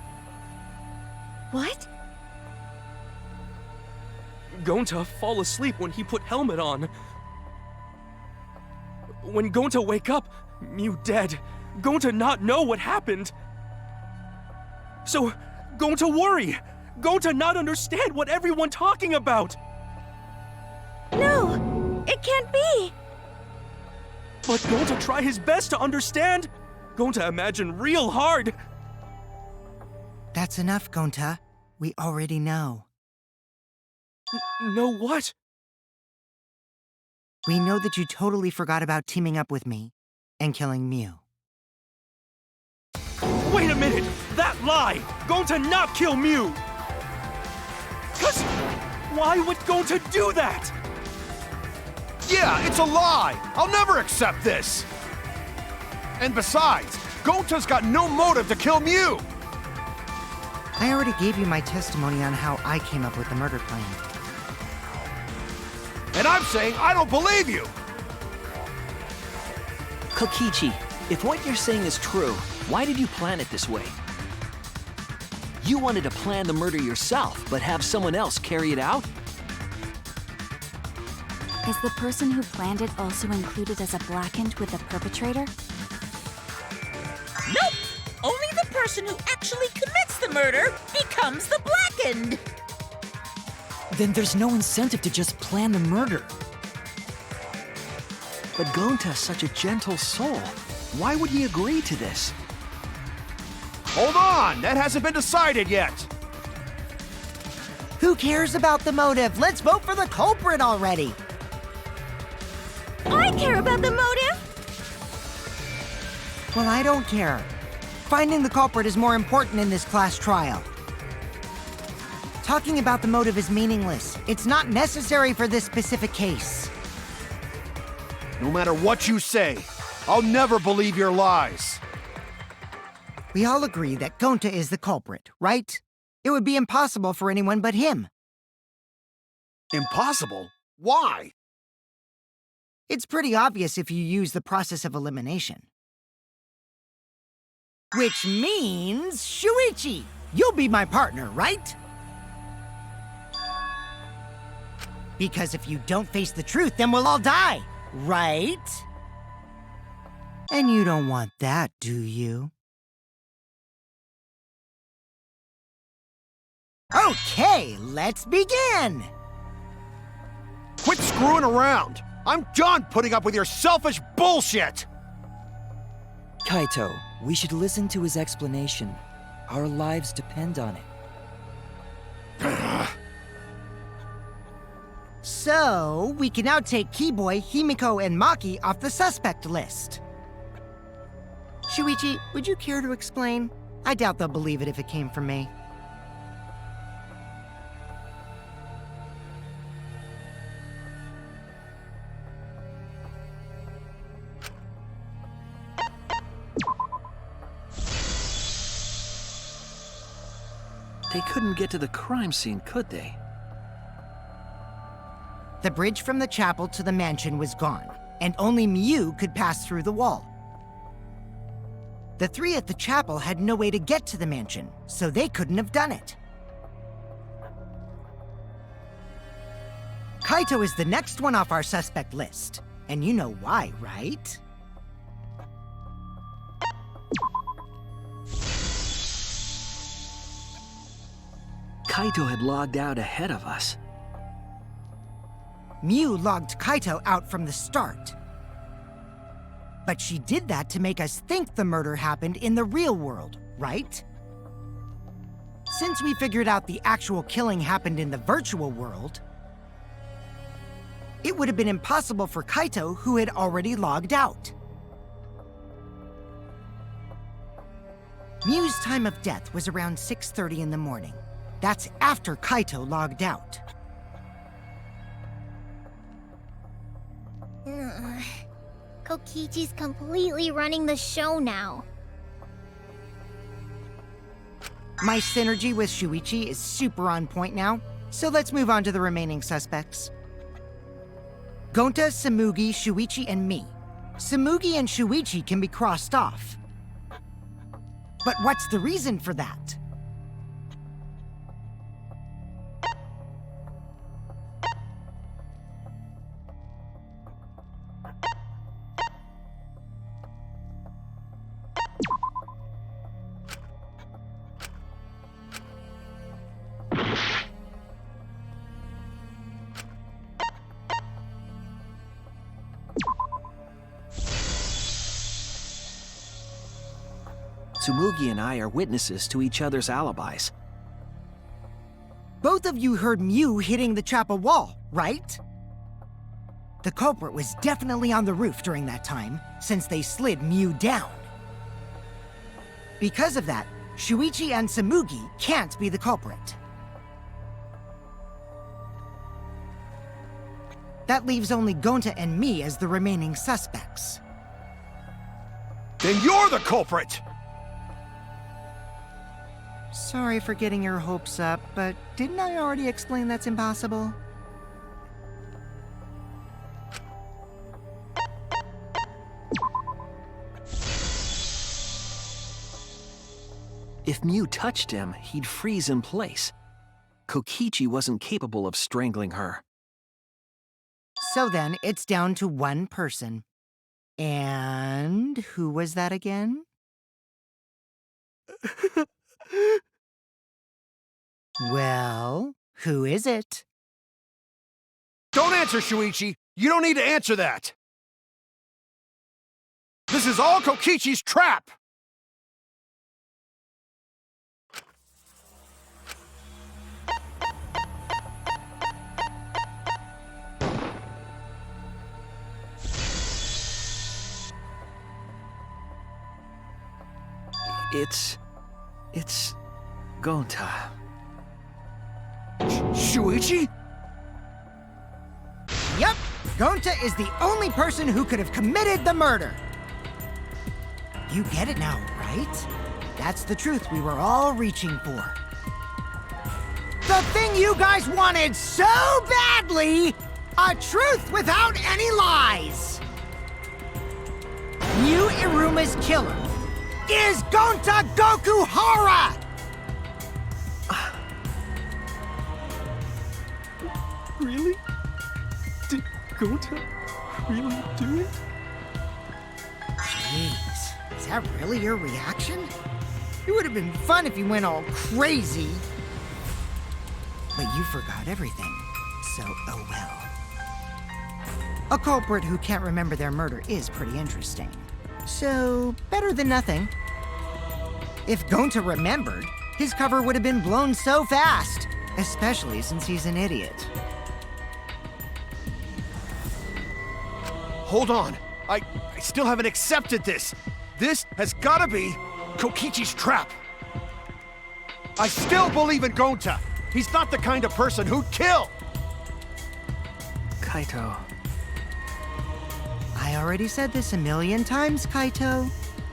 What? Gonta fall asleep when he put helmet on. When Gonta wake up, Mew dead. Gonta not know what happened. So, Gonta worry. Gonta not understand what everyone talking about. No, it can't be. But Gonta try his best to understand. Gonta imagine real hard. That's enough, Gonta. We already know. Know what? We know that you totally forgot about teaming up with me and killing Mew. Wait a minute! That lie! Gonta not kill Mew! Cause why would Gonta do that? Yeah, it's a lie! I'll never accept this! And besides, Gonta's got no motive to kill Mew! I already gave you my testimony on how I came up with the murder plan. And I'm saying I don't believe you! Kokichi, if what you're saying is true, why did you plan it this way? You wanted to plan the murder yourself, but have someone else carry it out? Is the person who planned it also included as a blackened with the perpetrator? Nope! Only the person who actually commits the murder becomes the blackened! Then there's no incentive to just plan the murder. But Gonta's such a gentle soul. Why would he agree to this? Hold on! That hasn't been decided yet! Who cares about the motive? Let's vote for the culprit already! I care about the motive! Well, I don't care. Finding the culprit is more important in this class trial. Talking about the motive is meaningless. It's not necessary for this specific case. No matter what you say, I'll never believe your lies. We all agree that Gonta is the culprit, right? It would be impossible for anyone but him. Impossible? Why? It's pretty obvious if you use the process of elimination. Which means, Shuichi, you'll be my partner, right? Because if you don't face the truth, then we'll all die, right? And you don't want that, do you? Okay, let's begin! Quit screwing around! I'm done putting up with your selfish bullshit! Kaito, we should listen to his explanation. Our lives depend on it. So, we can now take Keyboy, Himiko, and Maki off the suspect list. Shuichi, would you care to explain? I doubt they'll believe it if it came from me. They couldn't get to the crime scene, could they? The bridge from the chapel to the mansion was gone, and only Mew could pass through the wall. The three at the chapel had no way to get to the mansion, so they couldn't have done it. Kaito is the next one off our suspect list, and you know why, right? Kaito had logged out ahead of us. Mew logged Kaito out from the start. But she did that to make us think the murder happened in the real world, right? Since we figured out the actual killing happened in the virtual world, it would have been impossible for Kaito, who had already logged out. Mew's time of death was around 6:30 in the morning. That's after Kaito logged out. Kokichi's completely running the show now. My synergy with Shuichi is super on point now, so let's move on to the remaining suspects. Gonta, Samugi, Shuichi, and me. Samugi and Shuichi can be crossed off. But what's the reason for that? Tsumugi and I are witnesses to each other's alibis. Both of you heard Mew hitting the chapel wall, right? The culprit was definitely on the roof during that time, since they slid Mew down. Because of that, Shuichi and Samugi can't be the culprit. That leaves only Gonta and me as the remaining suspects. Then you're the culprit! Sorry for getting your hopes up, but didn't I already explain that's impossible? If Mew touched him, he'd freeze in place. Kokichi wasn't capable of strangling her. So then, it's down to one person. And who was that again? Well, who is it? Don't answer, Shuichi! You don't need to answer that! This is all Kokichi's trap! It's Gonta. Shuichi? Yep, Gonta is the only person who could have committed the murder. You get it now, right? That's the truth we were all reaching for. The thing you guys wanted so badly! A truth without any lies! Mew Iruma's killer is Gonta Gokuhara! Really? Did Gonta really do it? Jeez, is that really your reaction? It would have been fun if you went all crazy. But you forgot everything, so oh well. A culprit who can't remember their murder is pretty interesting. So, better than nothing. If Gonta remembered, his cover would have been blown so fast, especially since he's an idiot. Hold on. I still haven't accepted this. This has gotta be Kokichi's trap. I still believe in Gonta. He's not the kind of person who'd kill. Kaito. I already said this a million times, Kaito.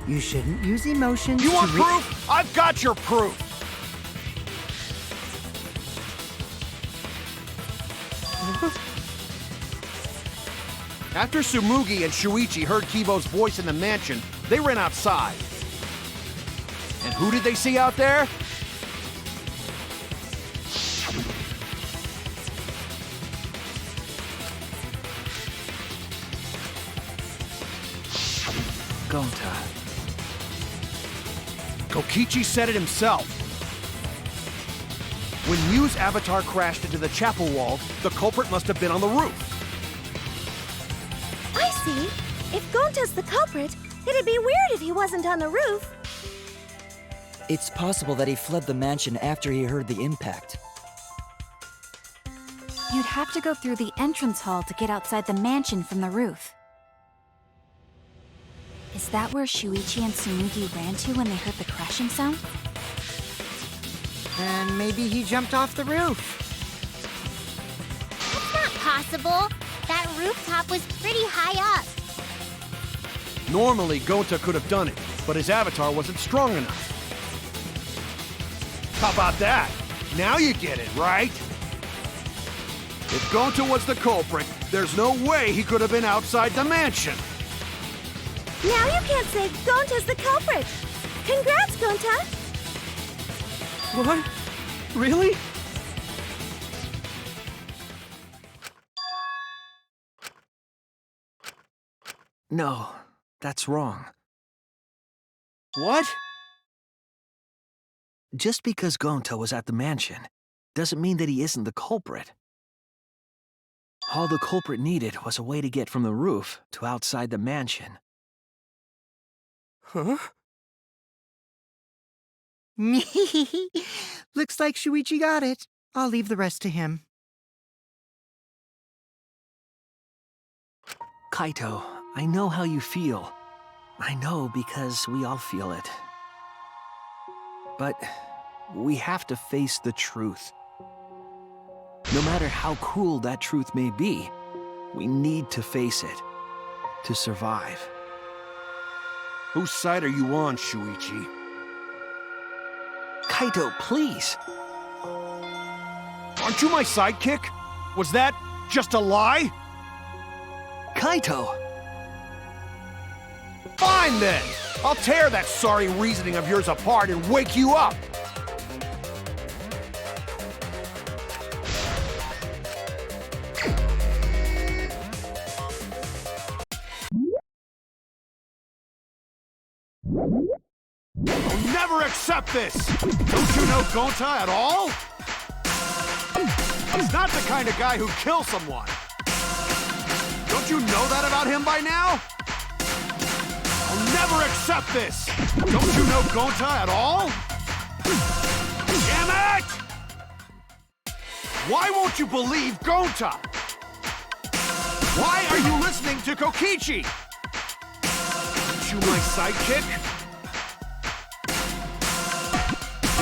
You shouldn't use emotions You to want proof? I've got your proof. After Tsumugi and Shuichi heard Kibo's voice in the mansion, they ran outside. And who did they see out there? Gonta. Kokichi said it himself. When Mew's avatar crashed into the chapel wall, the culprit must have been on the roof. see, if Gonta's the culprit, it'd be weird if he wasn't on the roof. It's possible that he fled the mansion after he heard the impact. You'd have to go through the entrance hall to get outside the mansion from the roof. Is that where Shuichi and Tsunugi ran to when they heard the crashing sound? Then maybe he jumped off the roof. That's not possible. That rooftop was pretty high up. Normally, Gonta could have done it, but his avatar wasn't strong enough. How about that? Now you get it, right? If Gonta was the culprit, there's no way he could have been outside the mansion. Now you can't say Gonta's the culprit. Congrats, Gonta! What? Really? No, that's wrong. What? Just because Gonta was at the mansion doesn't mean that he isn't the culprit. All the culprit needed was a way to get from the roof to outside the mansion. Huh? Looks like Shuichi got it. I'll leave the rest to him. Kaito, I know how you feel. I know because we all feel it. But we have to face the truth. No matter how cruel that truth may be, we need to face it to survive. Whose side are you on, Shuichi? Kaito, please! Aren't you my sidekick? Was that just a lie? Kaito! Fine then! I'll tear that sorry reasoning of yours apart and wake you up! I'll never accept this! Don't you know Gonta at all? He's not the kind of guy who kills someone. Don't you know that about him by now? I'll never accept this! Don't you know Gonta at all? Damn it! Why won't you believe Gonta? Why are you listening to Kokichi? Aren't you my sidekick?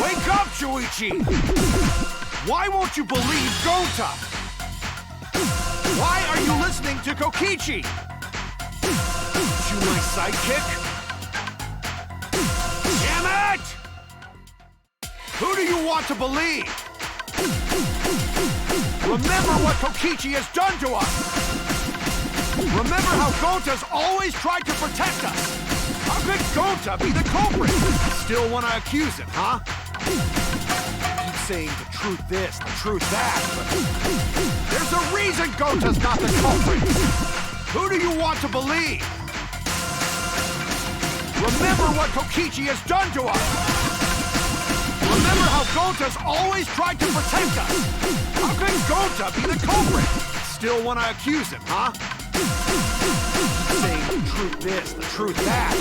Wake up, Shuichi! Why won't you believe Gonta? Why are you listening to Kokichi? Aren't you my sidekick? Damn it! Who do you want to believe? Remember what Kokichi has done to us! Remember how Gonta's always tried to protect us! How could Gonta be the culprit? Still want to accuse him, huh? Keep saying the truth this, the truth that, but there's a reason Gonta's not the culprit! Who do you want to believe? Remember what Kokichi has done to us! Remember how Gonta's always tried to protect us! How could Gonta be the culprit? Still want to accuse him, huh? Keep saying the truth this, the truth that,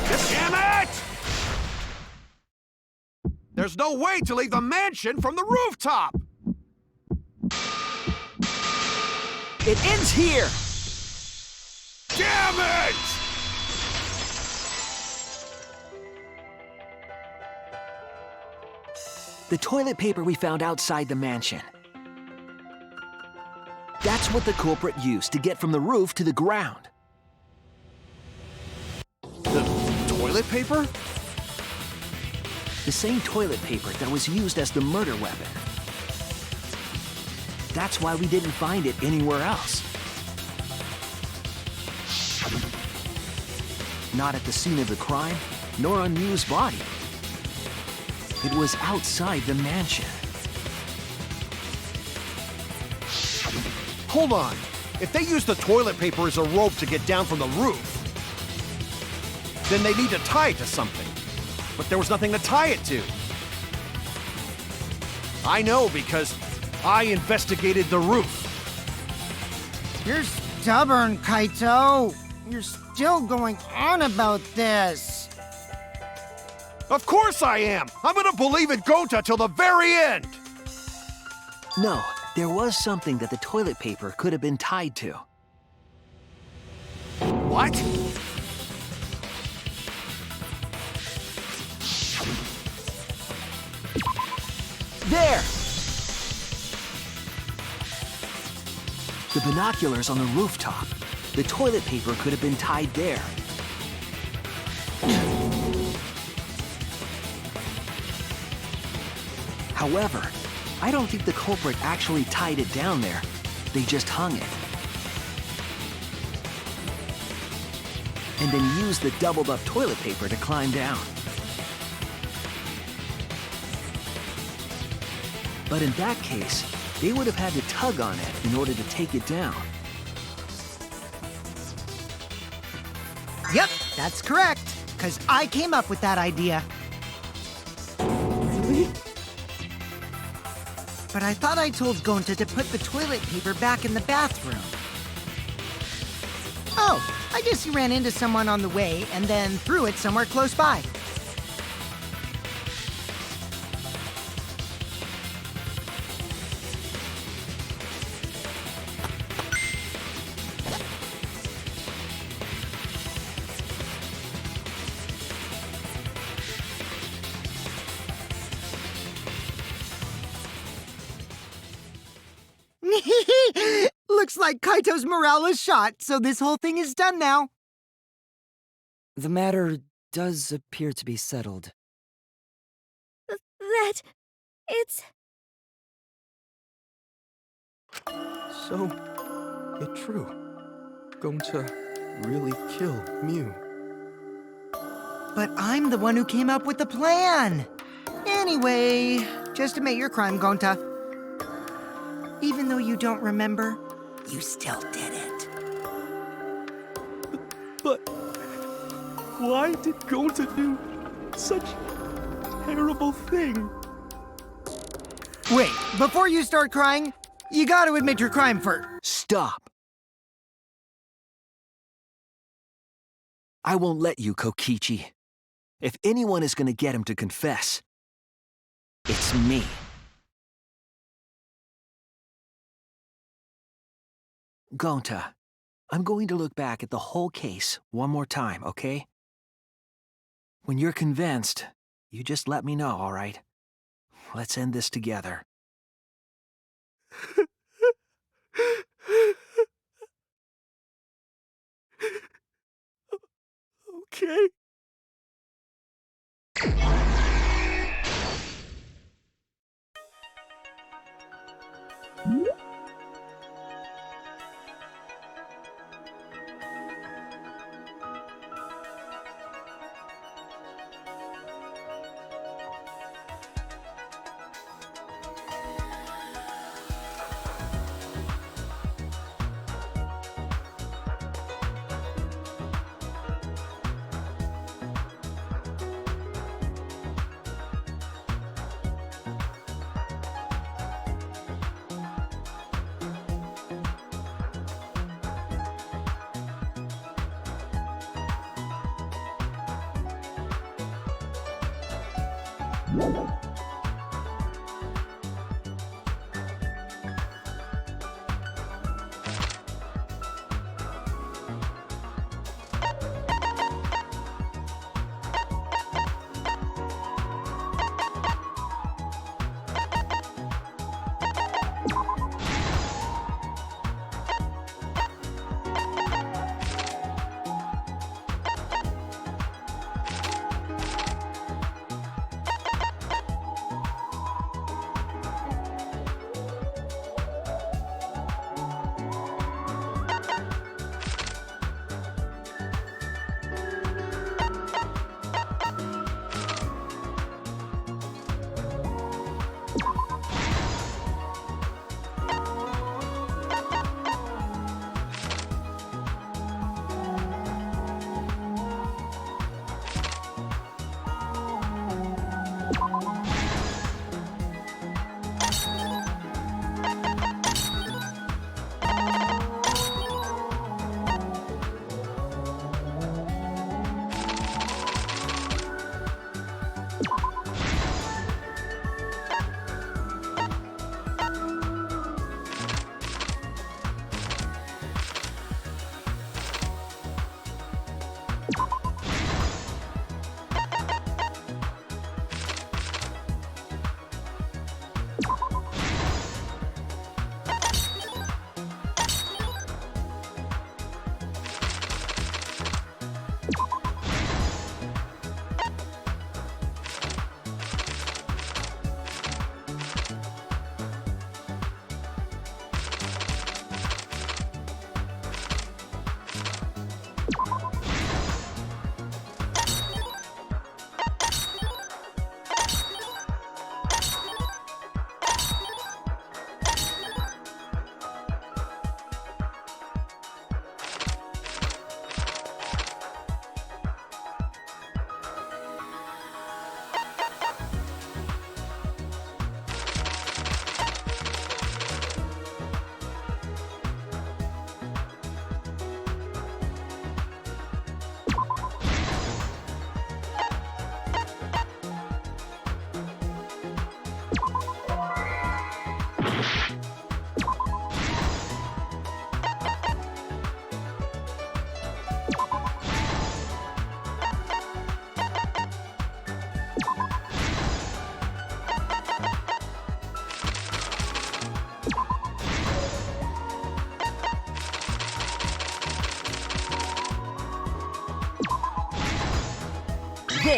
but damn it! There's no way to leave the mansion from the rooftop! It ends here! Damn it! The toilet paper we found outside the mansion. That's what the culprit used to get from the roof to the ground. The toilet paper? The same toilet paper that was used as the murder weapon. That's why we didn't find it anywhere else. Not at the scene of the crime, nor on Miu's body. It was outside the mansion. Hold on. If they used the toilet paper as a rope to get down from the roof, then they need to tie it to something. But there was nothing to tie it to. I know because I investigated the roof. You're stubborn, Kaito. You're still going on about this. Of course I am! I'm gonna believe in Gonta till the very end! No, there was something that the toilet paper could have been tied to. What? There! The binoculars on the rooftop. The toilet paper could have been tied there. However, I don't think the culprit actually tied it down there. They just hung it. And then used the doubled up toilet paper to climb down. But in that case, they would have had to tug on it in order to take it down. Yep, that's correct. Because I came up with that idea. Really? But I thought I told Gonta to put the toilet paper back in the bathroom. Oh, I guess he ran into someone on the way and then threw it somewhere close by. Looks like Kaito's morale is shot, so this whole thing is done now. The matter does appear to be settled. That... it's... So, it's true. Going to really kill Mew. But I'm the one who came up with the plan. Anyway, just admit your crime, Gonta. Even though you don't remember, you still did it. But why did Gonta do such a terrible thing? Wait, before you start crying, you gotta admit your crime first. Stop! I won't let you, Kokichi. If anyone is gonna get him to confess, it's me. Gonta, I'm going to look back at the whole case one more time, okay? When you're convinced, you just let me know, all right? Let's end this together. Okay.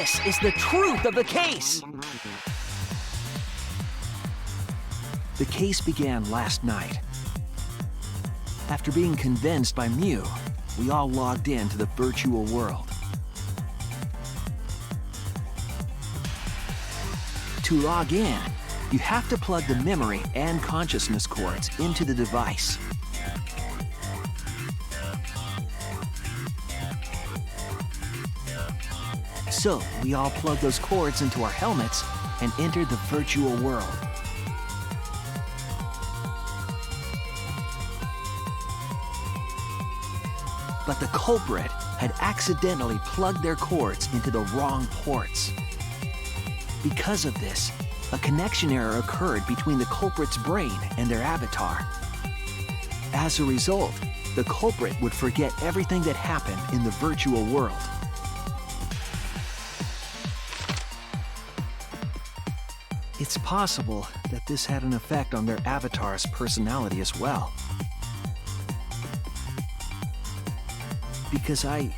This is the truth of the case! The case began last night. After being convinced by Mew, we all logged in to the virtual world. To log in, you have to plug the memory and consciousness cords into the device. So, we all plugged those cords into our helmets and entered the virtual world. But the culprit had accidentally plugged their cords into the wrong ports. Because of this, a connection error occurred between the culprit's brain and their avatar. As a result, the culprit would forget everything that happened in the virtual world. It's possible that this had an effect on their avatar's personality as well. Because I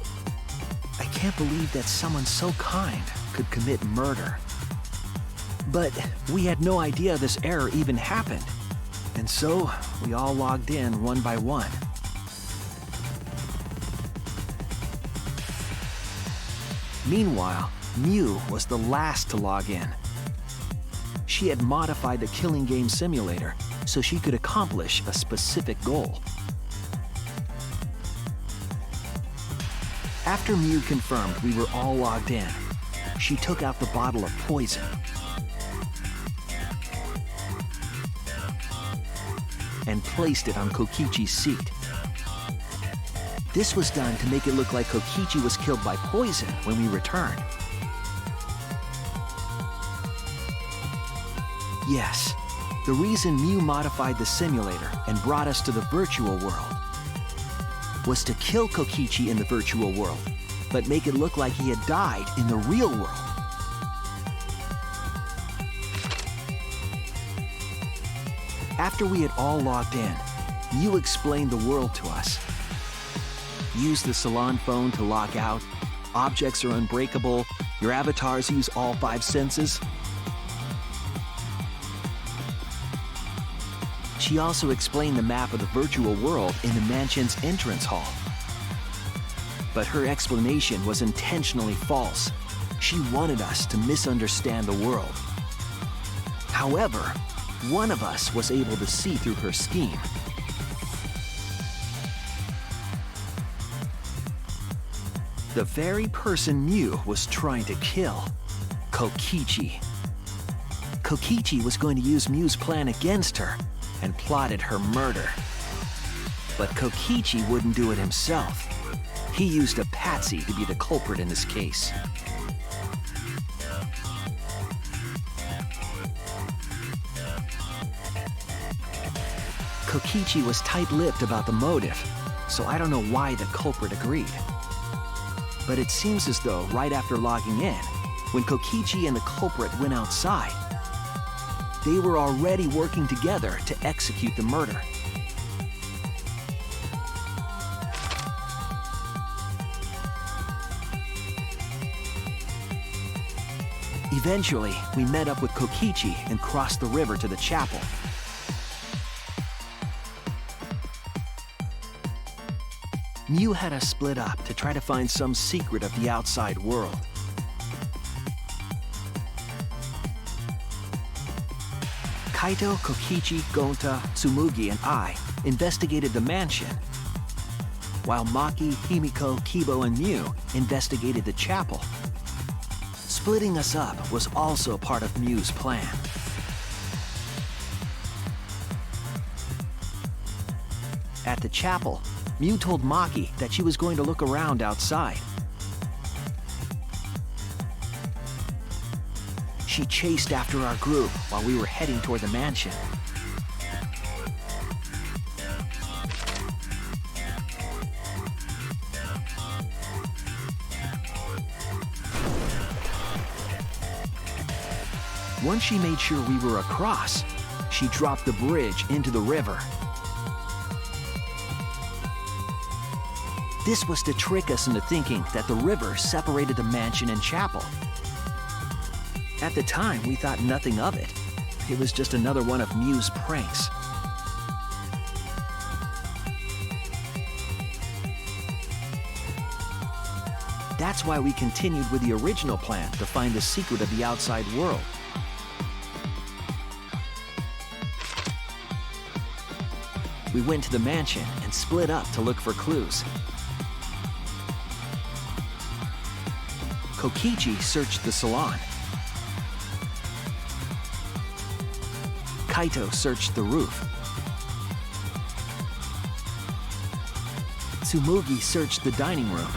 can't believe that someone so kind could commit murder. But we had no idea this error even happened. And so, we all logged in one by one. Meanwhile, Mew was the last to log in. She had modified the killing game simulator so she could accomplish a specific goal. After Mew confirmed we were all logged in, she took out the bottle of poison. And placed it on Kokichi's seat. This was done to make it look like Kokichi was killed by poison when we returned. Yes, the reason Mew modified the simulator and brought us to the virtual world was to kill Kokichi in the virtual world, but make it look like he had died in the real world. After we had all logged in, Mew explained the world to us. Use the salon phone to log out, objects are unbreakable, your avatars use all 5 senses. She also explained the map of the virtual world in the mansion's entrance hall. But her explanation was intentionally false. She wanted us to misunderstand the world. However, one of us was able to see through her scheme. The very person Mew was trying to kill, Kokichi. Kokichi was going to use Mew's plan against her and plotted her murder. But Kokichi wouldn't do it himself. He used a patsy to be the culprit in this case. Kokichi was tight-lipped about the motive, so I don't know why the culprit agreed. But it seems as though right after logging in, when Kokichi and the culprit went outside, they were already working together to execute the murder. Eventually, we met up with Kokichi and crossed the river to the chapel. Mew had us split up to try to find some secret of the outside world. Kaito, Kokichi, Gonta, Tsumugi, and I investigated the mansion, while Maki, Himiko, Kibo, and Mew investigated the chapel. Splitting us up was also part of Mew's plan. At the chapel, Mew told Maki that she was going to look around outside. She chased after our group while we were heading toward the mansion. Once she made sure we were across, she dropped the bridge into the river. This was to trick us into thinking that the river separated the mansion and chapel. At the time, we thought nothing of it. It was just another one of Mew's pranks. That's why we continued with the original plan to find the secret of the outside world. We went to the mansion and split up to look for clues. Kokichi searched the salon. Kaito searched the roof. Tsumugi searched the dining room.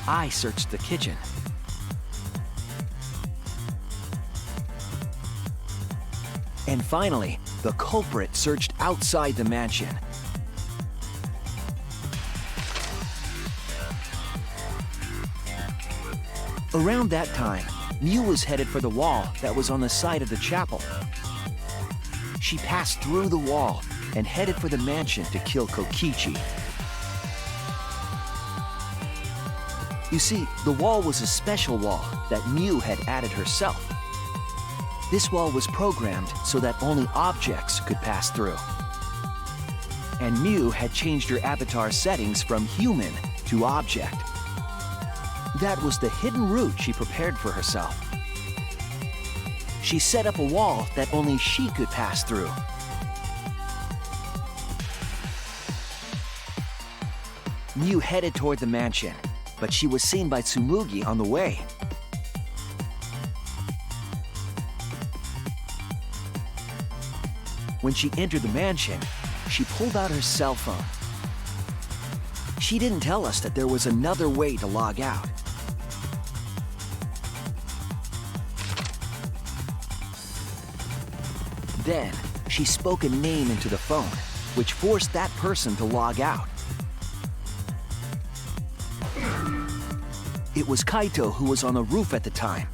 I searched the kitchen. And finally, the culprit searched outside the mansion. Around that time, Mew was headed for the wall that was on the side of the chapel. She passed through the wall and headed for the mansion to kill Kokichi. You see, the wall was a special wall that Mew had added herself. This wall was programmed so that only objects could pass through. And Mew had changed her avatar settings from human to object. That was the hidden route she prepared for herself. She set up a wall that only she could pass through. Mew headed toward the mansion, but she was seen by Tsumugi on the way. When she entered the mansion, she pulled out her cell phone. She didn't tell us that there was another way to log out. Then, she spoke a name into the phone, which forced that person to log out. It was Kaito who was on the roof at the time.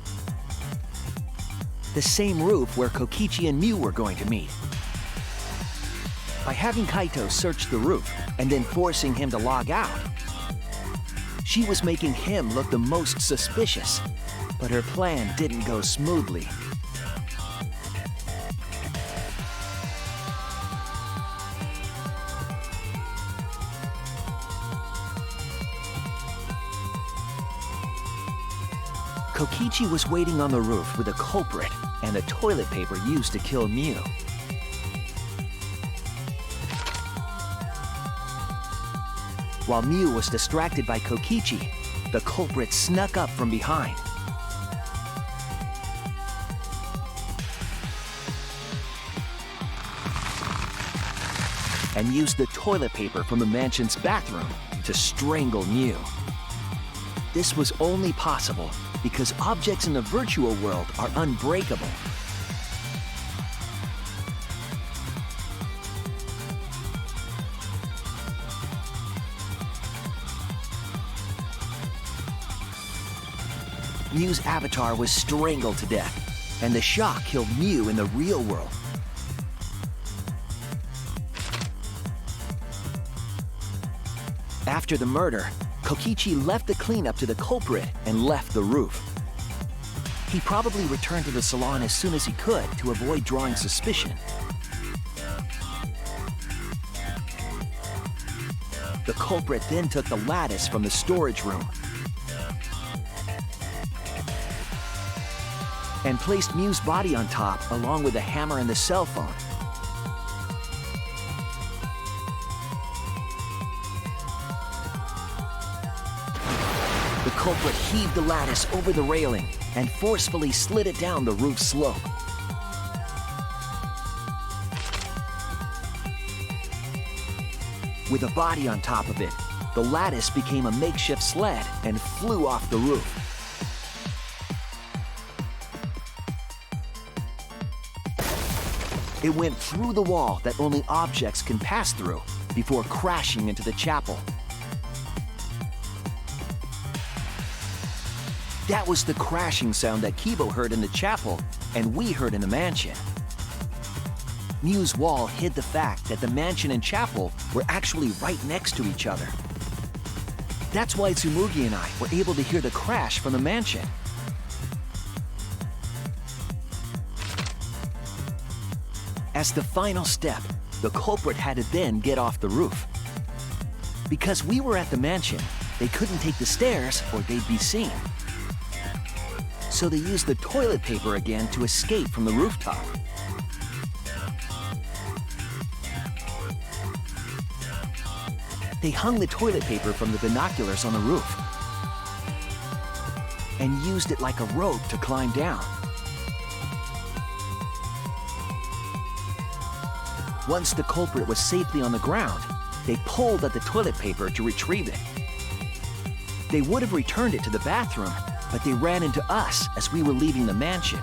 The same roof where Kokichi and Mew were going to meet. By having Kaito search the roof and then forcing him to log out, she was making him look the most suspicious, but her plan didn't go smoothly. Kokichi was waiting on the roof with a culprit and the toilet paper used to kill Mew. While Mew was distracted by Kokichi, the culprit snuck up from behind. And used the toilet paper from the mansion's bathroom to strangle Mew. This was only possible because objects in the virtual world are unbreakable. Mew's avatar was strangled to death, and the shock killed Mew in the real world. After the murder, Kokichi left the cleanup to the culprit and left the roof. He probably returned to the salon as soon as he could to avoid drawing suspicion. The culprit then took the lattice from the storage room and placed Mew's body on top along with the hammer and the cell phone. The culprit heaved the lattice over the railing and forcefully slid it down the roof slope. With a body on top of it, the lattice became a makeshift sled and flew off the roof. It went through the wall that only objects can pass through before crashing into the chapel. That was the crashing sound that Kibo heard in the chapel and we heard in the mansion. Mew's wall hid the fact that the mansion and chapel were actually right next to each other. That's why Tsumugi and I were able to hear the crash from the mansion. As the final step, the culprit had to then get off the roof. Because we were at the mansion, they couldn't take the stairs or they'd be seen. So they used the toilet paper again to escape from the rooftop. They hung the toilet paper from the binoculars on the roof and used it like a rope to climb down. Once the culprit was safely on the ground, they pulled at the toilet paper to retrieve it. They would have returned it to the bathroom, but they ran into us as we were leaving the mansion.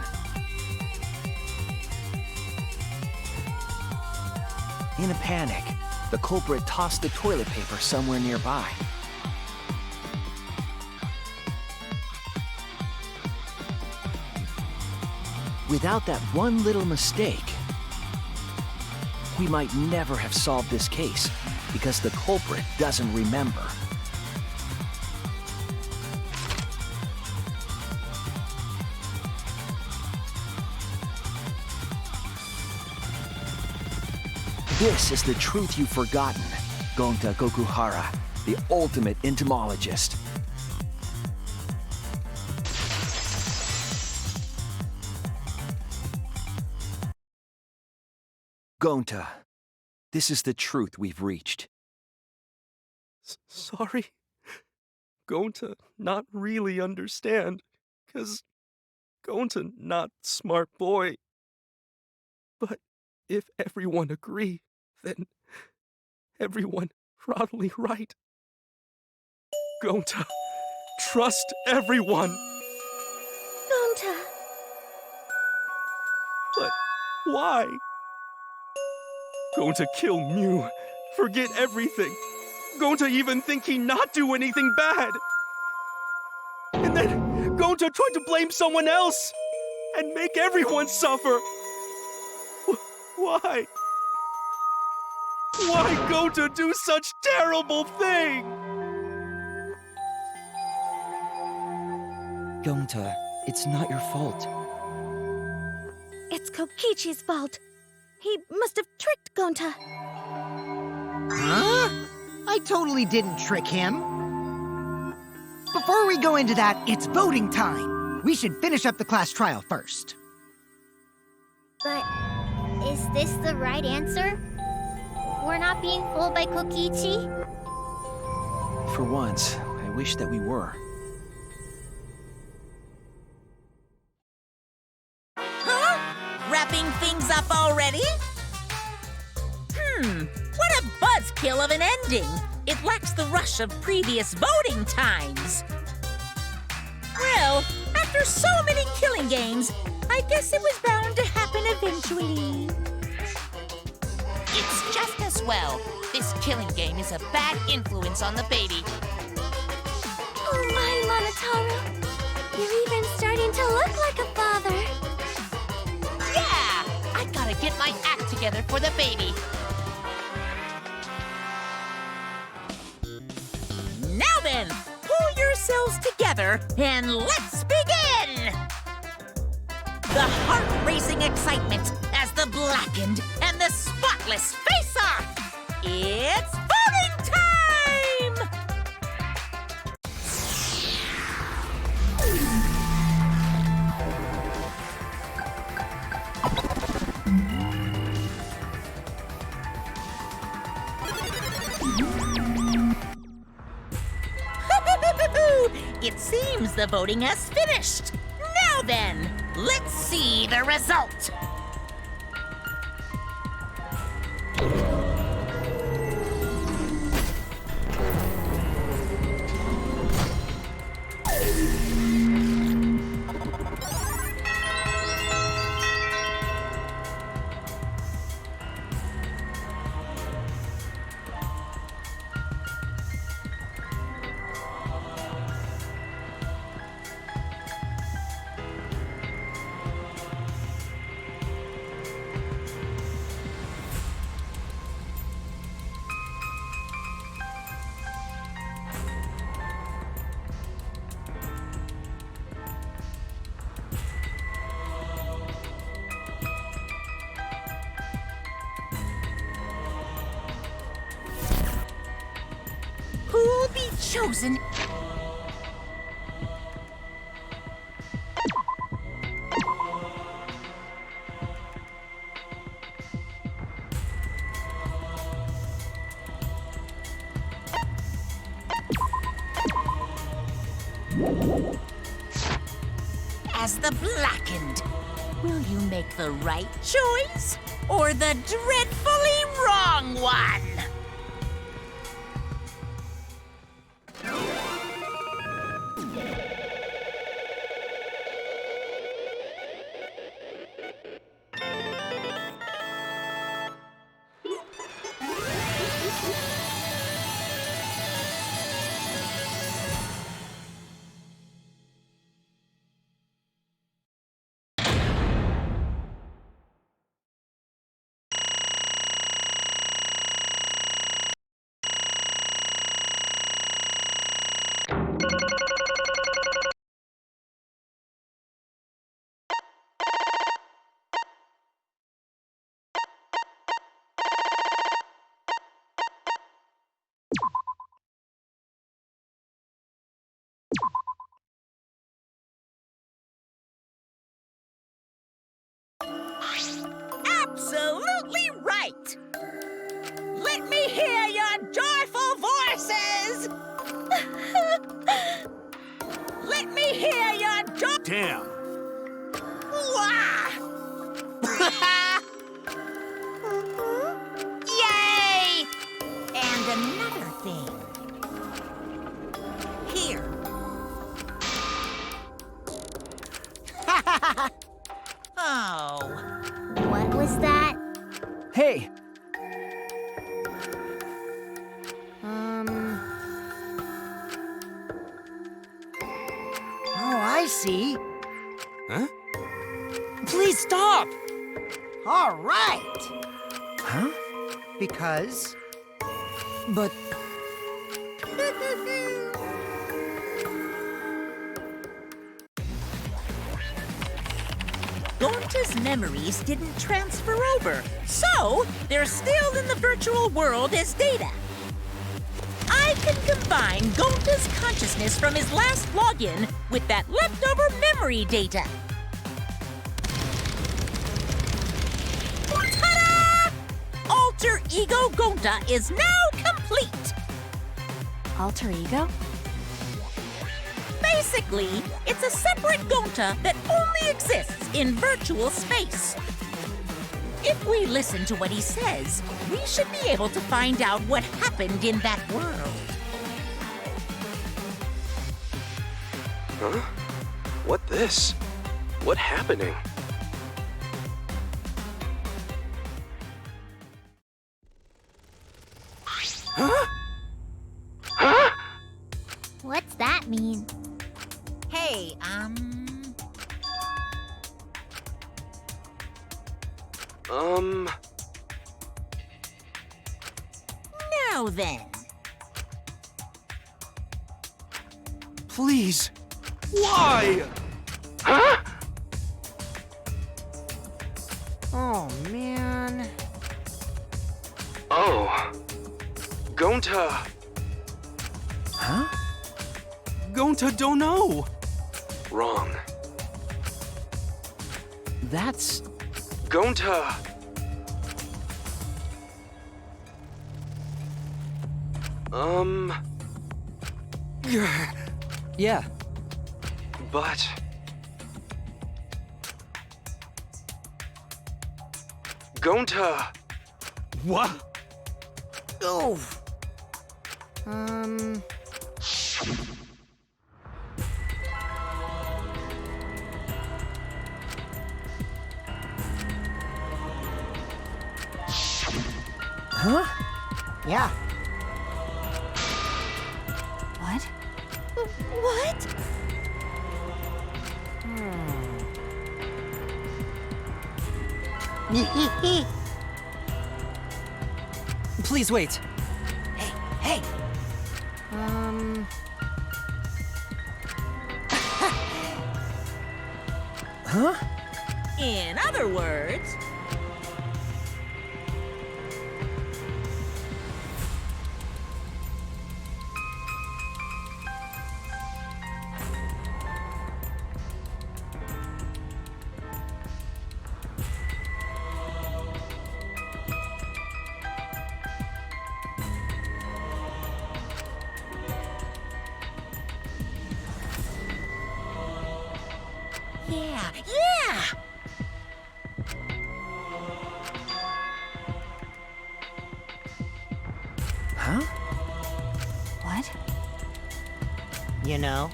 In a panic, the culprit tossed the toilet paper somewhere nearby. Without that one little mistake, we might never have solved this case because the culprit doesn't remember. This is the truth you've forgotten, Gonta Gokuhara, the ultimate entomologist. Gonta, this is the truth we've reached. Sorry. Gonta not really understand, 'cause Gonta not smart boy. But if everyone agree, then everyone probably right. Gonta, trust everyone. Gonta. But why? Gonta kill Mew, forget everything. Gonta even think he not do anything bad. And then Gonta tried to blame someone else and make everyone suffer. Why? Why Gonta do such terrible thing? Gonta, it's not your fault. It's Kokichi's fault. He must have tricked Gonta. Huh? I totally didn't trick him. Before we go into that, it's voting time. We should finish up the class trial first. But is this the right answer? We're not being fooled by Kokichi? For once, I wish that we were. Huh? Wrapping things up already? What a buzzkill of an ending! It lacks the rush of previous voting times. Well, after so many killing games, I guess it was bound to happen eventually. It's just as well. This killing game is a bad influence on the baby. Oh my, Monotaro. You're even starting to look like a father. Yeah! I gotta get my act together for the baby. Now then, pull yourselves together and let's begin! The heart-racing excitement as the blackened and the spotless face off! It's voting time! It seems the voting has finished. Now then, let's see the result. chosen. As the blackened, will you make the right choice or the dreadfully wrong one? Absolutely right! Let me hear your joyful voices! Let me hear your joy... Damn. Wah! Yay! And another thing. Here. Oh. What was that? Hey, Oh, I see. Huh? Please stop! All right. huh? Because But Gonta's memories didn't transfer over, so they're still in the virtual world as data. I can combine Gonta's consciousness from his last login with that leftover memory data. Ta-da! Alter Ego Gonta is now complete! Alter ego? Basically, it's a separate Gonta that only exists in virtual space. If we listen to what he says, we should be able to find out what happened in that world. Huh? What this? What happening? Huh? Huh? What's that mean? Hey, Now then. Please. Why? Huh? oh man. Oh. Gonta. Huh? Gonta don't know. Wrong. That's... Gonta. yeah. But... Gonta. What? Oh. Huh? Yeah. What? What? Please wait. Hey. Huh? In other words, Yeah, yeah! Huh? What? You know?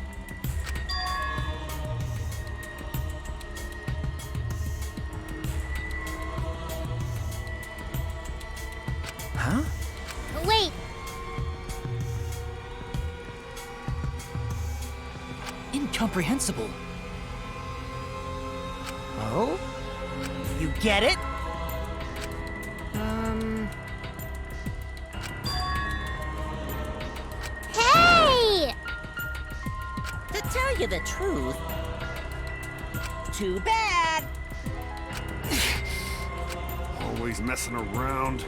Huh? Wait, Incomprehensible. Oh? You get it? hey! To tell you the truth, too bad. Always messing around.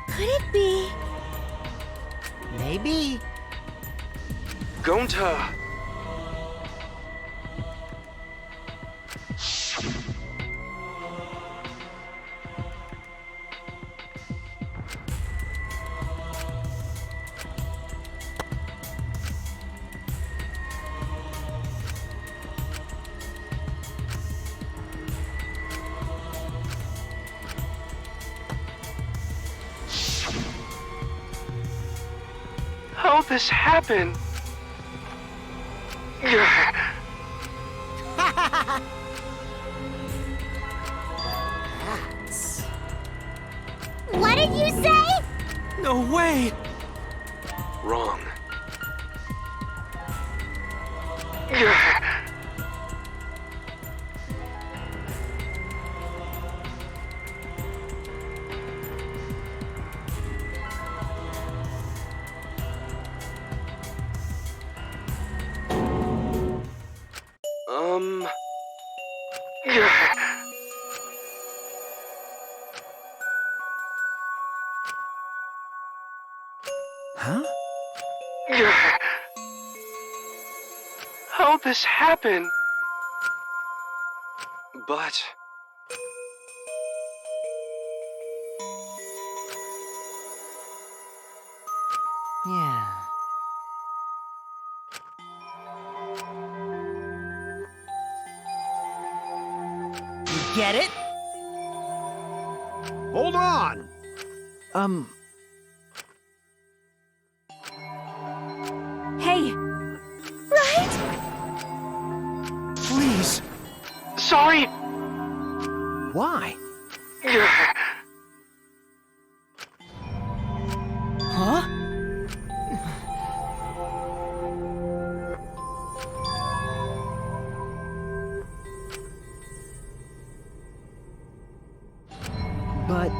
Could it be? Maybe. Gonta! How'd this happen? What did you say? No way! Wrong. Huh? How'd this happen? But... Yeah. You get it? Hold on! Hey! Please. Sorry! Why? Huh? But...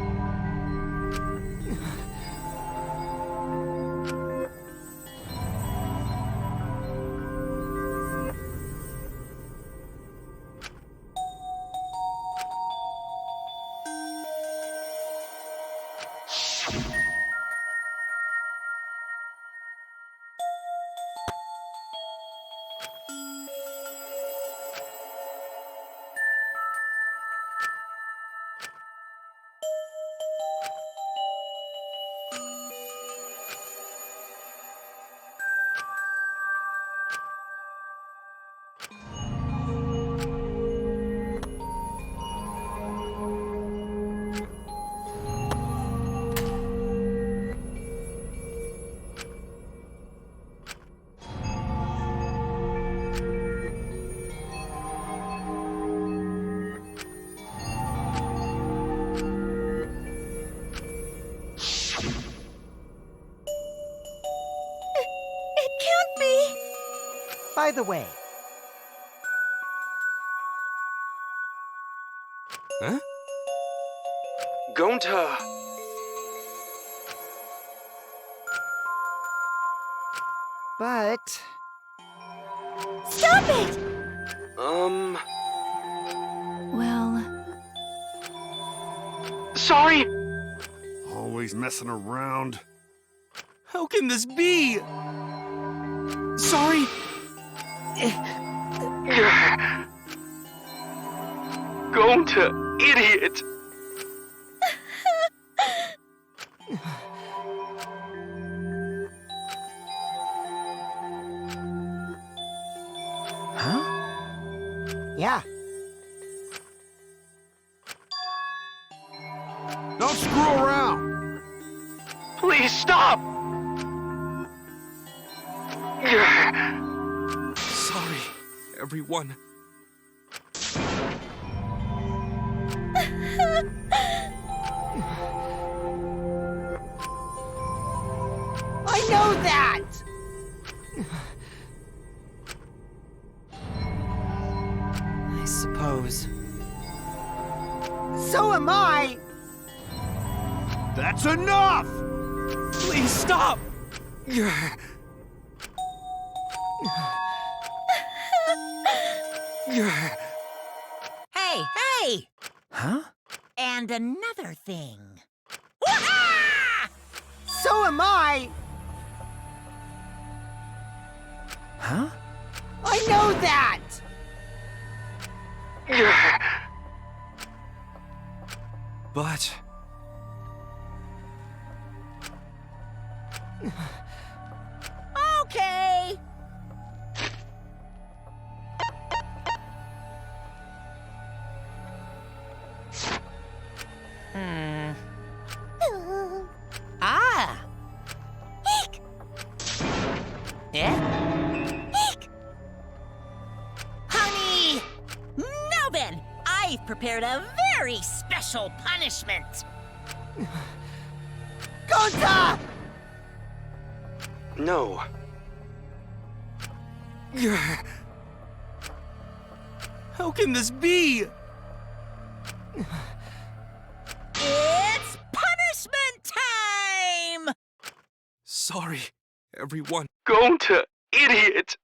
It can't be! By the way, Huh? Gonta! But... Stop it! Well, Sorry! Always messing around. How can this be? Sorry! Going to idiot! Yeah. Don't screw around! Please stop! Sorry, everyone. I know that! I suppose. So am I! That's enough! Please stop! Hey, hey! Huh? And another thing. So am I! Huh? I know that! But... Okay. Ah. Eek! Eh? Honey! Now then, I've prepared a very special punishment. Gonta! No. How can this be? It's punishment time! Sorry, everyone. Going to idiot!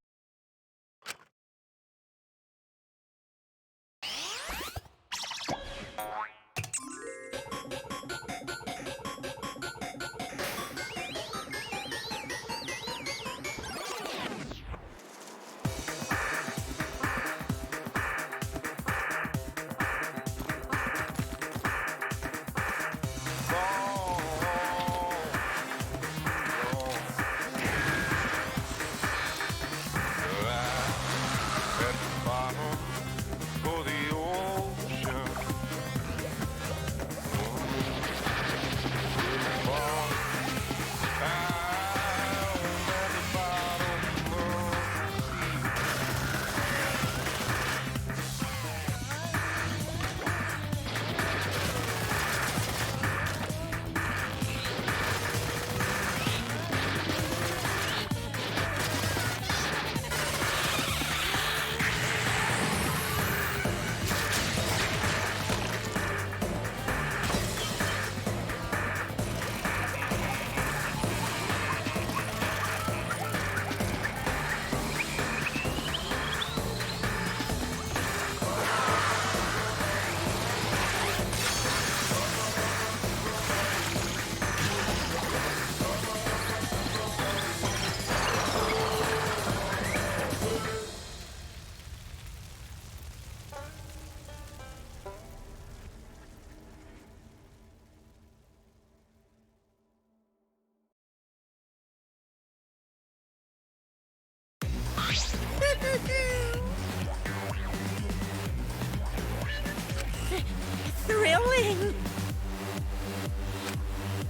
Thrilling!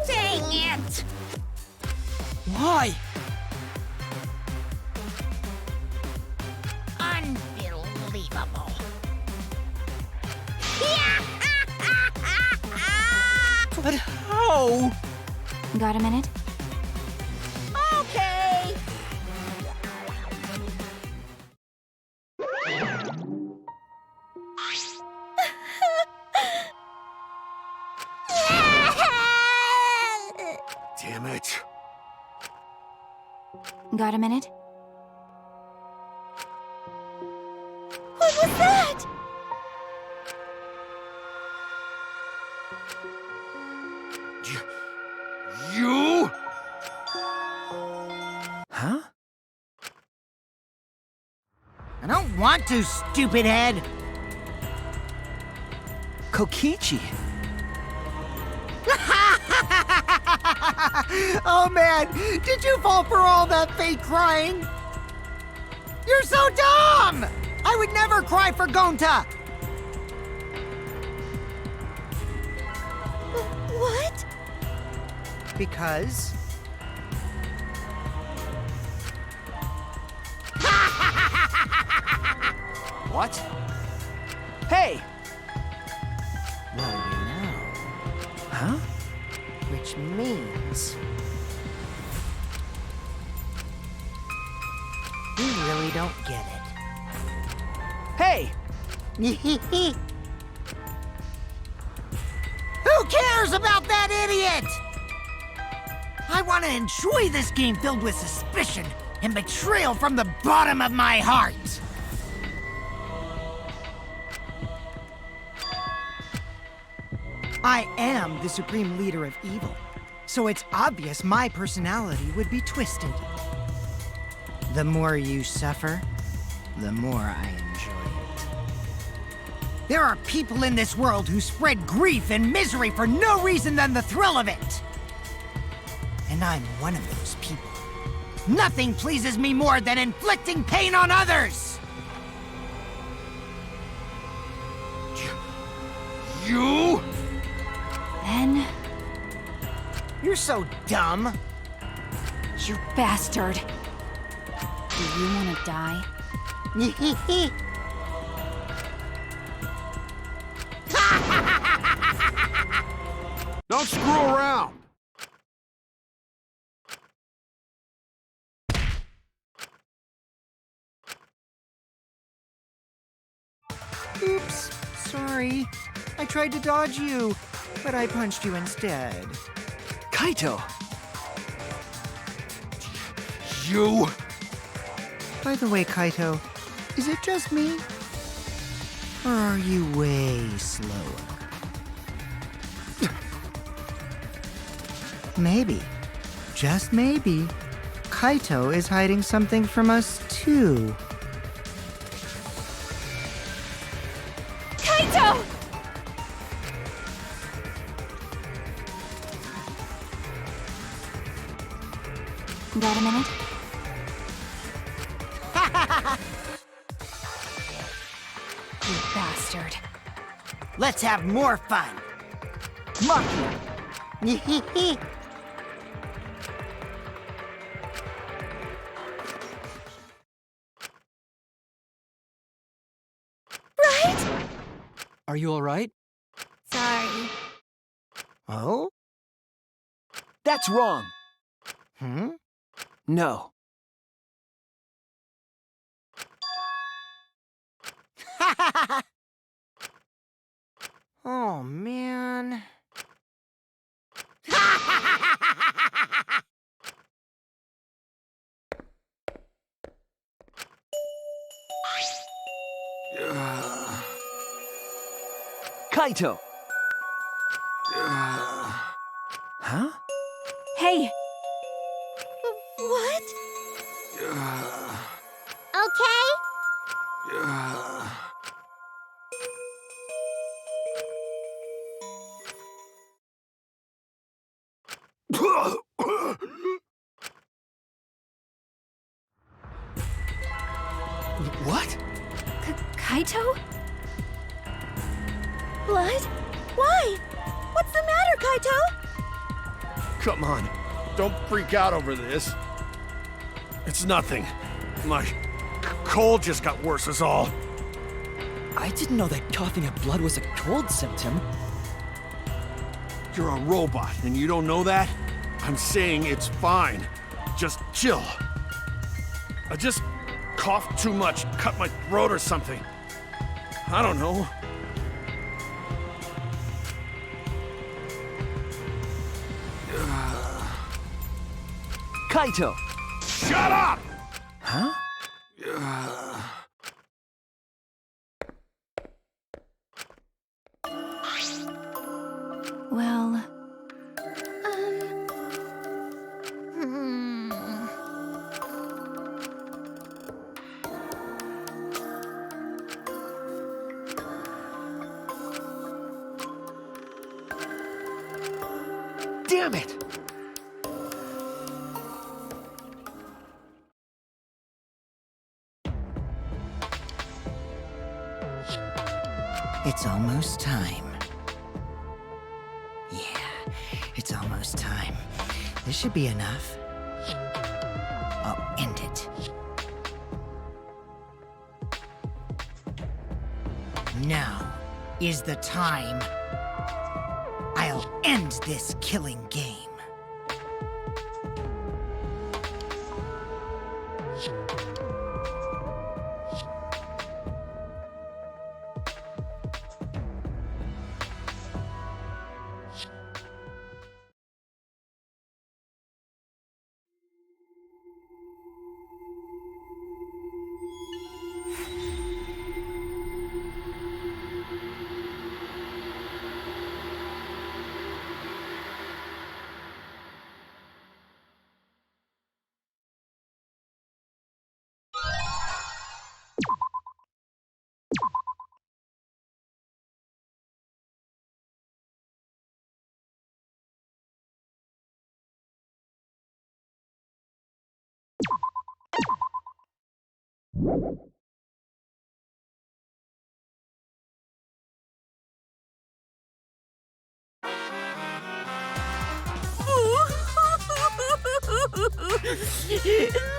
Dang it! Why? Unbelievable! But how? got a minute? Okay! Damn it. Got a minute? What was that? You? Huh? I don't want to, stupid head! Kokichi! Oh man, did you fall for all that fake crying? You're so dumb! I would never cry for Gonta! What? Because... What? Hey! Well, you know. Huh? Which means... you really don't get it. Hey! Who cares about that idiot? I want to enjoy this game filled with suspicion and betrayal from the bottom of my heart. I am the supreme leader of evil, so it's obvious my personality would be twisted. The more you suffer, the more I enjoy it. There are people in this world who spread grief and misery for no reason than the thrill of it. And I'm one of those people. Nothing pleases me more than inflicting pain on others! You? Then, You're so dumb. you bastard. Do you want to die? Don't screw around! Oops, sorry. I tried to dodge you, but I punched you instead. Kaito! You? By the way, Kaito, is it just me? Or are you way slower? Maybe, just maybe, Kaito is hiding something from us too. Kaito! Got a minute? You bastard. Let's have more fun. Maki. Right? Are you alright? Sorry. Oh? That's wrong! Hmm? No. Oh, man. Kaito! Huh? Hey! What? Okay? What? Kaito? Blood? Why? What's the matter, Kaito? Come on, don't freak out over this. It's nothing. My cold just got worse is all. I didn't know that coughing up blood was a cold symptom. You're a robot and you don't know that? I'm saying it's fine. Just chill. I just coughed too much, cut my throat or something. I don't know. Kaito! Shut up! Huh? Well, Damn it! It's almost time. Yeah, it's almost time. This should be enough. I'll end it. Now is the time. I'll end this killing game.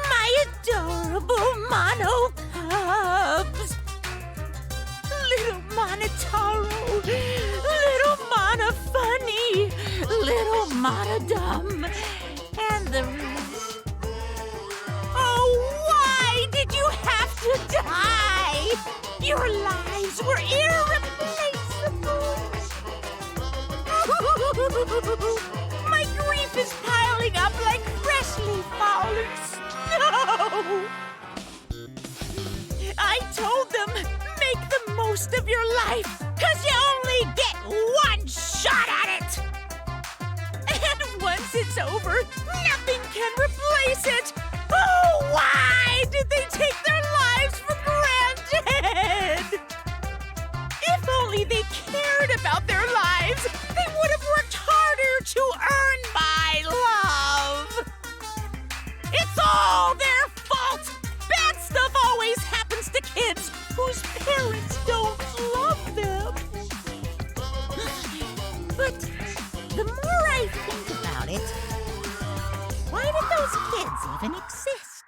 My adorable mono cubs! Little Monotaro, little Mono Funny, little Mono Dumb, and the rest. Oh, why did you have to die? Your lives were irreplaceable. My grief is piling up like freshly fallen snow. I told them, make the most of your life, 'cause you only get one shot at it. And once it's over, nothing can replace it. Oh, why did they take their lives for granted? If only they cared about their lives, they would have worked harder to earn my love. It's all their fault. Bad stuff always happens to kids whose parents don't love them. But the more I think about it, why did those kids even exist?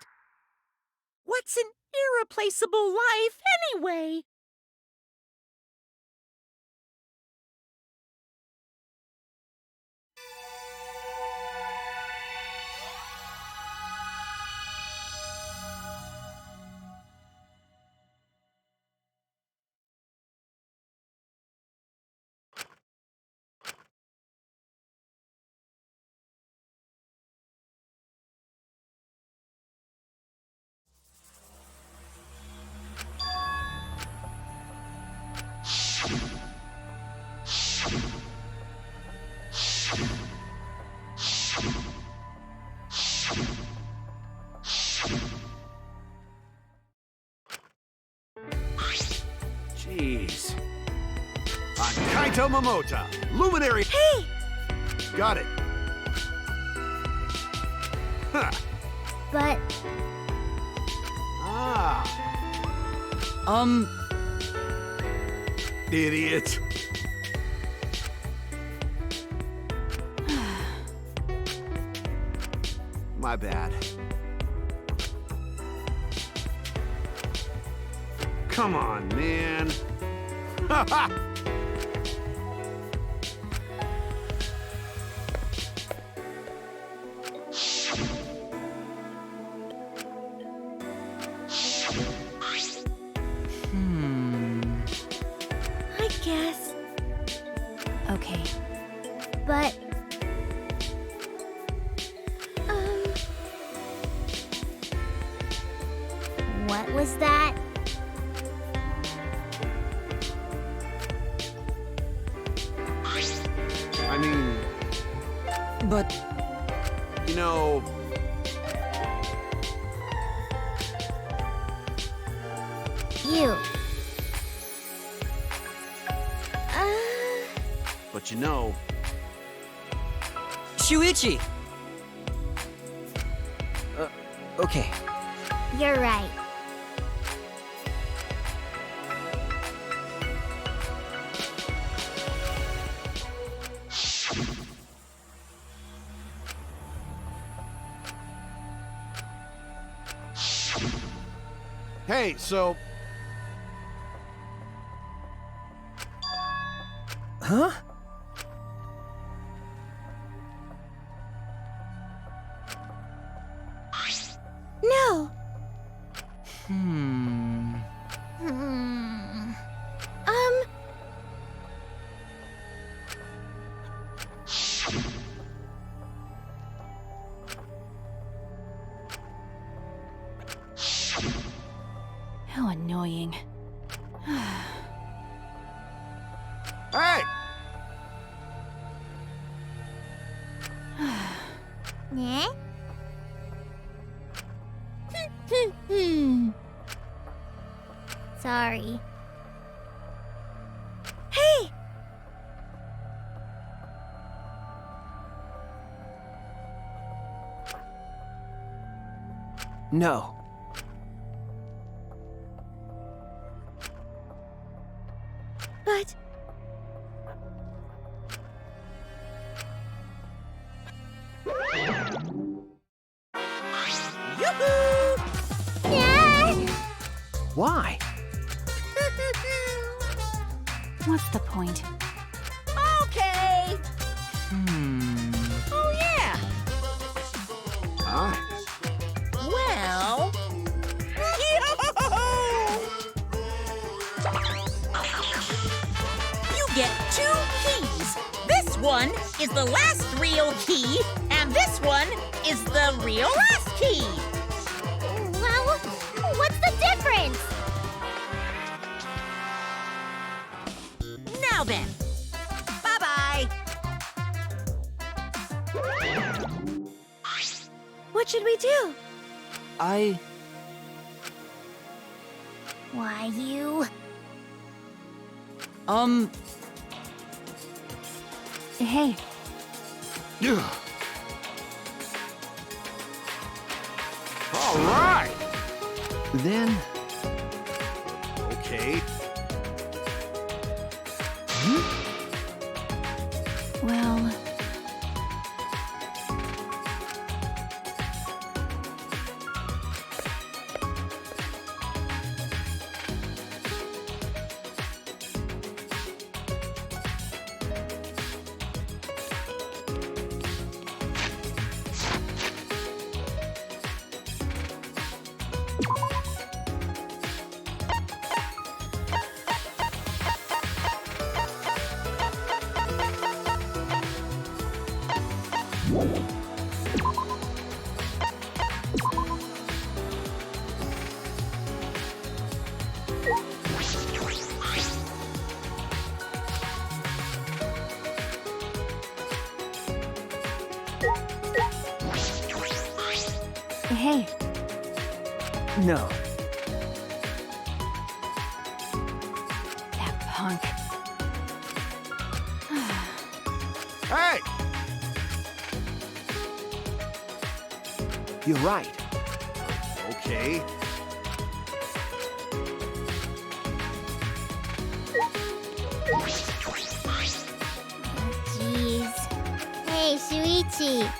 What's an irreplaceable life anyway? Jeez. Kaito Momota, luminary. Hey! Got it. Huh. But Ah. Idiot. My bad. Come on, man. Ha ha! I guess. okay. But What was that? I mean, But you know, You. but you know, Shuichi! Okay. You're right. hey, so Huh? No. Hmm. How annoying. hey, Yeah? Sorry. Hey! No. But Why? What's the point? Okay. Hmm. Oh, yeah. huh? Well. You get 2 keys. This one is the last real key, and this one is the real last key. Well, what's the difference? Now then. Bye-bye. what should we do? Why, you? Hey, Yeah. All right. Then, Okay. well, hey, no. that punk. Hey, You're right. okay. Jeez. Hey, Shuichi.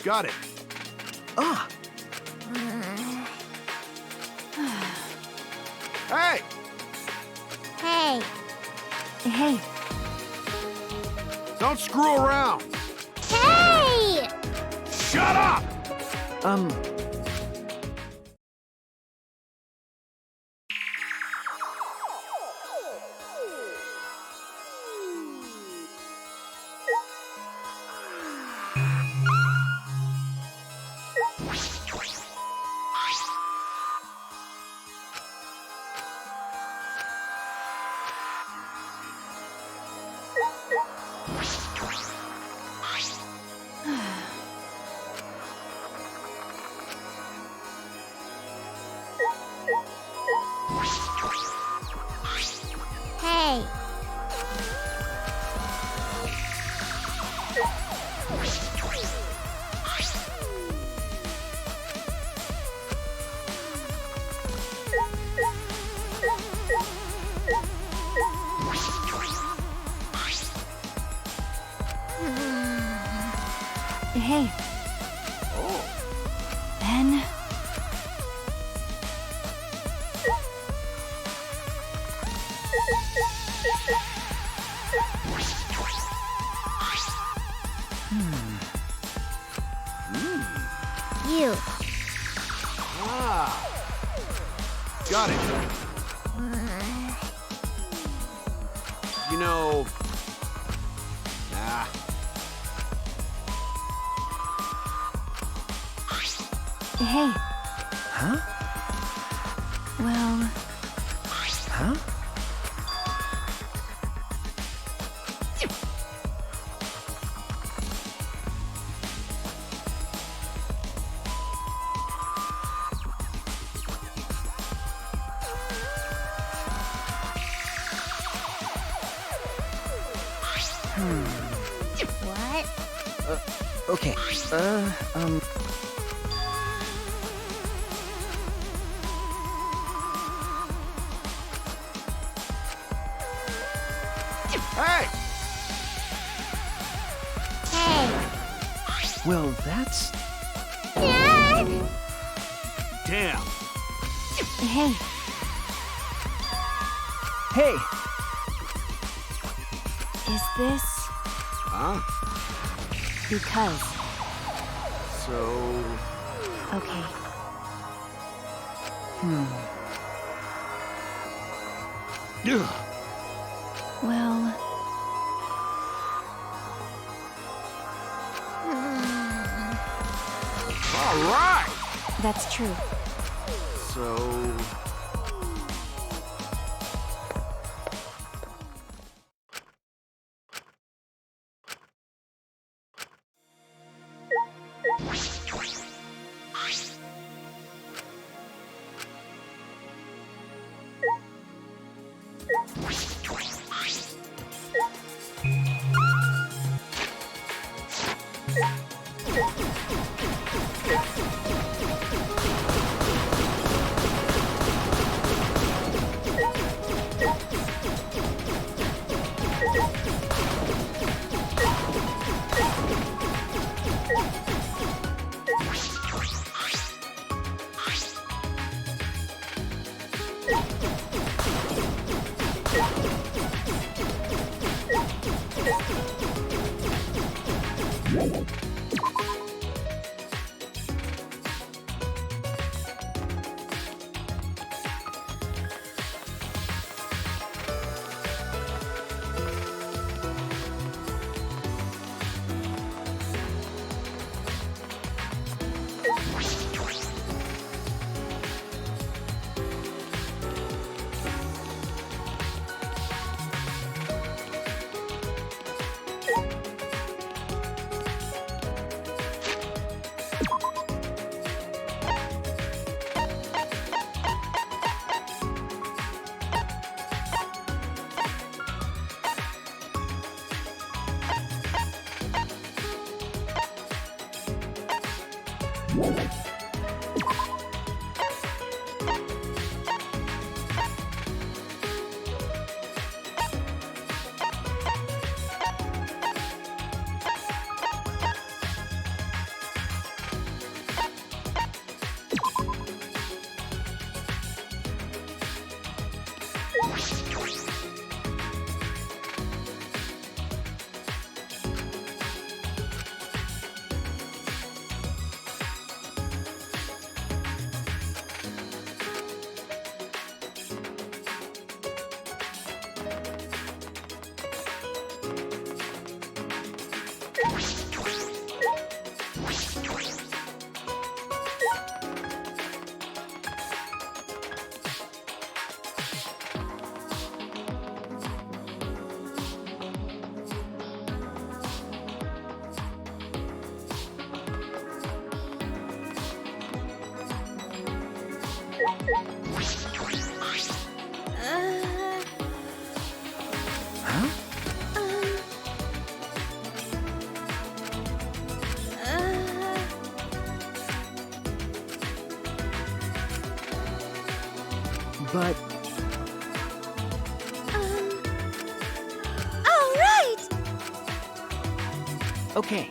Got it. Ah, Hey! Hey, Hey, Don't screw around! hey! Shut up! Hey, hey. Ben? you. Ah. Got it. You know... Nah. Hey. huh? Well, Huh? What? Okay. Hey! Hey. Well, that's... Dad! Damn. hey. Hey! Is this Huh? because? So... Okay. Ugh. Well, All right! that's true. So... Okay.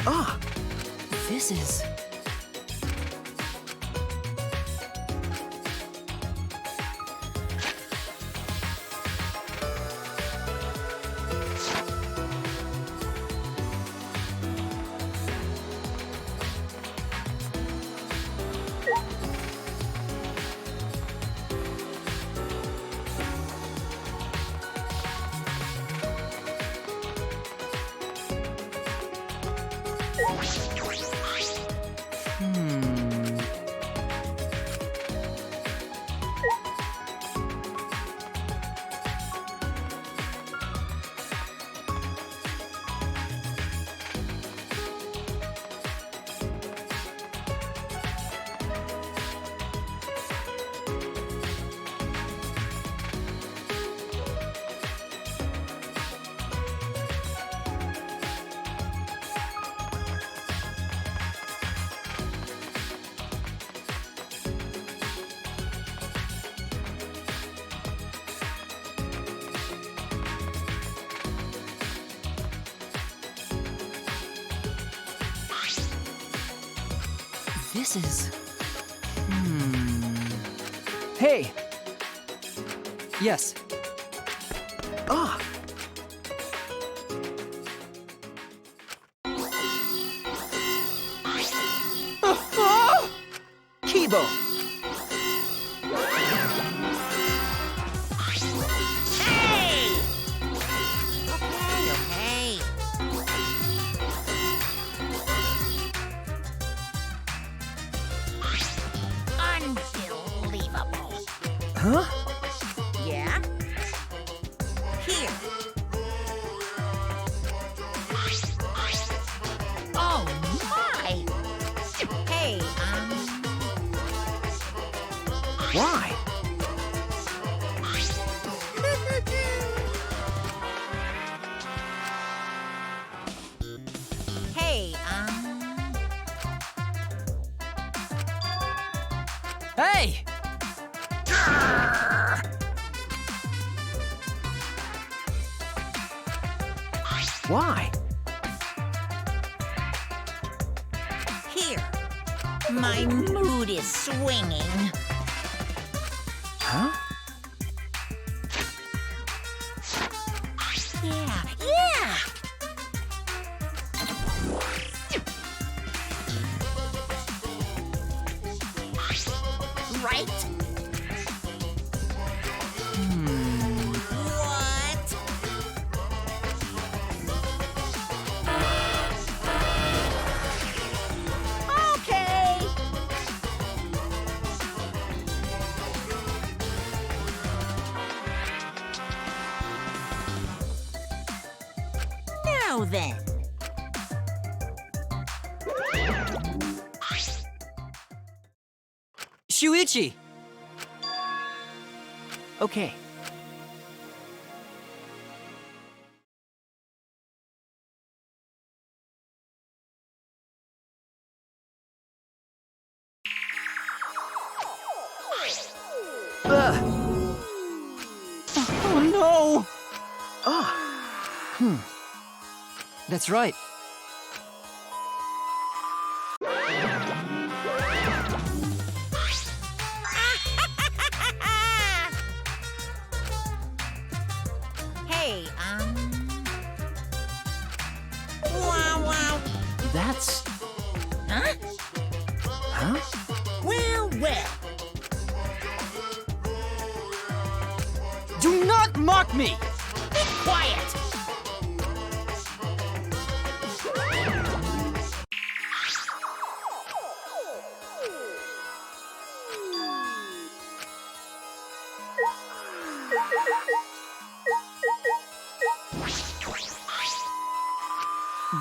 Ah! This is... This is... Hey! Yes. Ah! Kibo! Hey! Okay. Unbelievable. Huh? Yeah? Here. Oh my! Hey, Why? Hey, Hey! Why? here. My mood is swinging. Huh? Yeah, yeah! Right? What? Okay. Now then. Shuichi! Okay. Oh no! Ah! That's right. Hey, That's... Huh? Huh? Well, well. Do not mock me! Be quiet!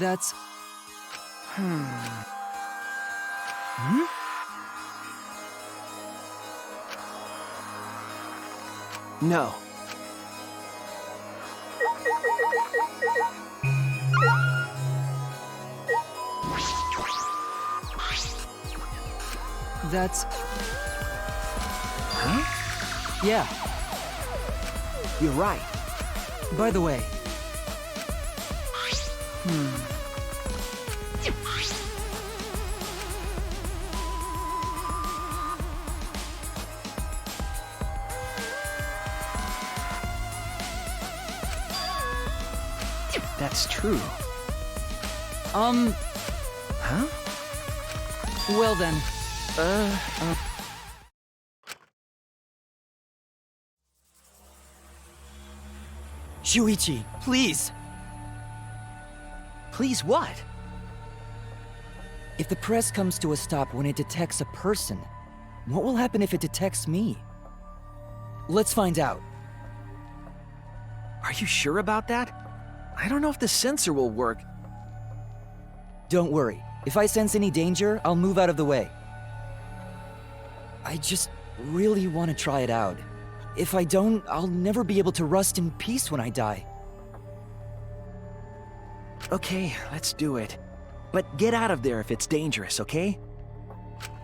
That's... Hmm? No. That's... Huh? Yeah. You're right. By the way... That's true. Huh? Well then... Shuichi, please! Please what? If the press comes to a stop when it detects a person, what will happen if it detects me? Let's find out. Are you sure about that? I don't know if the sensor will work. Don't worry. If I sense any danger, I'll move out of the way. I just really want to try it out. If I don't, I'll never be able to rest in peace when I die. Okay, let's do it. But get out of there if it's dangerous, okay?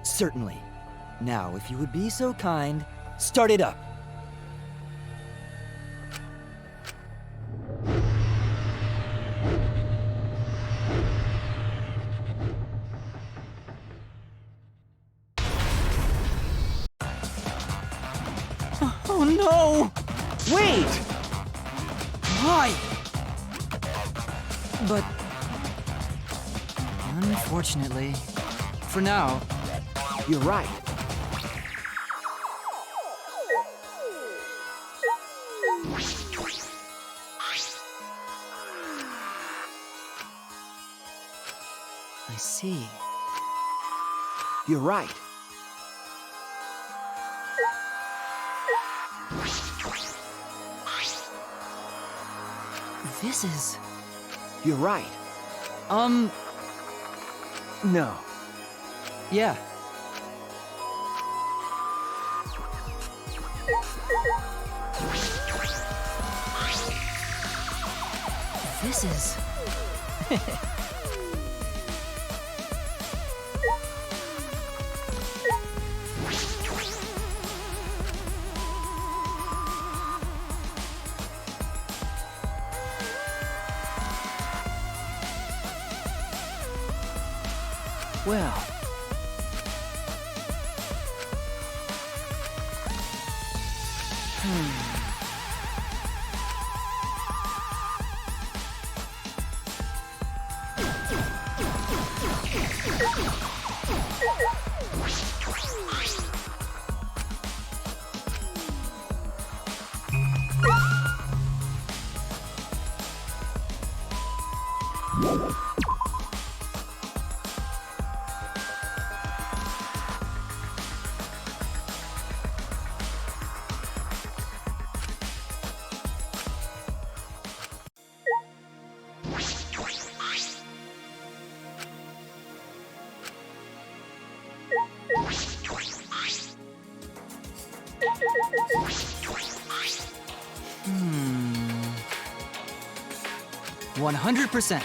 Certainly. Now, if you would be so kind, start it up. Oh no! Wait! Why? But... unfortunately, for now... You're right. I see. You're right. This is... You're right. No. Yeah. This is... Well... Hmm... 100%.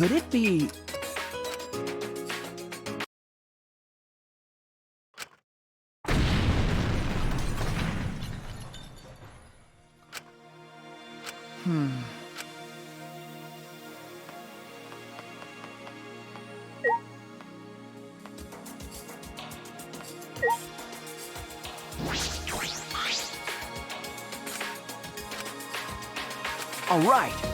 Could it be... All right.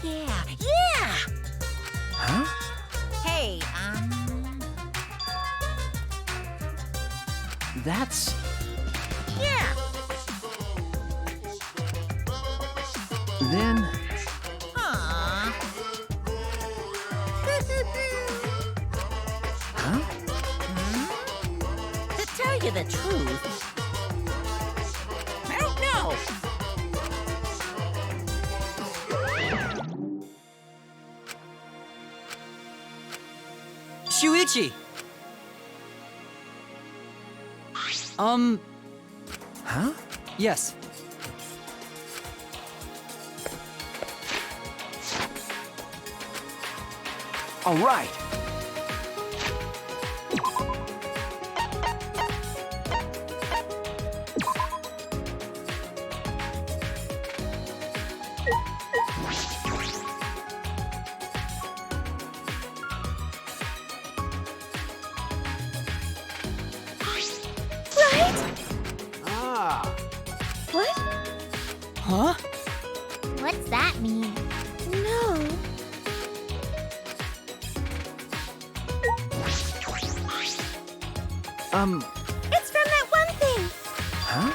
Yeah, yeah! Huh? Hey, That's... yeah! Then... Aww. Huh? To tell you the truth, I don't know. Shuichi! Huh? Yes. All right. Ah. What? Huh? What's that mean? No. It's from that one thing. Huh?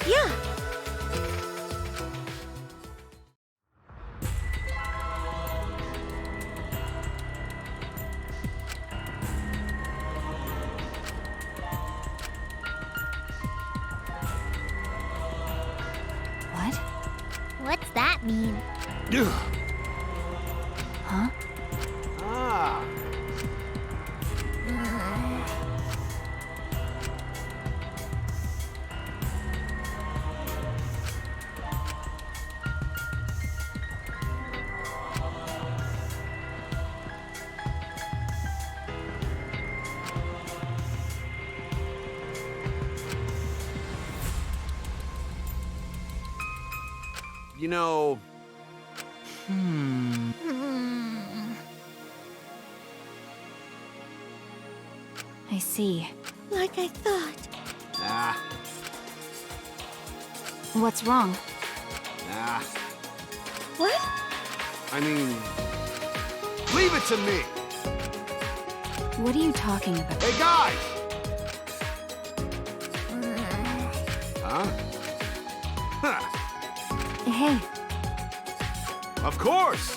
Yeah. What? What's that mean? Huh? Ah. You know, Hmm. I see. Like I thought. ah, What's wrong? ah. What? I mean, leave it to me. What are you talking about? Hey, guys! Huh? Huh. Hey, Of course!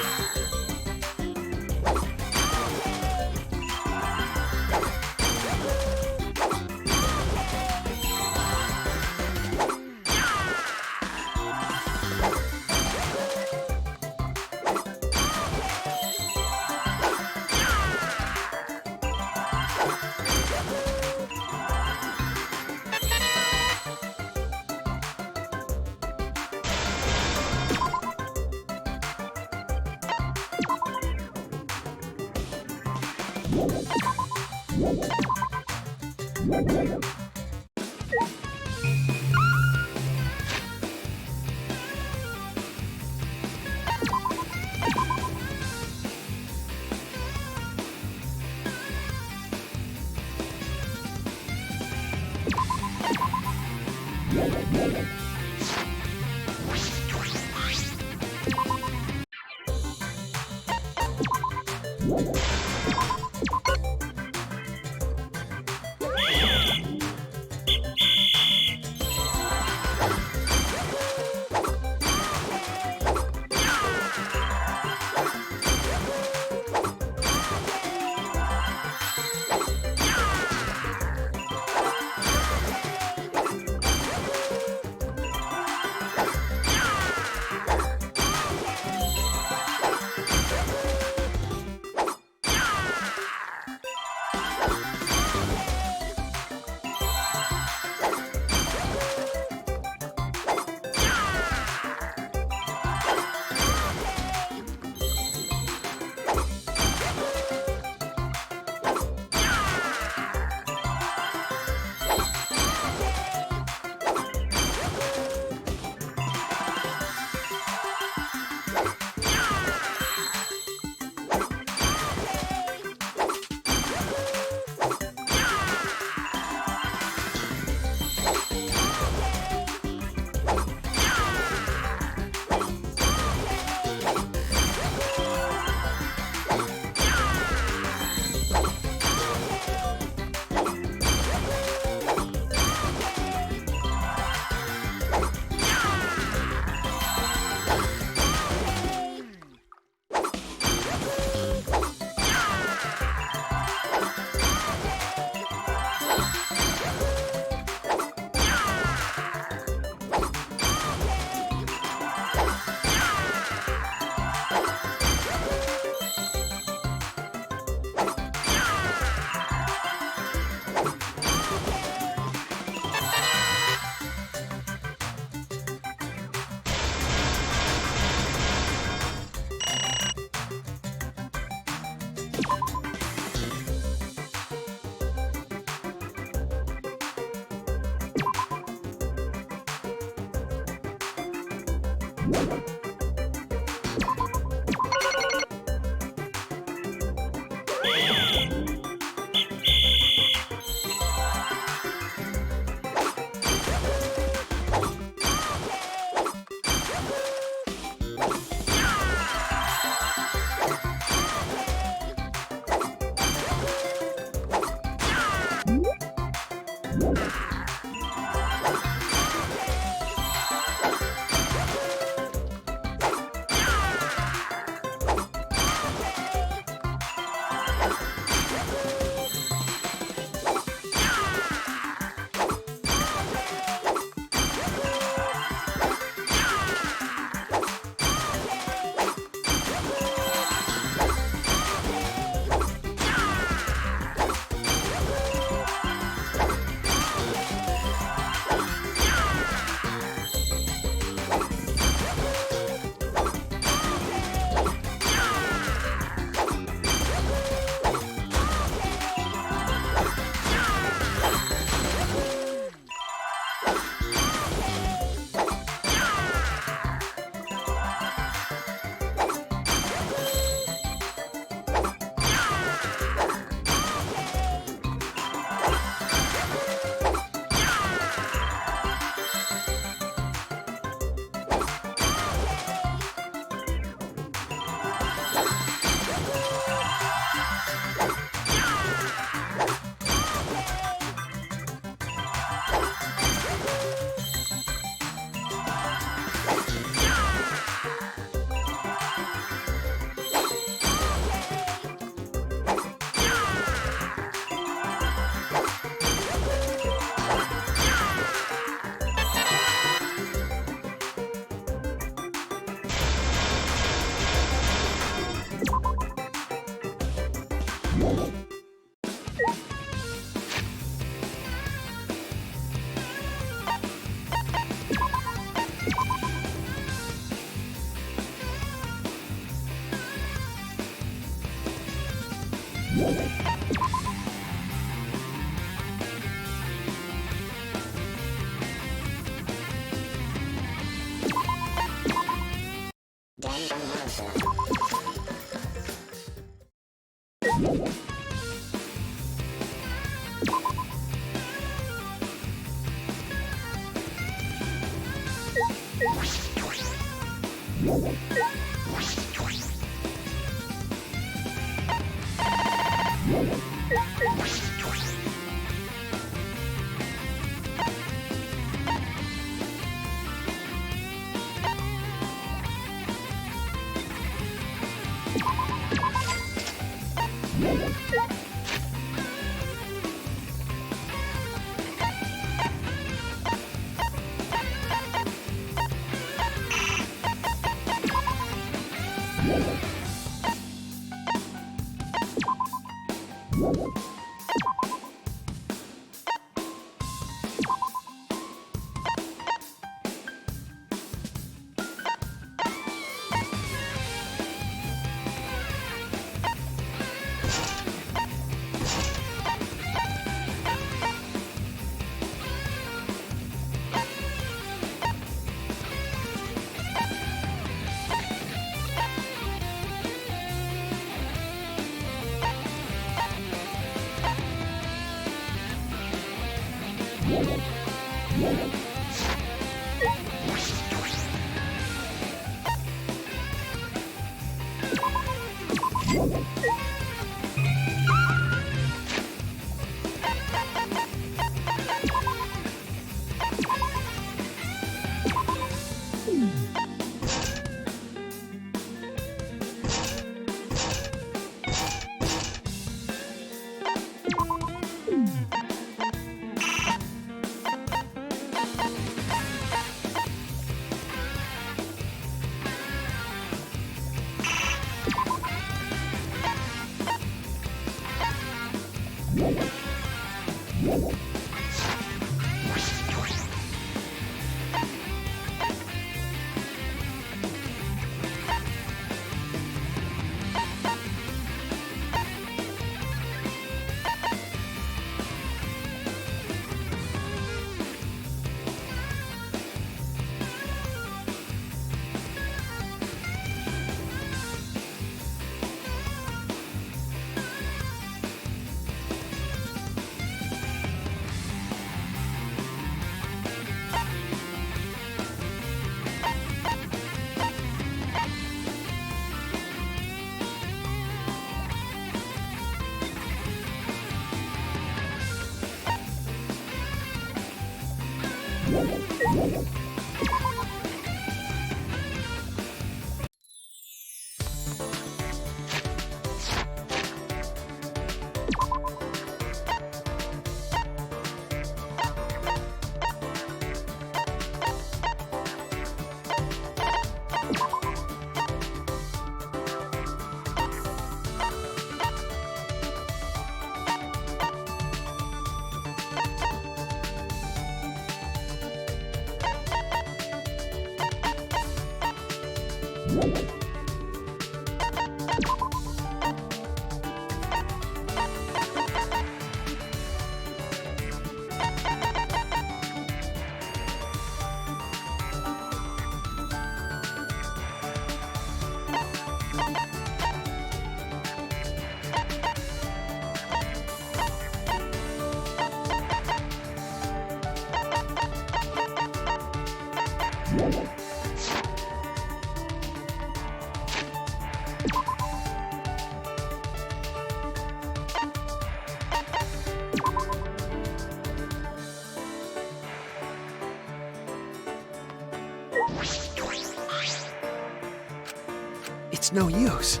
It's no use.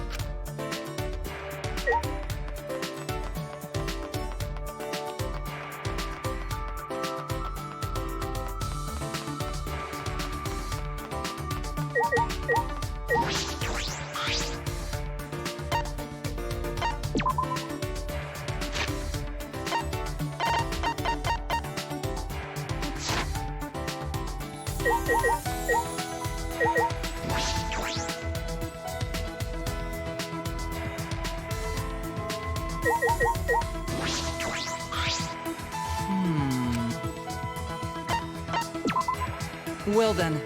Well then.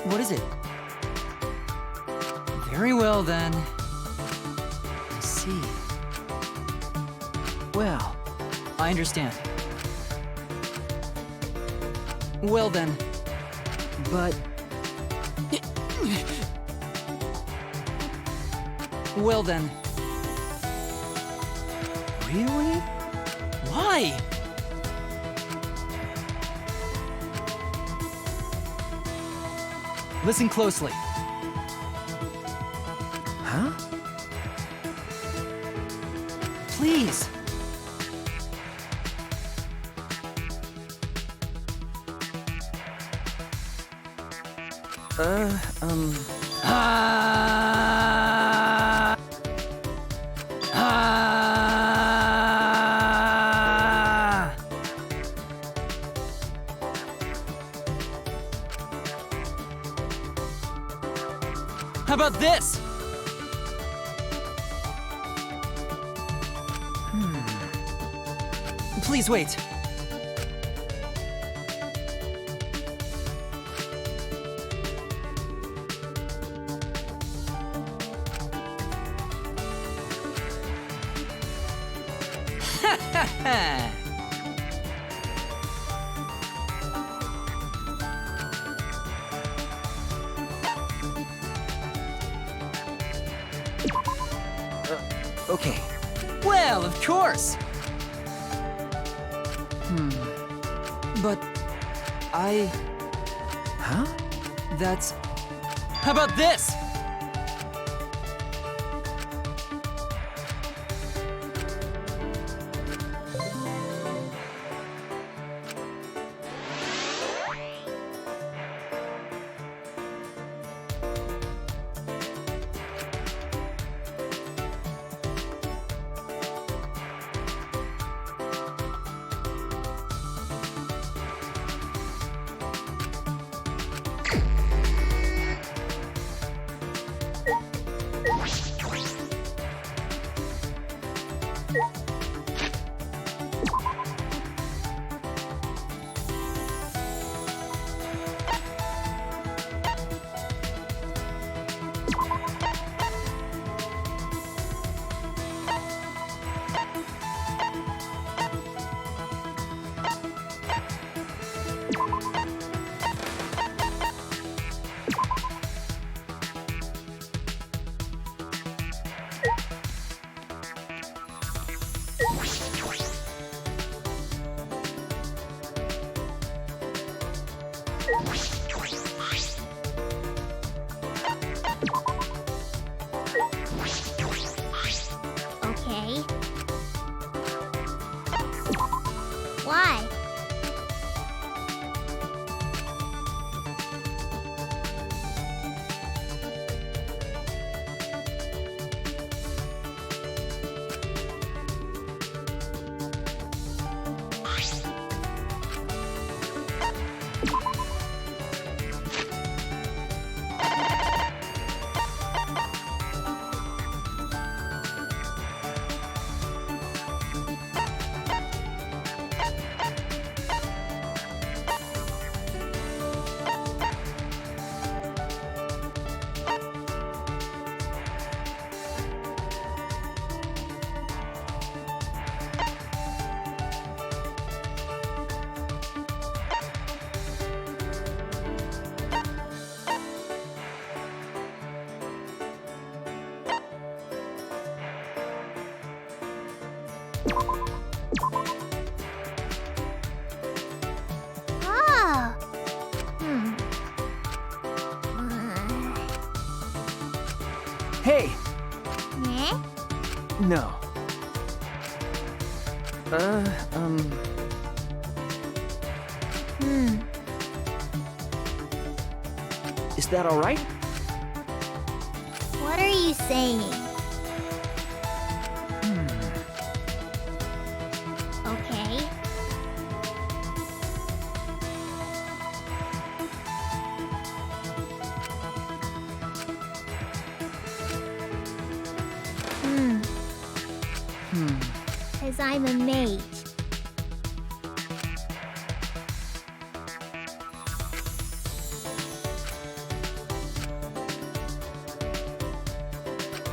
What is it? Very well, then. I see. Well, I understand. Well, then. But... Well, then. Really? Why? Listen closely. Huh? Please. How about this? Please wait. Okay. Well, of course. But I... Huh? That's... How about this? Oh. Hey! Eh? No. Is that alright? What are you saying? Okay. Cause I'm a mage.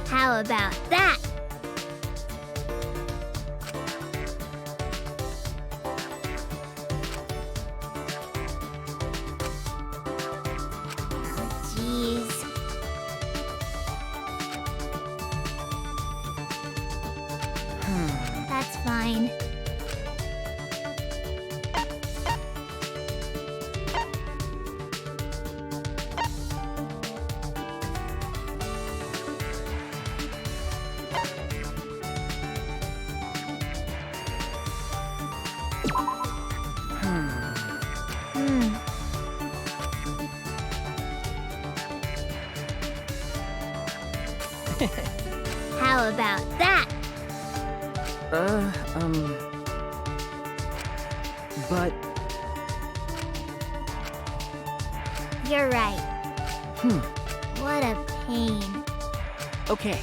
How about that? Jeez. That's fine. How about that? But... You're right. What a pain. Okay.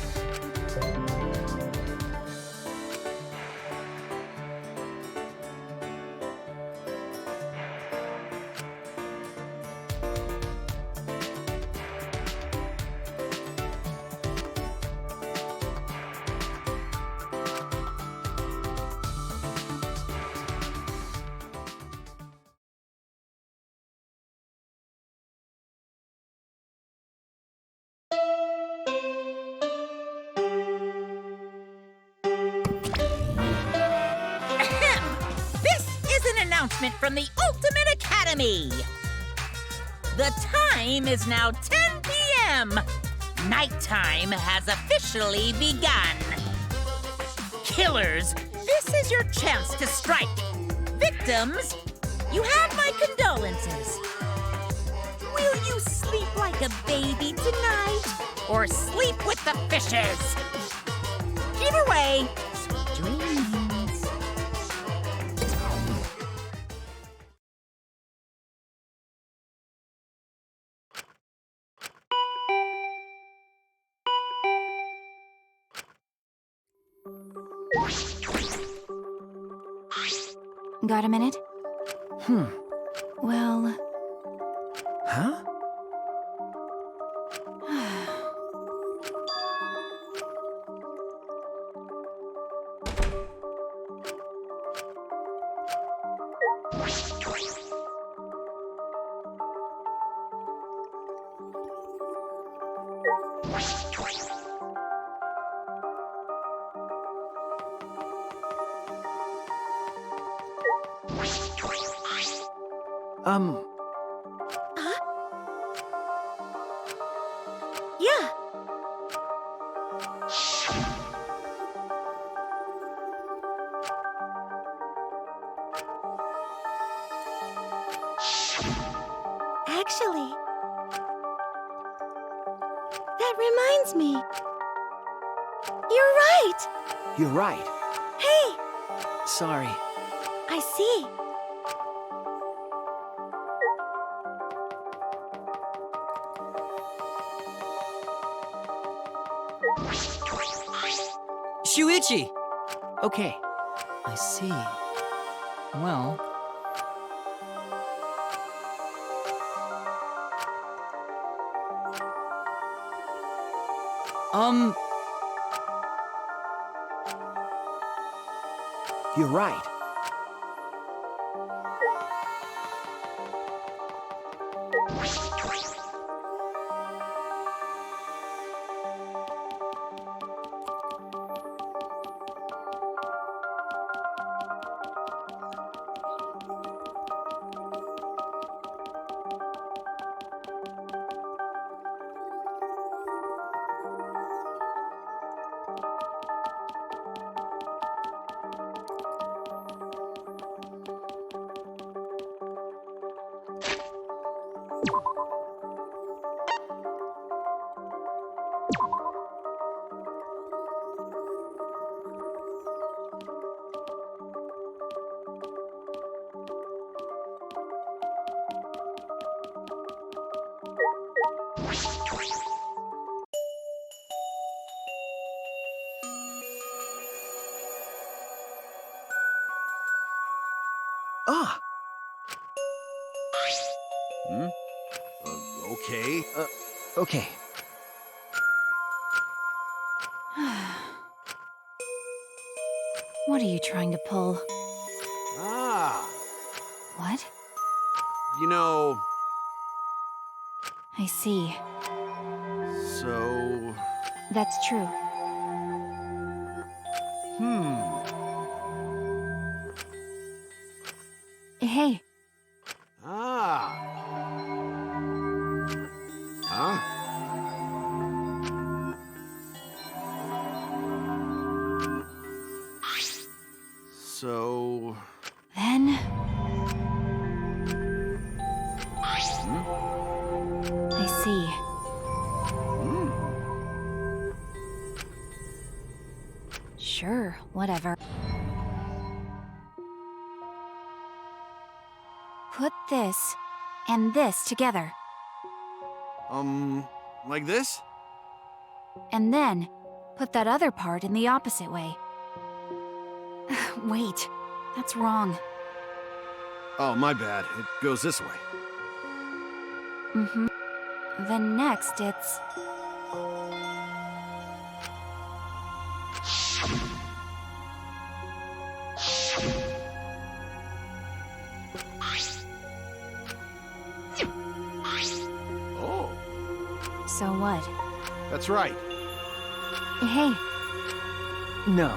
Announcement from the Ultimate Academy. The time is now 10 p.m. Nighttime has officially begun. Killers, this is your chance to strike. Victims, you have my condolences. Will you sleep like a baby tonight, or sleep with the fishes? Either way, sweet dreams. Got a minute? Well... Huh? Huh? Yeah. Actually, that reminds me. You're right. You're right. Hey, Sorry. I see. Shuichi! Okay. I see. Well... You're right. Okay. Okay. What are you trying to pull? Ah, What? you know, I see. so... That's true. Hey, Ah. Huh? So... then... I see. Sure, whatever. Put this and this together. Like this? And then, put that other part in the opposite way. Wait, that's wrong. Oh, my bad. It goes this way. Mm-hmm. Then next it's... Oh, So what? that's right. Hey. No.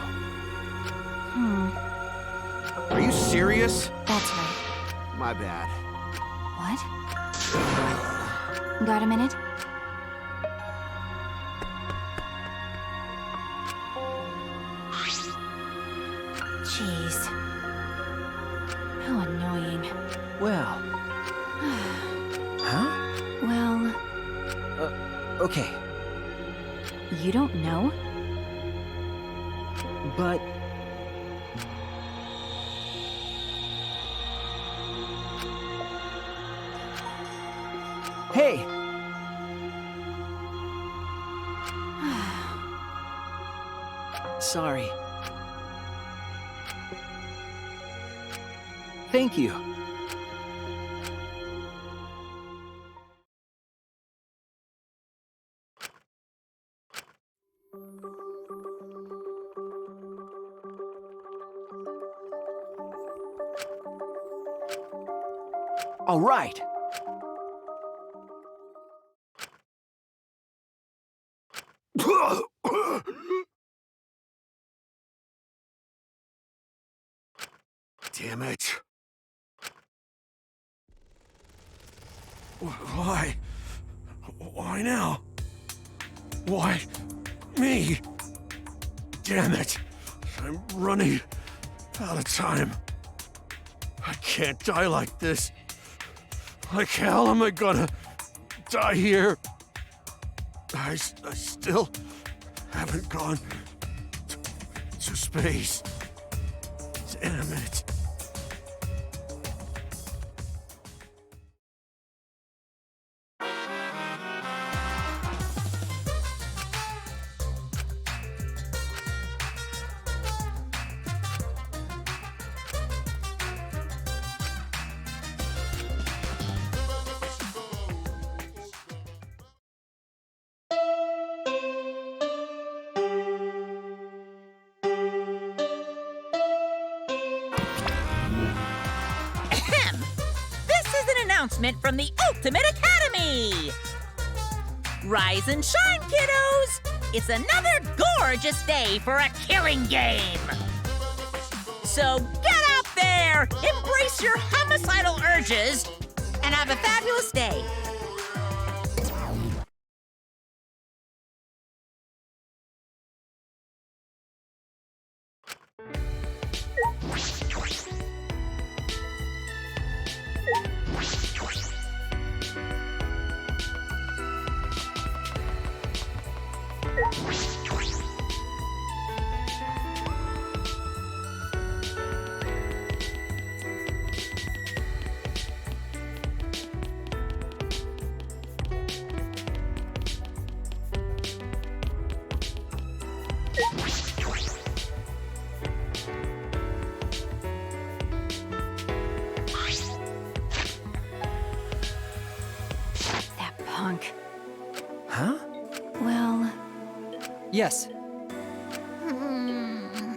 Are you serious? That's right. My bad. What? Got a minute? Jeez. How annoying. Well. Huh? Well, Okay. you don't know? But... Hey! Sorry. Thank you. All right. Damn it. Why? Why now? Why me? Damn it. I'm running out of time. I can't die like this. Like hell am I gonna die here? I still haven't gone to space. Damn it. Ahem! This is an announcement from the Ultimate Academy! Rise and shine, kiddos! It's another gorgeous day for a killing game! So get out there, embrace your homicidal urges, and have a fabulous day! Yes.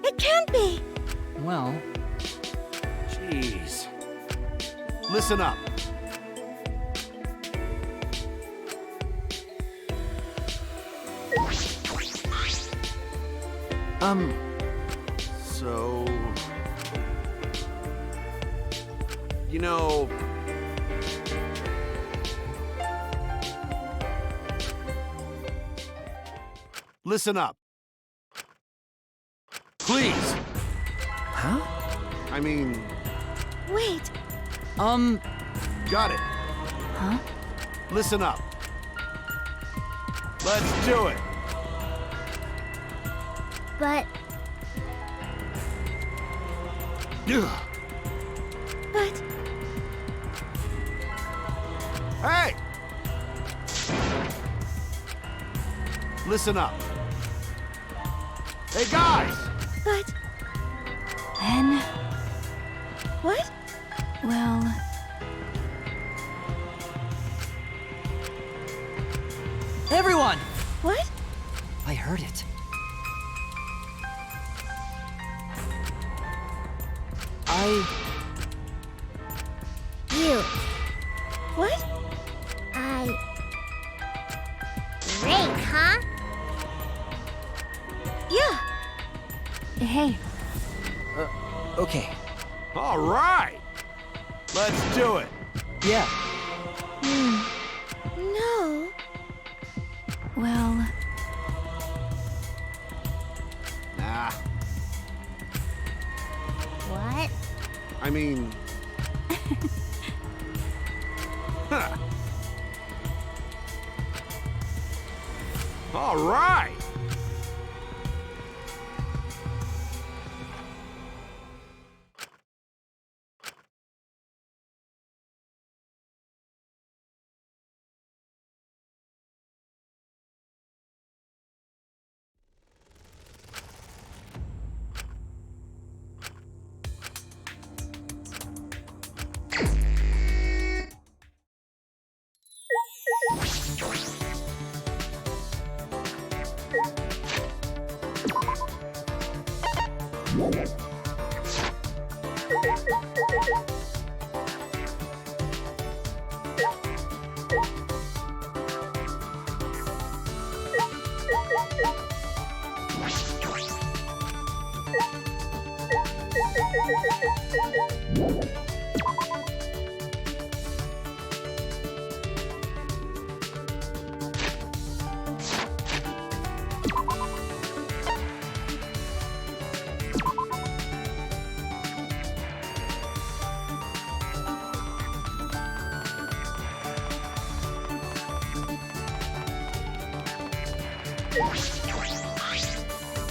It can't be! Well, Jeez. Listen up. So... You know... Listen up. Please. Huh? I mean... Wait, Got it. Huh? Listen up. Let's do it. But Ugh. but Hey! Listen up. Hey, guys! but Then, what? well, everyone! What? I heard it. you, What? great, huh? Yeah. hey, Okay. All right. Let's do it. Yeah. No. well, Nah. What? I mean... Huh. All right.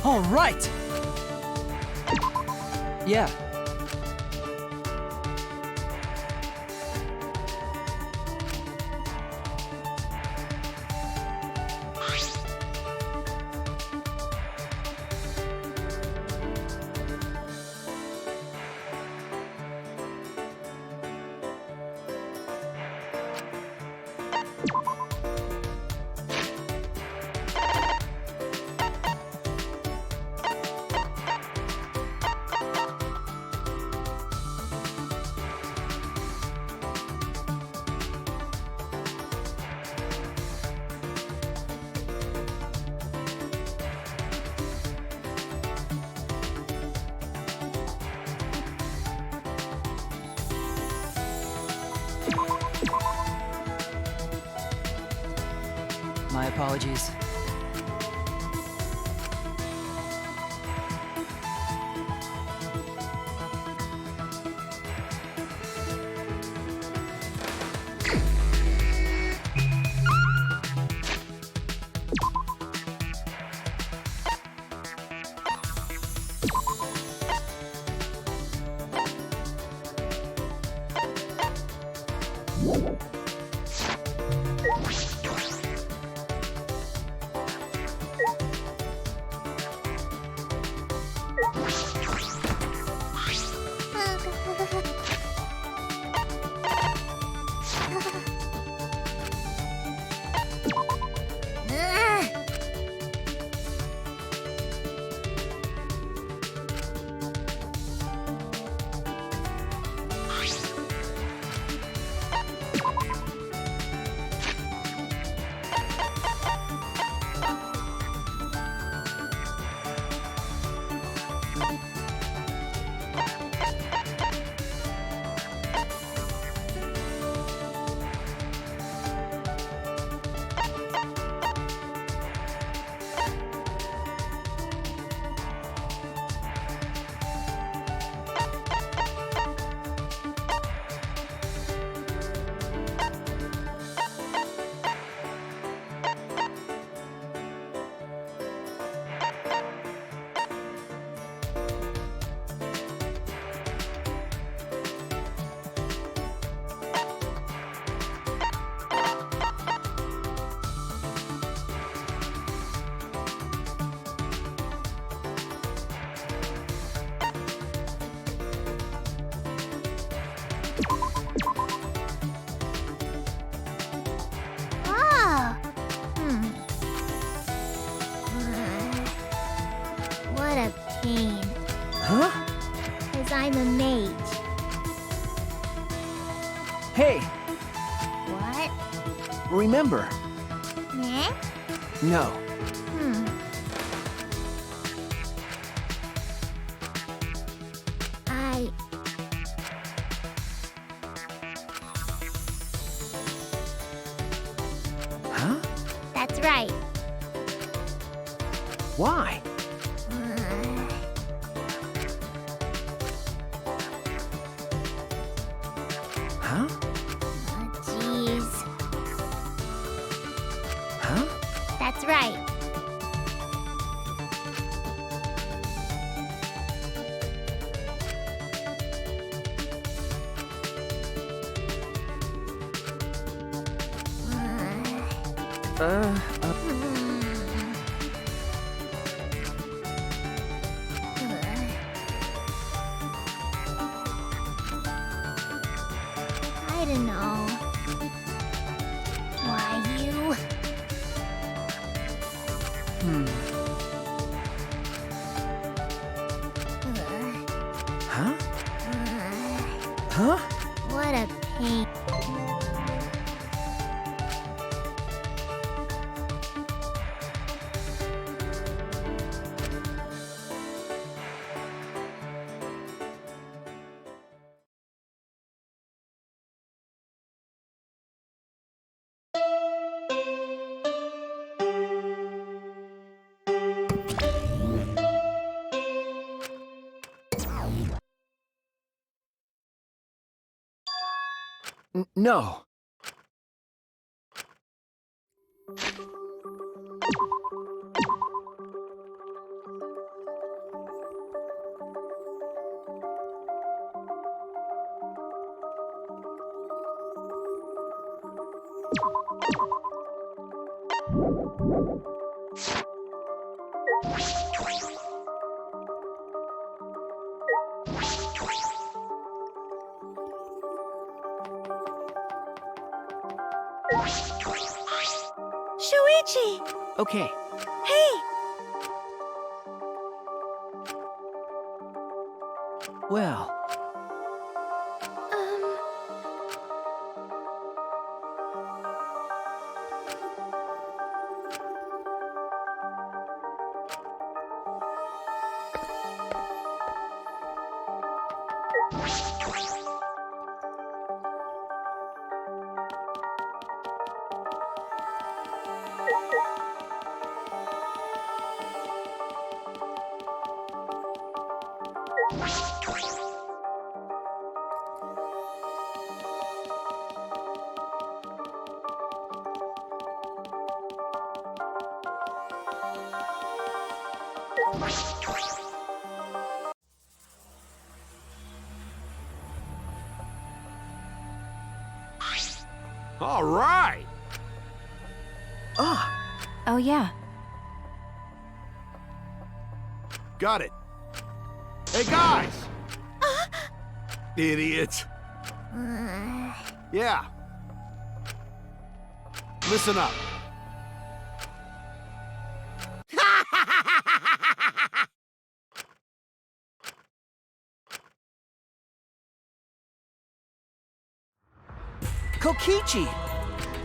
All right! Yeah. My apologies. What a pain. Huh? 'Cause I'm a mage. Hey, What? remember? Meh? No. Hmm. Huh? That's right. Why? Huh? Jeez. Huh? That's right. I don't know. Why you? Huh? Huh? What a pain. No. Shuichi! Okay. Hey! Well, All right. Oh, yeah. Got it. Hey, guys! Idiot. Yeah. Listen up. Kokichi!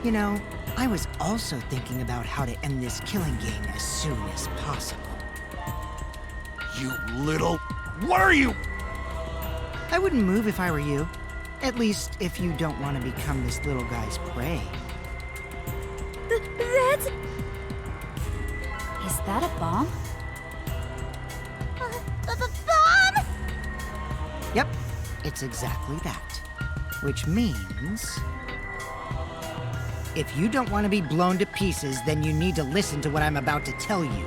You know, I was also thinking about how to end this killing game as soon as possible. You little... What are you? I wouldn't move if I were you. At least, if you don't want to become this little guy's prey. That's... Is that a bomb? Bomb! Yep, it's exactly that. Which means... if you don't want to be blown to pieces, then you need to listen to what I'm about to tell you.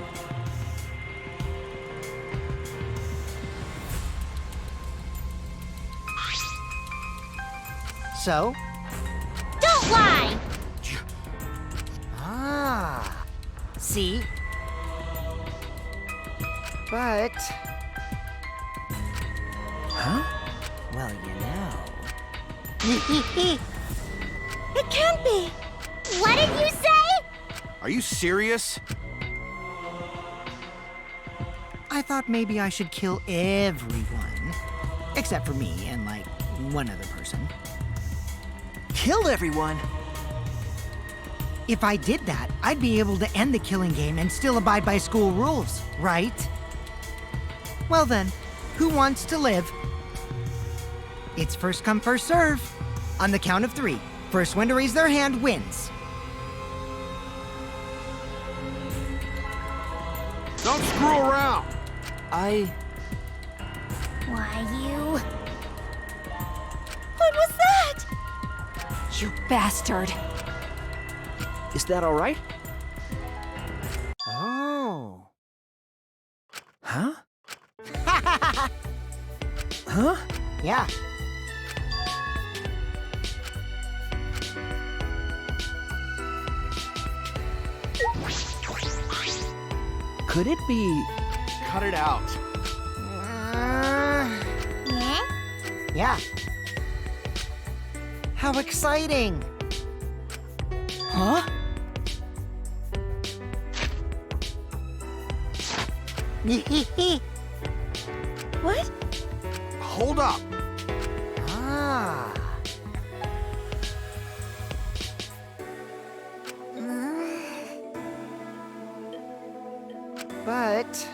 So? Don't lie! Ah, see? But... huh? well, you know... It can't be! What did you say? Are you serious? I thought maybe I should kill everyone. Except for me and, like, one other person. Kill everyone? If I did that, I'd be able to end the killing game and still abide by school rules, right? Well then, who wants to live? It's first come, first serve. On the count of 3, first one to raise their hand wins. Don't screw around! Why, you? What was that? You bastard! Is that all right? Oh. Huh? Huh? Yeah. Could it be... Cut it out. Yeah? Yeah. How exciting! Huh? What? Hold up. Ah. But...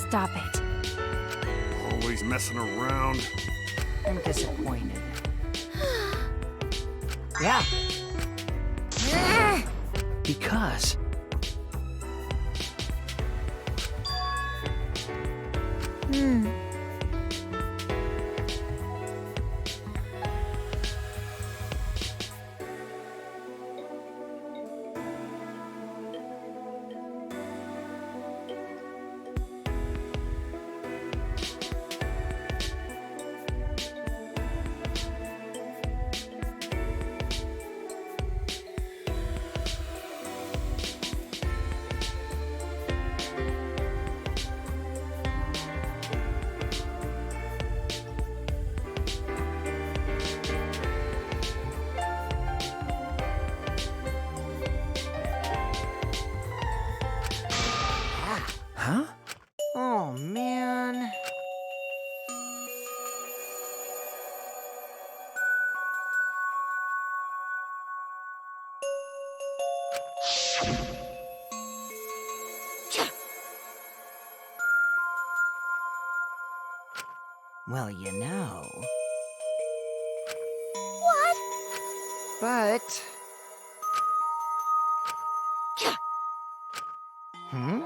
Stop it. Always messing around. I'm disappointed. Yeah. Because... Huh? Oh, man. Well, you know. What? But... Hmm?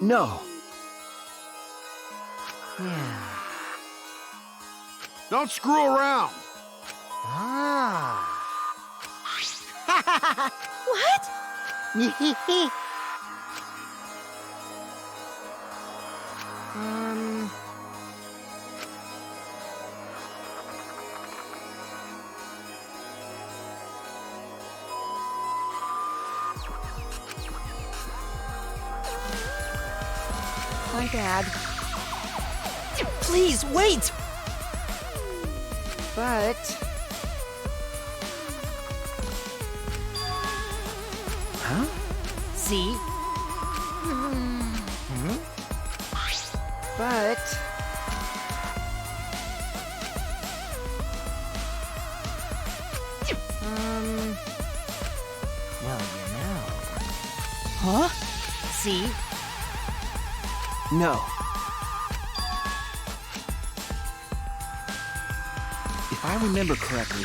No. Yeah. Don't screw around. Ah. What? um... My bad. Please, wait! But... Huh? See? But... Well, you know. Huh? See? No. If I remember correctly,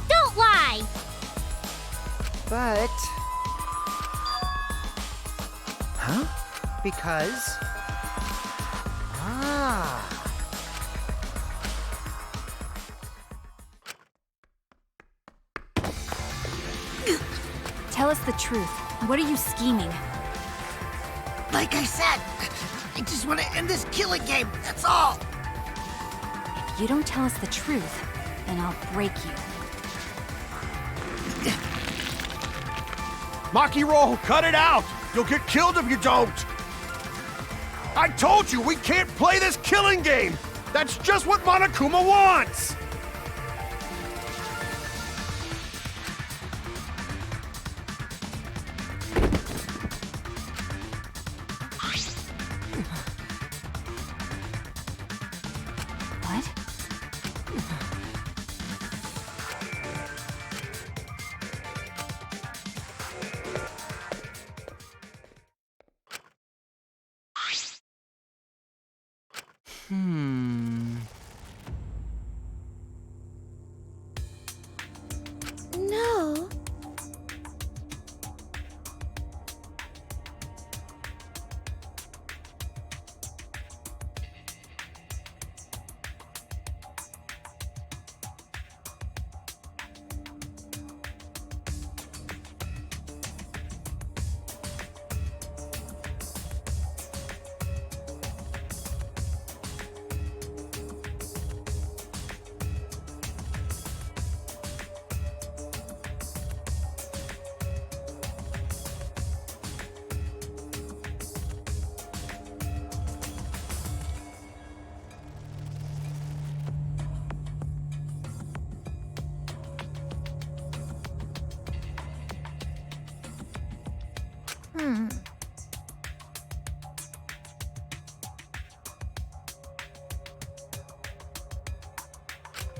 Don't lie! But... huh? Because... Ah... Tell us the truth. What are you scheming? Like I said, I just want to end this killing game, that's all! If you don't tell us the truth, then I'll break you. Maki roll, cut it out! You'll get killed if you don't! I told you, we can't play this killing game! That's just what Monokuma wants! What? No.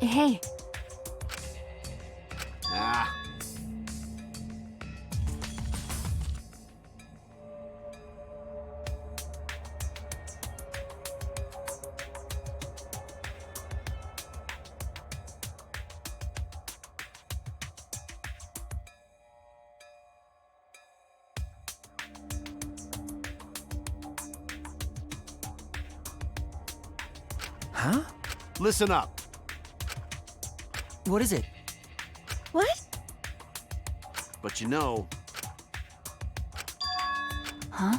Hey, Ah. Huh? Listen up. What is it? What? But you know, huh?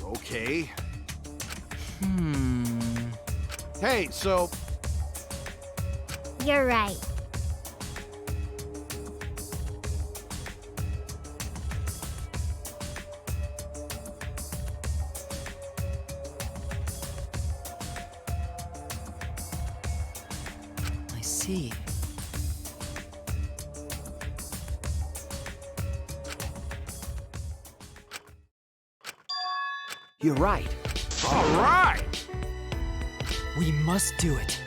okay. Hey, so You're right. I see. You're right. all right. We must do it.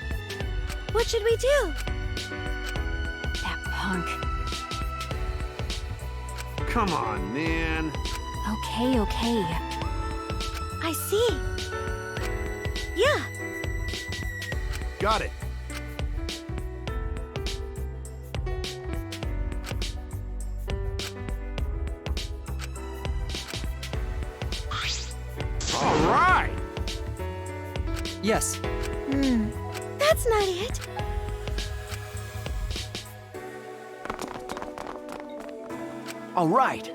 What should we do? That punk. Come on, man. Okay, okay. I see. Yeah. Got it. Yes. That's not it. All right.